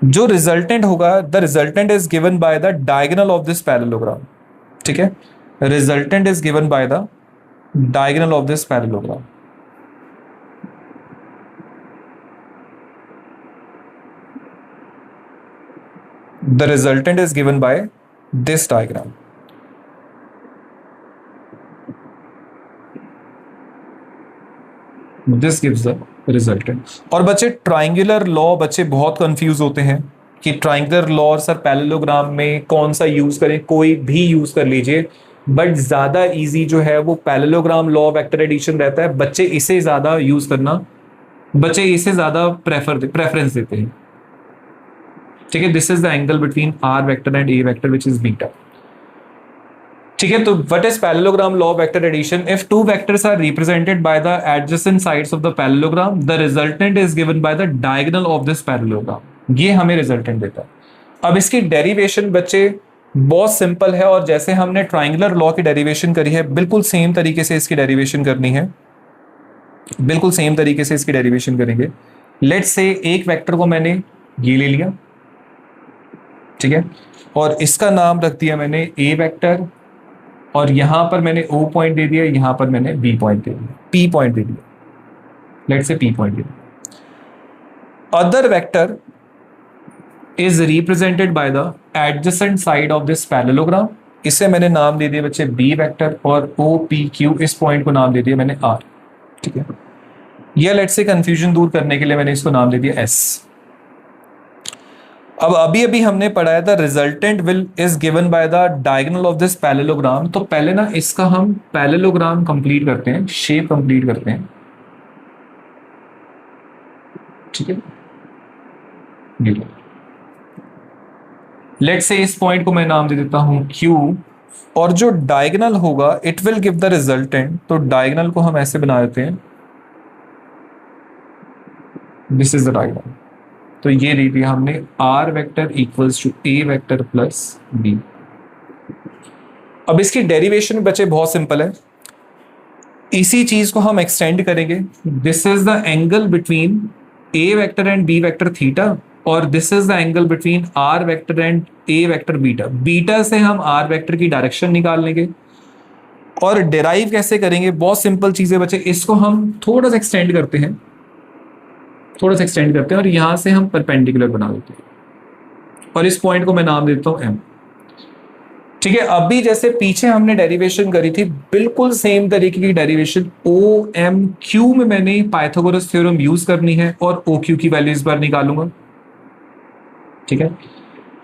जो रिजल्टेंट होगा, the resultant is given by the diagonal of this parallelogram. ठीक है, resultant is given by the diagonal of this parallelogram. The resultant is given by this diagram. This gives the resultant. और बच्चे triangular law, बच्चे बहुत confuse होते हैं कि triangular law और सर पैरेललोग्राम में कौन सा यूज करें, कोई भी यूज कर लीजिए, बट ज्यादा इजी जो है वो पैरेललोग्राम लॉ वेक्टर एडिशन रहता है। बच्चे इसे ज्यादा यूज करना, बच्चे इसे ज्यादा प्रेफरेंस देते हैं। ठीक है, this is the angle between R vector and A vector which is beta. ठीक है, तो what is parallelogram law of vector addition? If two vectors are represented by the adjacent sides of the parallelogram, the resultant is given by the diagonal of this parallelogram. ये हमें resultant देता है। अब इसकी derivation बच्चे बहुत simple है, और जैसे हमने ट्राइंगुलर लॉ की डेरिवेशन करी है, बिल्कुल सेम तरीके से इसकी डेरिवेशन करनी है, बिल्कुल सेम तरीके से इसकी डेरिवेशन करेंगे। लेट्स से एक वेक्टर को मैंने ये ले लिया, ठीक है, और इसका नाम रख दिया मैंने ए वेक्टर, और यहां पर मैंने O पॉइंट दे दिया, यहां पर मैंने B पॉइंट दे दिया, P पॉइंट दे दिया, लेट्स से P पॉइंट दे दिया। Other vector is represented by the adjacent side of this parallelogram. इसे मैंने नाम दे दिया बच्चे B वेक्टर, और OPQ इस पॉइंट को नाम दे दिया मैंने R। ठीक है, या लेट्स से कंफ्यूजन दूर करने के लिए मैंने इसको नाम दे दिया S। अब अभी हमने पढ़ाया था resultant will is given by the diagonal of this parallelogram. तो पहले ना इसका हम पैरेललोग्राम कंप्लीट करते हैं, शेप कंप्लीट करते हैं। ठीक है, लेट्स से इस पॉइंट को मैं नाम दे देता हूं Q, और जो डायगोनल होगा it will give the resultant. तो डायगोनल को हम ऐसे बना देते हैं, दिस इज द डायगोनल। तो ये दे दिया हमने R vector equals to A vector plus B। अब इसकी डेरिवेशन बच्चे बहुत सिंपल है, इसी चीज को हम एक्सटेंड करेंगे। This is the angle between A vector and B vector theta, और this is the angle between R vector and A vector beta. Beta से हम R वेक्टर की डायरेक्शन निकाल लेंगे, और डिराइव कैसे करेंगे, बहुत सिंपल चीजें बच्चे। इसको हम थोड़ा सा एक्सटेंड करते हैं, और यहां से हम परपेंडिकुलर बना देते हैं, और इस पॉइंट को मैं नाम देता हूं M। ठीक है, अभी जैसे पीछे हमने डेरिवेशन करी थी, बिल्कुल सेम तरीके की डेरिवेशन ओ एम क्यू में मैंने पाइथागोरस थ्योरम यूज करनी है और ओ क्यू की वैल्यू इस बार निकालूंगा। ठीक है,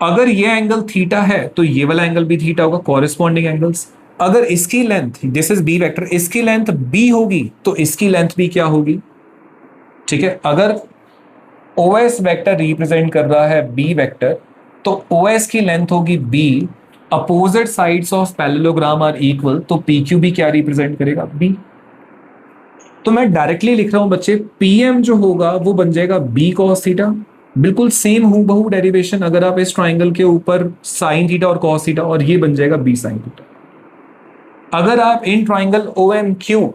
अगर ये एंगल थीटा है तो ये वाला एंगल भी थीटा होगा, कॉरेस्पॉन्डिंग एंगल्स। अगर इसकी length, this is B vector, इसकी लेंथ बी होगी तो इसकी लेंथ भी क्या होगी। ठीक है, अगर OS वेक्टर रिप्रेजेंट कर रहा है बी वेक्टर तो OS की लेंथ होगी B, opposite sides of parallelogram are equal, तो PQ भी क्या रिप्रेजेंट करेगा, बी। तो मैं डायरेक्टली लिख रहा हूं बच्चे, PM जो होगा वो बन जाएगा बी कॉस थीटा, बिल्कुल सेम हूबहू डेरिवेशन अगर आप इस ट्राइंगल के ऊपर साइन थीटा और कॉस थीटा, और ये बन जाएगा बी साइन थीटा। अगर आप इन ट्राइंगल OMQ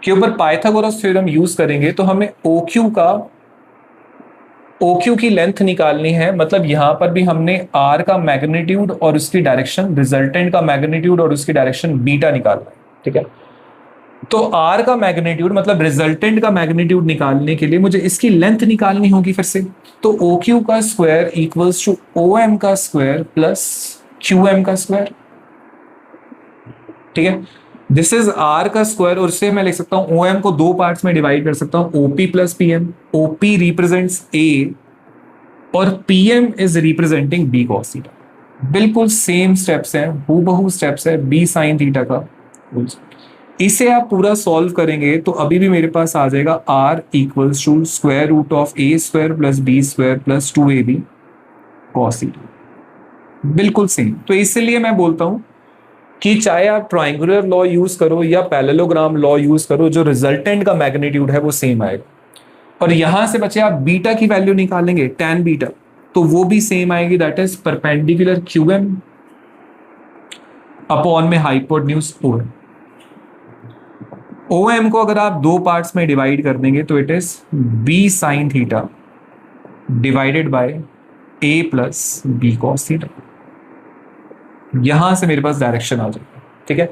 के ऊपर पाइथागोरस थ्योरम यूज करेंगे तो हमें OQ की लेंथ निकालनी है, मतलब यहां पर भी हमने R का मैग्नीट्यूड और उसकी डायरेक्शन, रिजल्टेंट का मैग्नीट्यूड और उसकी डायरेक्शन बीटा निकालना है। ठीक है, तो R का मैग्नीट्यूड मतलब रिजल्टेंट का मैग्नीट्यूड निकालने के लिए मुझे इसकी लेंथ निकालनी होगी फिर से, तो OQ का स्क्वायर इक्वल्स टू OM का स्क्वायर प्लस QM का स्क्वायर। ठीक है, दिस इज R का स्क्वायर, और इससे मैं लिख सकता हूं OM को दो पार्ट्स में डिवाइड कर सकता हूं, OP plus PM। OP represents A और PM is representing B cos theta. बिल्कुल सेम स्टेप्स हैं, हूबहू स्टेप्स है B sin थीटा का। इसे आप पूरा सॉल्व करेंगे तो अभी भी मेरे पास आ जाएगा R equals to square root of A square plus B square plus 2AB cos theta, बिल्कुल सेम। तो इसलिए मैं बोलता हूं कि चाहे आप ट्राइंगुलर लॉ यूज करो या पैरेललोग्राम लॉ यूज करो, जो रिजल्टेंट का मैग्नीट्यूड है वो सेम आएगा। और यहां से बच्चे आप बीटा की वैल्यू निकालेंगे, tan बीटा, तो वो भी सेम आएगी, that is perpendicular QM upon में हाइपोटेन्यूज OM। OM को अगर आप दो पार्ट्स में डिवाइड कर देंगे तो it is B sin theta divided bye A plus B cos theta. यहां से मेरे पास डायरेक्शन आ जाएगा। ठीक है,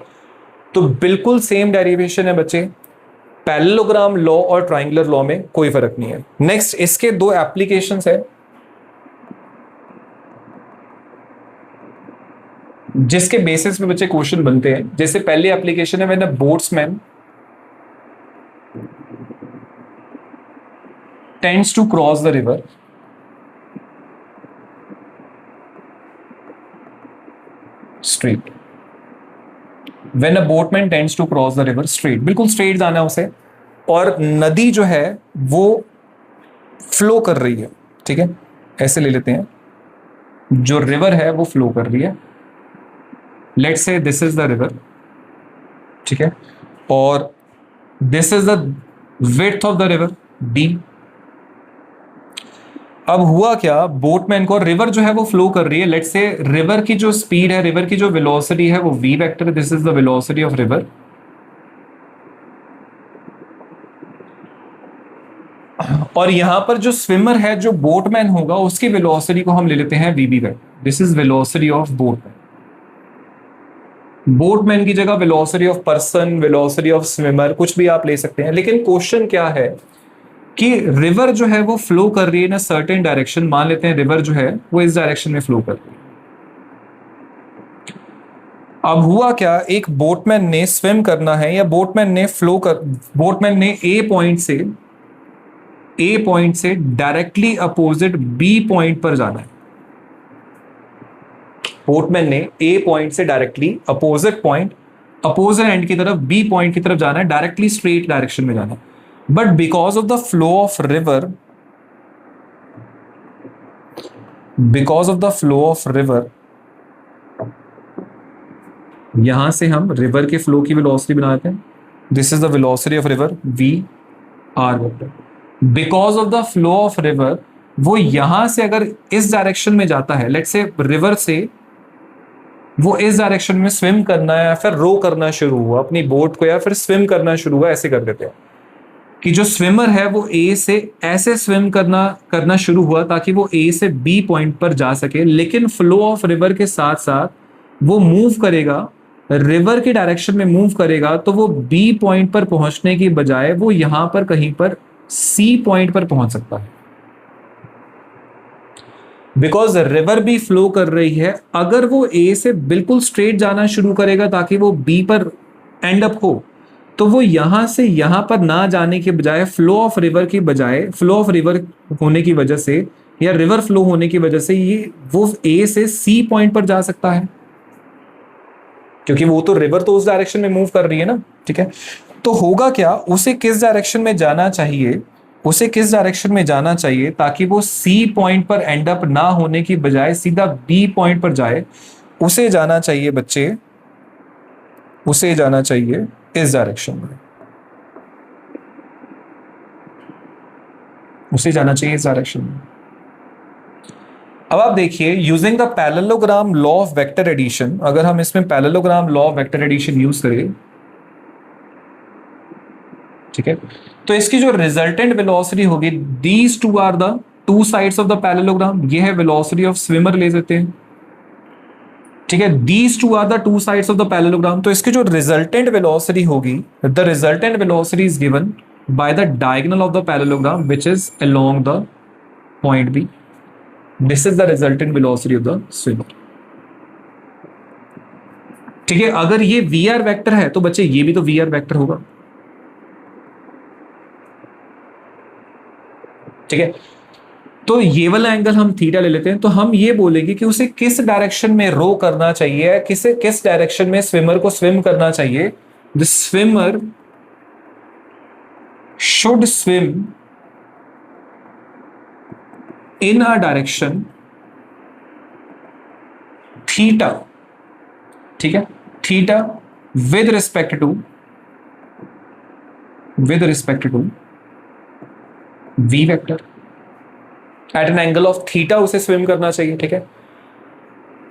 तो बिल्कुल सेम डेरिवेशन है बच्चे, पैरेललोग्राम लॉ और ट्राइंगुलर लॉ में कोई फर्क नहीं है। नेक्स्ट इसके दो एप्लीकेशंस है जिसके बेसिस पे बच्चे क्वेश्चन बनते हैं। जैसे पहली एप्लीकेशन है, when a boatsman tends to cross the river straight, when a boatman tends to cross the river straight, बिल्कुल स्ट्रेट जाना है उसे, और नदी जो है वो फ्लो कर रही है। ठीक है, ऐसे ले लेते हैं, जो रिवर है वो फ्लो कर रही है, let's say this is the river. ठीक है, और this is the width of the river D। अब हुआ क्या, बोटमैन को, रिवर जो है वो फ्लो कर रही है, लेट्स से रिवर की जो स्पीड है, रिवर की जो वेलोसिटी है वो V vector, this is the velocity of river. और यहां पर जो स्विमर है, जो बोटमैन होगा, उसकी वेलोसिटी को हम ले लेते हैं VB vector, this is velocity of boatman. Boatman की जगह velocity of person, velocity of swimmer, कुछ भी आप ले सकते हैं। लेकिन क्वेश्चन क्या है कि रिवर जो है वो फ्लो कर रही है ना सर्टेन डायरेक्शन, मान लेते हैं रिवर जो है वो इस डायरेक्शन में फ्लो कर रही है। अब हुआ क्या, एक बोटमैन ने स्विम करना है या बोटमैन ने ए पॉइंट से डायरेक्टली अपोजिट बी पॉइंट पर जाना है। बोटमैन ने ए पॉइंट से डायरेक्टली अपोजिट एंड की तरफ बी पॉइंट की तरफ जाना है, डायरेक्टली स्ट्रेट डायरेक्शन में जाना है। But because of the flow of river, यहां से हम रिवर के फ्लो की वेलोसिटी बनाते हैं, this is the velocity of river V R vector. Because of the flow of river, वो यहां से अगर इस डायरेक्शन में जाता है, लेट्स से रिवर से वो इस डायरेक्शन में स्विम करना है या फिर रो करना शुरू हुआ अपनी बोट को, या फिर स्विम करना शुरू हुआ, ऐसे कर देते हैं कि जो स्विमर है वो A से ऐसे स्विम करना शुरू हुआ ताकि वो A से B पॉइंट पर जा सके, लेकिन फ्लो ऑफ रिवर के साथ साथ वो मूव करेगा, रिवर की डायरेक्शन में मूव करेगा, तो वो B पॉइंट पर पहुंचने की बजाय वो यहां पर कहीं पर C पॉइंट पर पहुंच सकता है। बिकॉज रिवर भी फ्लो कर रही है, अगर वो ए से बिल्कुल स्ट्रेट जाना शुरू करेगा ताकि वो बी पर एंड अप हो, तो वो यहां से यहां पर ना जाने के बजाय फ्लो ऑफ रिवर की बजाय, फ्लो ऑफ रिवर होने की वजह से या रिवर फ्लो होने की वजह से ये वो ए से सी पॉइंट पर जा सकता है, क्योंकि वो तो रिवर तो उस डायरेक्शन में मूव कर रही है ना। ठीक है, तो होगा क्या, उसे किस डायरेक्शन में जाना चाहिए, उसे किस डायरेक्शन में जाना चाहिए ताकि वो सी पॉइंट पर एंड अप ना होने की बजाय सीधा बी पॉइंट पर जाए? उसे जाना चाहिए बच्चे, उसे जाना चाहिए इस डायरेक्शन में, उसे जाना चाहिए इस डायरेक्शन में। अब आप देखिए, using the parallelogram law of vector addition, अगर हम इसमें parallelogram law of vector addition use करें, ठीक है, तो इसकी जो रिजल्टेंट वेलोसिटी होगी, these two are the two sides of the parallelogram, ये है वेलोसिटी ऑफ स्विमर ले लेते हैं। ठीक है, these two are the two sides of the parallelogram, तो इसकी जो रिजल्टेंट वेलोसिटी होगी, the resultant velocity is given by the diagonal of the parallelogram which is along the point B. This is the resultant velocity of the swimmer. ठीक है, अगर ये we are vector है तो बच्चे ये भी तो वी आर वेक्टर होगा। ठीक है, तो ये वाला एंगल हम थीटा ले लेते हैं, तो हम ये बोलेंगे कि उसे किस डायरेक्शन में रो करना चाहिए, किस डायरेक्शन में स्विमर को स्विम करना चाहिए। The swimmer should swim in a direction theta, ठीक है, theta with respect to v vector at an angle of theta उसे स्विम करना चाहिए। ठीक है,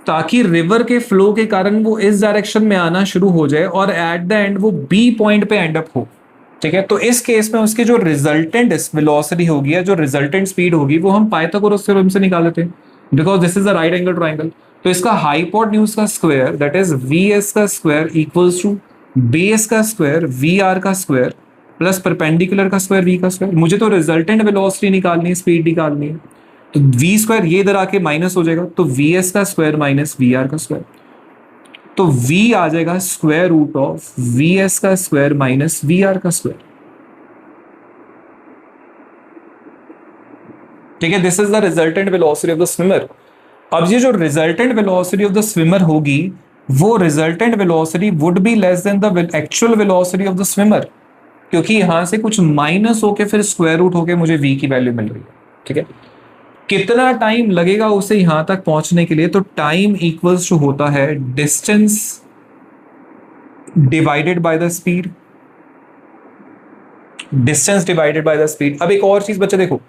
ताकि रिवर के फ्लो के कारण वो इस डायरेक्शन में आना शुरू हो जाए और एट द एंड वो बी पॉइंट पे एंड अप हो। ठीक है, तो इस केस में उसकी जो रिजल्टेंट वेलोसिटी होगी या जो रिजल्टेंट स्पीड होगी वो हम पाइथागोरस थ्योरम से निकाल लेते हैं, because this is a right angle triangle. तो इसका हाइपोटेन्यूज का square that is we S का स्क्वायर इक्वल्स टू बेस का स्क्वायर वी आर का स्क्वायर प्लस परपेंडिकुलर का स्क्वायर वी का स्क्वायर। मुझे तो रिजल्टेंट वेलोसिटी निकालनी है, स्पीड निकालनी है, तो वी स्क्वायर ये इधर आके माइनस हो जाएगा, तो वी एस का स्क्वायर माइनस वी आर का स्क्वायर, तो v आ जाएगा square root of V S का स्क्वायर माइनस वी आर का स्क्वायर। ठीक है, this is the resultant velocity of the swimmer. अब ये जो resultant velocity of the swimmer होगी, वो resultant velocity would be less than the actual velocity of the swimmer, क्योंकि यहां से कुछ माइनस होके फिर स्क्वायर रूट होके मुझे v की वैल्यू मिल रही है। ठीक है, कितना टाइम लगेगा उसे यहां तक पहुंचने के लिए, तो टाइम इक्वल्स टू होता है distance divided by the speed, distance divided by the speed. अब एक और चीज बच्चे देखो,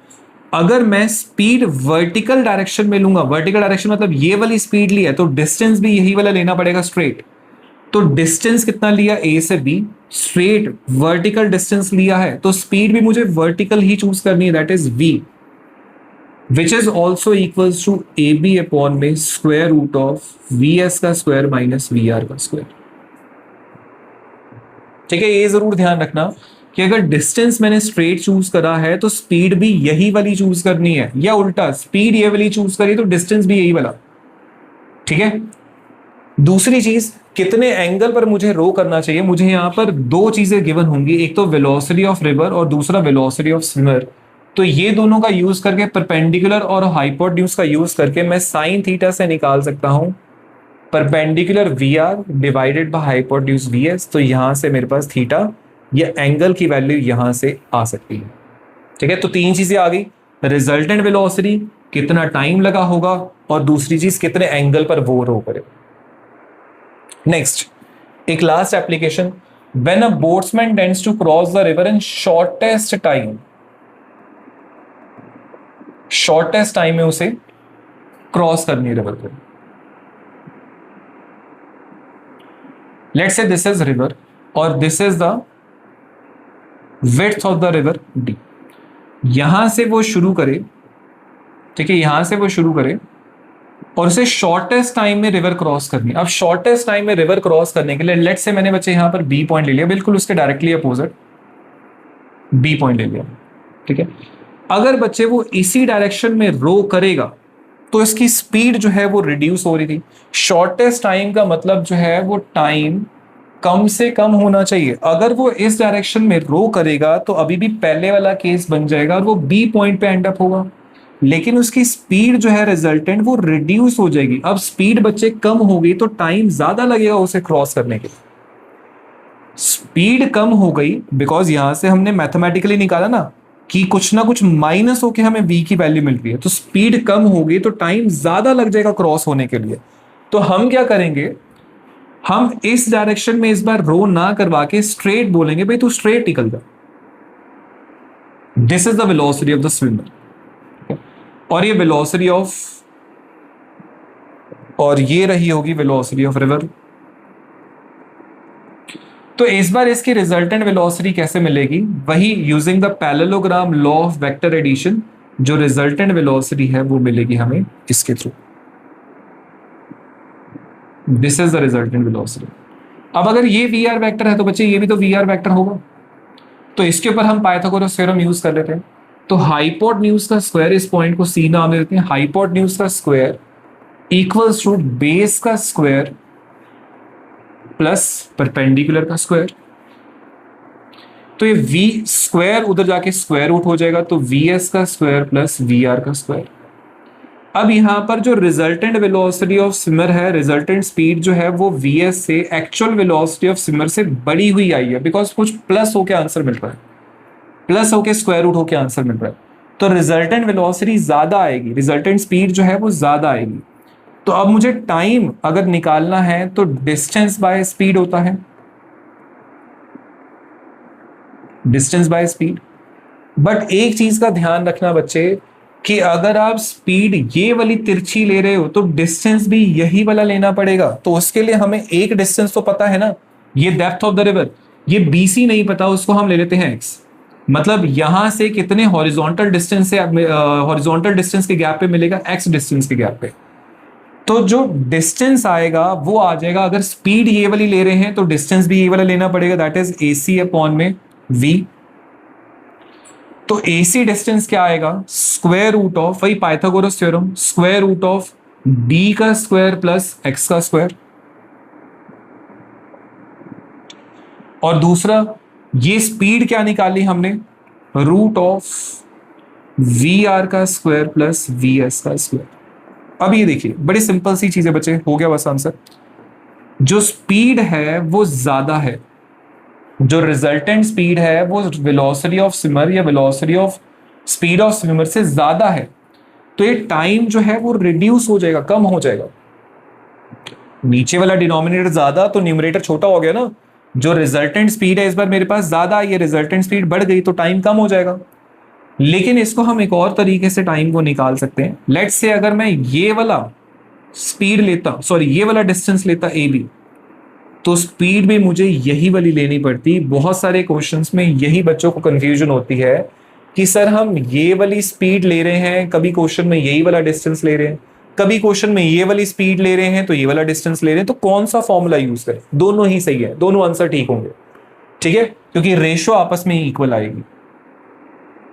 अगर मैं स्पीड वर्टिकल डायरेक्शन में लूंगा, वर्टिकल डायरेक्शन मतलब ये वाली स्पीड ली है, तो डिस्टेंस भी यही वाला लेना पड़ेगा स्ट्रेट। तो डिस्टेंस कितना लिया, ए से बी, स्ट्रेट वर्टिकल डिस्टेंस लिया है, तो स्पीड भी मुझे वर्टिकल ही चूज करनी है, that is V, which is also equals to AB upon में square root of VS का स्क्वायर माइनस VR का स्क्वायर। ठीक है, ये जरूर ध्यान रखना कि अगर डिस्टेंस मैंने स्ट्रेट चूज करा है तो स्पीड भी यही वाली चूज करनी है, या उल्टा स्पीड ये वाली चूज करी तो डिस्टेंस भी यही वाला। ठीक है, दूसरी चीज, कितने एंगल पर मुझे रो करना चाहिए। मुझे यहां पर दो चीजें गिवन होंगी, एक तो वेलोसिटी ऑफ रिवर और दूसरा वेलोसिटी ऑफ स्विमर। तो ये दोनों का यूज करके, परपेंडिकुलर और हाइपोटेन्यूज का यूज करके मैं साइन थीटा से निकाल सकता हूं perpendicular V R divided by hypotenuse V S. तो यहां से मेरे पास थीटा या एंगल की वैल्यू यहां से आ सकती है। ठीक है, तो तीन चीजें आ गई, रिजल्टेंट वेलोसिटी, कितना टाइम लगा होगा, और दूसरी चीज कितने एंगल पर वो रो करे। नेक्स्ट, एक last application, when a boatsman tends to cross the river in shortest time, shortest time में उसे क्रॉस करनी है रिवर को। Let's say this is river और this is the width of the river D. यहां से वो शुरू करे, ठीक है, यहां से वो शुरू करे और उसे शॉर्टेस्ट टाइम में रिवर क्रॉस करनी है। अब शॉर्टेस्ट टाइम में रिवर क्रॉस करने के लिए लेट्स से मैंने बच्चे यहां पर बी पॉइंट ले लिया, बिल्कुल उसके डायरेक्टली अपोजिट बी पॉइंट ले लिया। ठीक है, अगर बच्चे वो इसी डायरेक्शन में रो करेगा तो इसकी स्पीड जो है वो रिड्यूस हो रही थी। शॉर्टेस्ट टाइम का मतलब जो है वो टाइम कम से कम होना चाहिए। अगर वो इस डायरेक्शन में रो करेगा तो अभी भी पहले वाला केस बन जाएगा और वो बी पॉइंट पे एंड अप होगा, लेकिन उसकी स्पीड जो है रिजल्टेंट वो रिड्यूस हो जाएगी। अब स्पीड बच्चे कम हो गई तो टाइम ज्यादा लगेगा उसे क्रॉस करने के लिए। स्पीड कम हो गई बिकॉज यहां से हमने मैथमेटिकली निकाला ना कि कुछ ना कुछ माइनस होके हमें v की वैल्यू मिल रही है, तो स्पीड कम हो गई तो टाइम ज्यादा लग जाएगा क्रॉस होने के लिए। तो हम क्या करेंगे, हम इस डायरेक्शन में इस बार रो ना करवा के स्ट्रेट बोलेंगे भाई तू स्ट्रेट निकल जा, this is the velocity of the swimmer. और ये वेलोसिटी ऑफ, और ये रही होगी वेलोसिटी ऑफ रिवर। तो इस बार इसकी रिजल्टेंट वेलोसिटी कैसे मिलेगी, वही using the parallelogram law of vector addition, जो रिजल्टेंट वेलोसिटी है वो मिलेगी हमें इसके थ्रू। This is the resultant velocity. अब अगर ये वी आर वेक्टर है तो बच्चे ये भी तो वी आर वेक्टर होगा, तो इसके ऊपर हम पाइथागोरस थ्योरम यूज कर लेते हैं। तो हाइपोटेन्यूज का स्क्वायर, इस पॉइंट को सी नाम दे देते हैं, हाइपोटेन्यूज का स्क्वायर इक्वल्स टू बेस का स्क्वायर प्लस परपेंडिकुलर का स्क्वायर। तो ये वी स्क्वायर उधर जाके स्क्वायर रूट हो जाएगा, तो वी एस का स्क्वायर प्लस वी आर का स्क्वायर। अब यहां पर जो रिजल्टेंट वेलोसिटी ऑफ स्विमर है, रिजल्टेंट स्पीड जो है वो वी एस से एक्चुअल वेलोसिटी ऑफ स्विमर से बड़ी हुई आई है, बिकॉज कुछ प्लस होके आंसर मिल रहा है, प्लस होके स्क्वायर रूट होके आंसर मिल रहा है, तो रिजल्टेंट वेलोसिटी ज्यादा आएगी, रिजल्टेंट स्पीड जो है वो ज्यादा आएगी। तो अब मुझे टाइम अगर निकालना है तो डिस्टेंस बाय स्पीड होता है, डिस्टेंस बाय स्पीड। बट एक चीज का ध्यान रखना बच्चे कि अगर आप स्पीड ये वाली तिरछी ले रहे हो तो डिस्टेंस भी यही वाला लेना पड़ेगा। तो उसके लिए हमें एक डिस्टेंस तो पता है ना, ये डेप्थ ऑफ द रिवर, ये बीसी नहीं पता, उसको हम ले लेते हैं एक्स। मतलब यहां से कितने हॉरिजॉन्टल डिस्टेंस से हॉरिजॉन्टल डिस्टेंस के गैप पे मिलेगा, एक्स डिस्टेंस के गैप पे। तो जो डिस्टेंस आएगा वो आ जाएगा, अगर स्पीड ये वाली ले रहे हैं तो डिस्टेंस भी ये वाला लेना पड़ेगा, दैट इज AC अपॉन में v। तो AC डिस्टेंस क्या आएगा, स्क्वायर रूट ऑफ, वही Pythagoras theorem, square root of b का स्क्वायर प्लस x का स्क्वायर। और दूसरा ये स्पीड क्या निकाली हमने, रूट ऑफ VR का स्क्वायर प्लस VS का स्क्वायर। अब ये देखिए बड़ी सिंपल सी चीज है बच्चे, हो गया बस आंसर। जो स्पीड है वो ज्यादा है, जो रिजल्टेंट स्पीड है वो वेलोसिटी ऑफ स्विमर या velocity of speed of swimmer से ज्यादा है, तो ये टाइम जो है वो रिड्यूस हो जाएगा, कम हो जाएगा। नीचे वाला डिनोमिनेटर ज्यादा तो न्यूमरेटर छोटा हो गया ना। जो रिजल्टेंट स्पीड है इस बार मेरे पास ज्यादा, ये रिजल्टेंट स्पीड बढ़ गई तो टाइम कम हो जाएगा। लेकिन इसको हम एक और तरीके से टाइम को निकाल सकते हैं। लेट्स से अगर मैं ये वाला स्पीड लेता, सॉरी ये वाला डिस्टेंस लेता AB, तो स्पीड भी मुझे यही वाली लेनी पड़ती। बहुत सारे क्वेश्चंस में यही बच्चों को कंफ्यूजन होती है कि सर हम ये वाली स्पीड ले रहे हैं, कभी क्वेश्चन में यही वाला डिस्टेंस ले रहे हैं, कभी क्वेश्चन में ये वाली स्पीड ले रहे हैं तो ये वाला डिस्टेंस ले रहे हैं, तो कौन सा फॉर्मूला यूज करें। दोनों ही सही है, दोनों आंसर ठीक होंगे, ठीक है, क्योंकि रेशो आपस में इक्वल आएगी।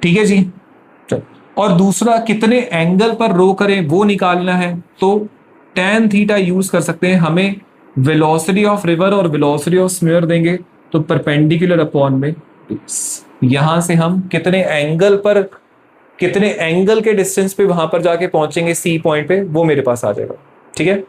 ठीक है जी, चल। और दूसरा कितने एंगल पर रो करें वो निकालना है, तो tan थीटा यूज कर सकते हैं। हमें वेलोसिटी ऑफ रिवर और वेलोसिटी ऑफ स्फीयर देंगे तो परपेंडिकुलर अपॉन में यहां से हम कितने एंगल पर, कितने एंगल के डिस्टेंस पे वहां पर जाके पहुंचेंगे C पॉइंट पे, वो मेरे पास आ जाएगा। ठीक है।